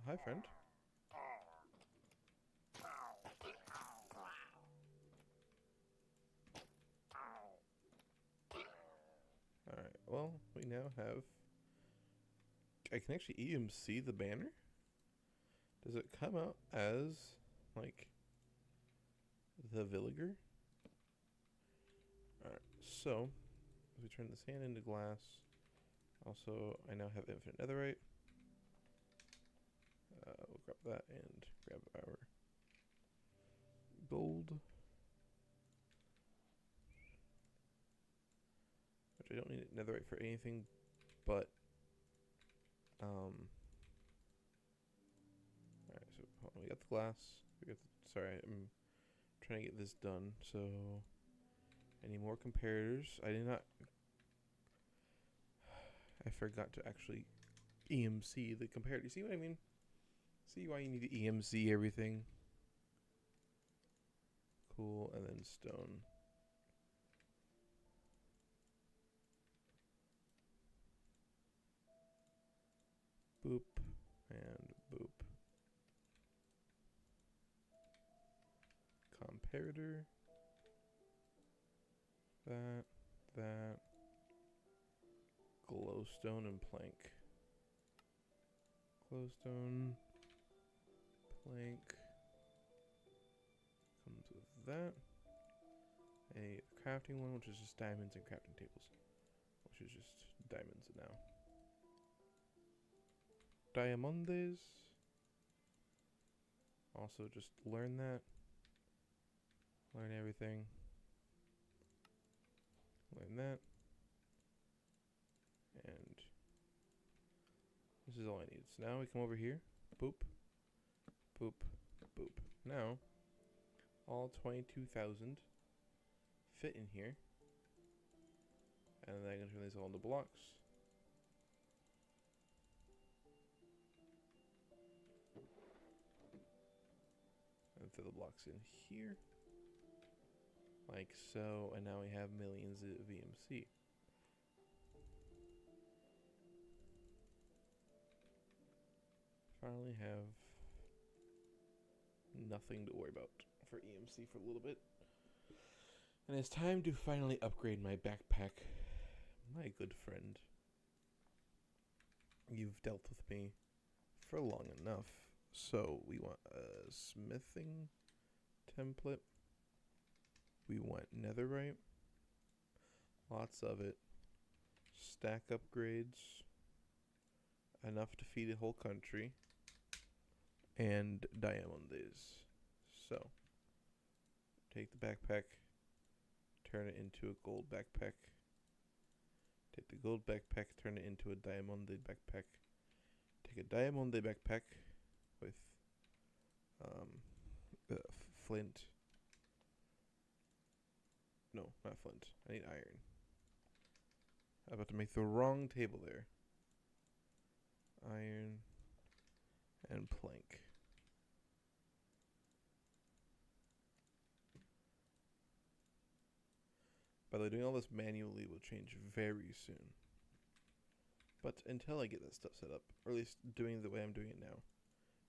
A: Hi, friend. Alright, well, we now have... I can actually EMC the banner? Does it come out as, like, the villager? Alright, so, if we turn the sand into glass, also, I now have infinite netherite. We'll grab that and grab our gold. Which I don't need netherite for anything but alright, so hold on, we got the glass. Sorry, I'm trying to get this done. So any more comparators? I forgot to actually EMC the comparator. You see what I mean? See why you need to EMC everything. Cool, and then stone. Boop, and boop. Comparator. That. Glowstone and plank. Glowstone. Plank. Comes with that. A crafting one, which is just diamonds and crafting tables. Which is just diamonds now. Diamondes. Also just learn that. Learn everything. Learn that. And this is all I need. So now we come over here. Boop. Boop. Boop. Now, all 22,000 fit in here. And then I can turn these all into blocks. And throw the blocks in here. Like so, and now we have millions of VMC. Finally have nothing to worry about for EMC for a little bit. And it's time to finally upgrade my backpack. My good friend. You've dealt with me for long enough. So we want a smithing template. We want netherite. Lots of it. Stack upgrades. Enough to feed a whole country. And diamondes. So, take the backpack. turn it into a gold backpack. Take the gold backpack, turn it into a diamond backpack. Take a diamond backpack with flint. No, not flint. I need iron. I'm about to make the wrong table there. Iron and plank. By the way, doing all this manually will change very soon. But until I get that stuff set up, or at least doing it the way I'm doing it now,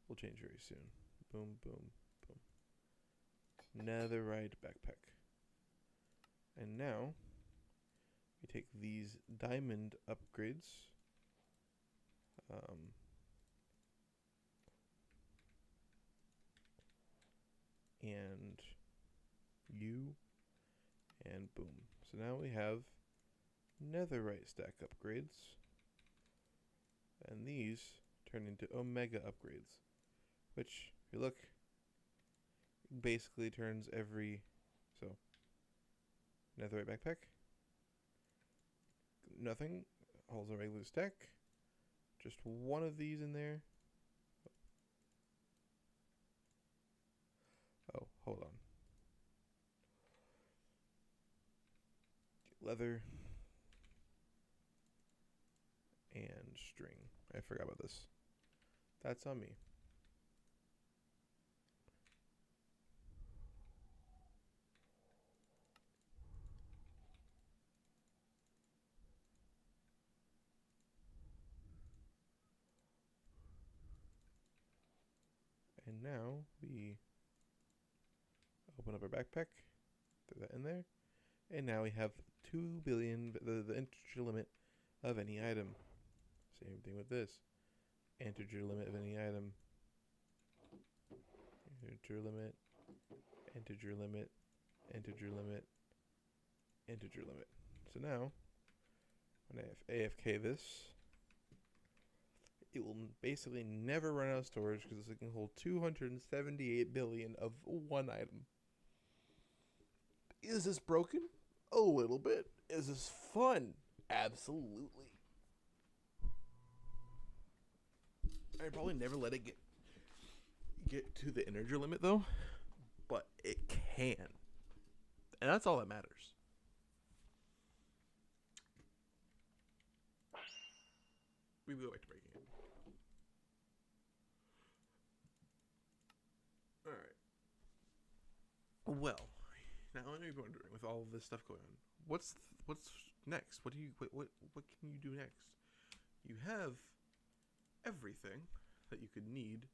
A: will change very soon. Boom, boom, boom. Netherite backpack. And now, we take these diamond upgrades. And you, and boom. So now we have netherite stack upgrades. And these turn into omega upgrades. Which, if you look, basically turns every... So, netherite backpack. Nothing. Holds a regular stack. Just one of these in there. Oh, hold on. Leather. And string. I forgot about this. That's on me. And now we open up our backpack, throw that in there, and now we have 2 billion, the integer limit of any item. Same thing with this. Integer limit of any item. Integer limit, integer limit, integer limit, integer limit. So now, when I have AFK this, it will basically never run out of storage because it can hold 278 billion of one item. Is this broken? A little bit. Is this fun? Absolutely. I'd probably never let it get to the integer limit though, but it can. And that's all that matters. We will go back to breaking it. Alright. Well, now I know you're wondering, with all of this stuff going on, what's next? What can you do next? You have everything that you could need,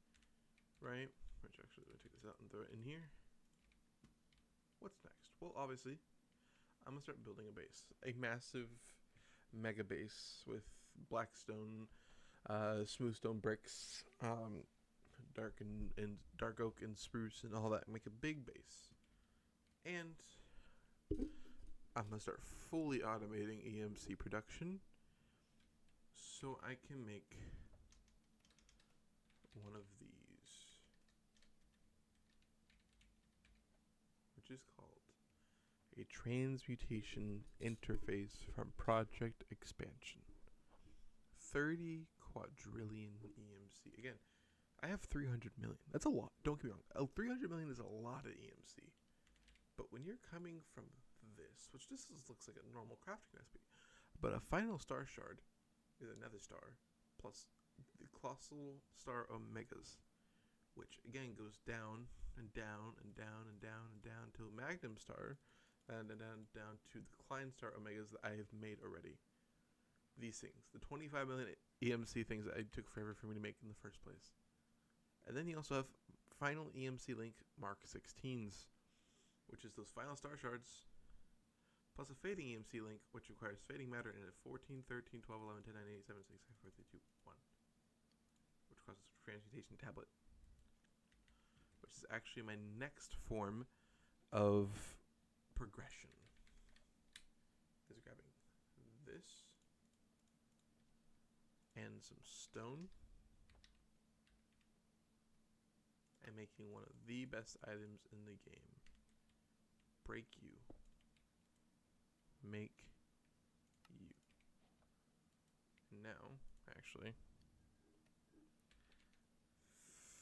A: right? Which actually, I'm going to take this out and throw it in here. What's next? Well, obviously, I'm going to start building a base. A massive mega base with blackstone, smooth stone bricks, dark oak and spruce and all that. Make a big base. And I'm going to start fully automating EMC production so I can make one of these, which is called a transmutation interface from project expansion. 30 quadrillion EMC. Again, I have 300 million. That's a lot. Don't get me wrong. 300 million is a lot of EMC. But when you're coming from this, which looks like a normal crafting recipe, but a final star shard is another star plus the colossal star omegas, which again goes down and down and down and down and down to magnum star, and then down to the Klein star omegas that I have made already. These things, the 25 million EMC things that I took forever for me to make in the first place. And then you also have final EMC link Mark 16s, which is those final star shards, plus a fading EMC link, which requires fading matter in at 14, 13, 12, 11, 10, 9, 8, 7, 6, 5, 4, 3, 2, 1, which causes transmutation tablet, which is actually my next form of progression. Is grabbing this and some stone and making one of the best items in the game. Break you. make you. Now, actually,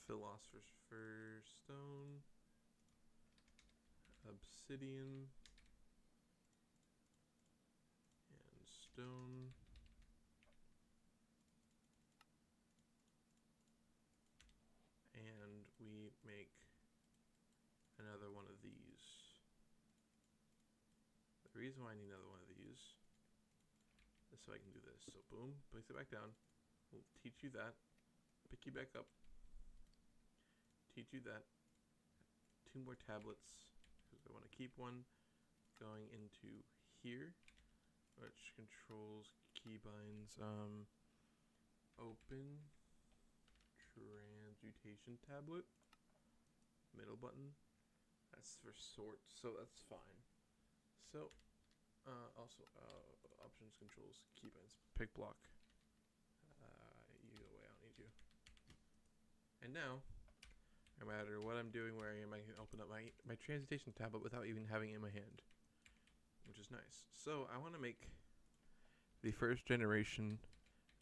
A: philosopher's stone, obsidian, and stone. And we make another one of these. The reason why I need another one of these is so I can do this. So boom, place it back down. We'll teach you that. Pick you back up. Teach you that. 2 more tablets, because I want to keep one going into here, which controls keybinds. Open transmutation tablet. Middle button. That's for sort, so that's fine. So, also, options, controls, keybinds, pick block. You go away, I don't need you. And now, no matter what I'm doing, where I am, I can open up my transmutation tablet without even having it in my hand, which is nice. So, I want to make the first generation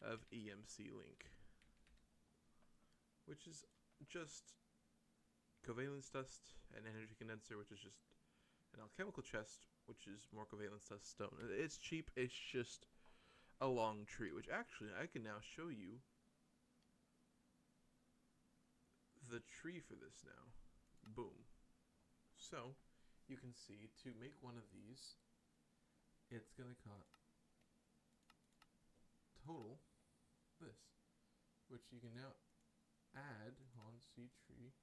A: of EMC Link, which is just covalence dust and energy condenser, which is just an alchemical chest, which is more covalence dust stone. It's cheap. It's just a long tree, which actually I can now show you the tree for this now. Boom. So you can see, to make one of these, it's gonna cost total this, which you can now add on see tree.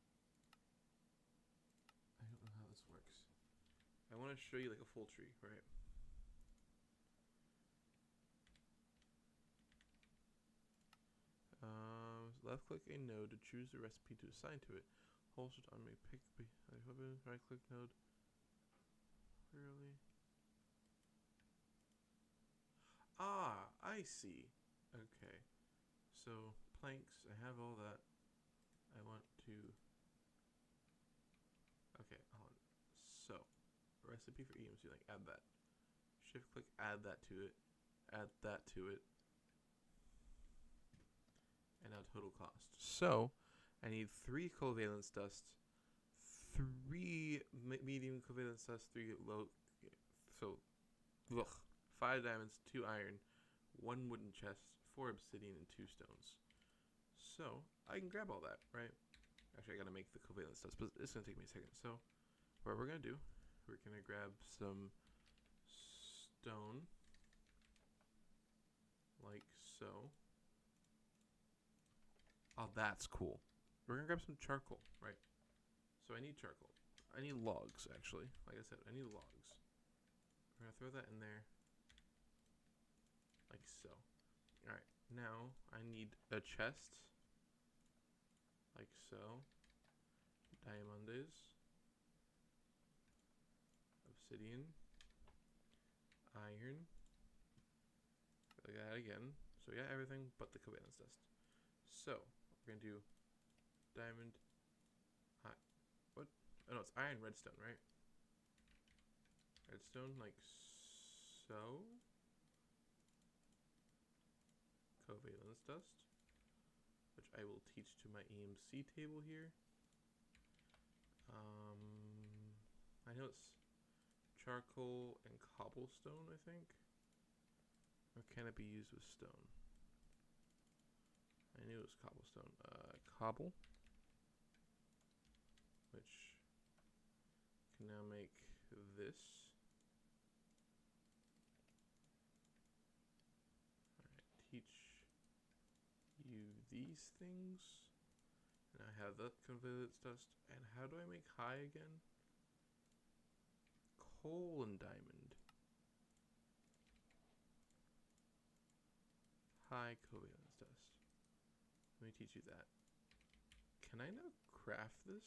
A: I don't know how this works. I want to show you like a full tree, right? Left click a node to choose the recipe to assign to it. Hold shift on me, pick right click node. Really? Ah, I see. Okay. So planks, I have all that. I want to. Okay, hold on. So, recipe for EMC, like add that. Shift click, add that to it. Add that to it. And now total cost. So, I need 3 covalence dust, 3 medium covalence dust, 3 low. So, 5 diamonds, 2 iron, 1 wooden chest, 4 obsidian, and 2 stones. So, I can grab all that, right? Actually, I gotta make the covalence dust, but it's gonna take me a second. So, what we're gonna do, we're gonna grab some stone, like so. Oh, that's cool. We're gonna grab some charcoal, right? So I need charcoal. I need logs, actually. Like I said, I need logs. We're gonna throw that in there, like so. Alright, now I need a chest, like so. Diamonds, obsidian, iron, like that again. So yeah, everything but the covalence dust. So we're gonna do diamond. What? Oh no, it's iron redstone, right? Redstone, like so. Covalence dust, which I will teach to my EMC table here. I know it's charcoal and cobblestone, I think. Or can it be used with stone? I knew it was cobblestone. Cobble, which can now make this. Alright, teach you these things. And I have that covalence dust. And how do I make high again? Coal and diamond. High covalence dust. Let me teach you that. Can I now craft this?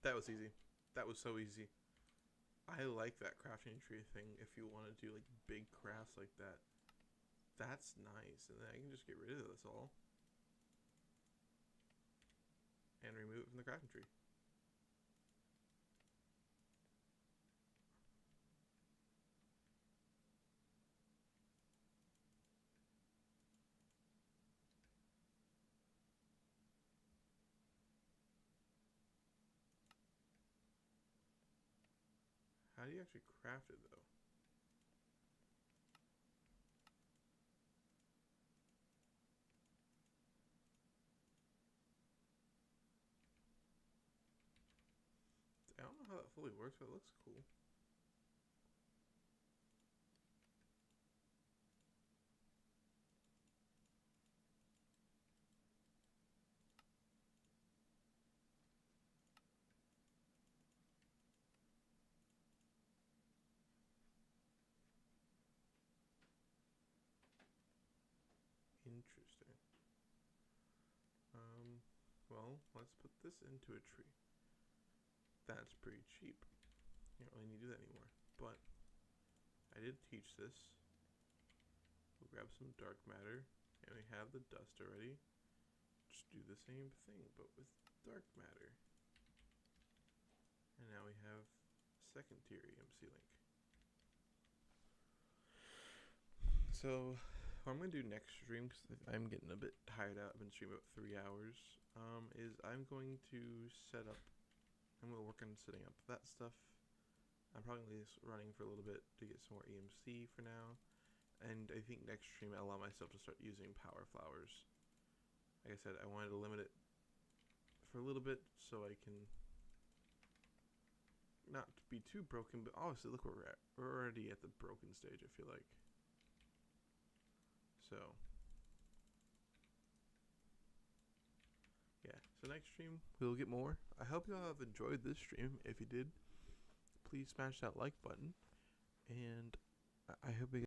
A: That was easy. That was so easy. I like that crafting tree thing if you want to do like big crafts like that. That's nice. And then I can just get rid of this all. And remove it from the crafting tree. How do you actually craft it though? I don't know how that fully works, but it looks cool. Interesting. Well, let's put this into a tree. That's pretty cheap. You don't really need to do that anymore. But I did teach this. We'll grab some dark matter, and we have the dust already. Just do the same thing, but with dark matter. And now we have second tier EMC link. So what I'm going to do next stream, because I'm getting a bit tired out, I've been streaming about 3 hours, is I'm going to set up, I'm going to work on setting up that stuff. I'm probably running for a little bit to get some more EMC for now. And I think next stream I'll allow myself to start using power flowers. Like I said, I wanted to limit it for a little bit so I can not be too broken, but obviously look where we're at. We're already at the broken stage, I feel like. So yeah, so next stream we'll get more. I hope you all have enjoyed this stream. If you did, please smash that like button, and I hope you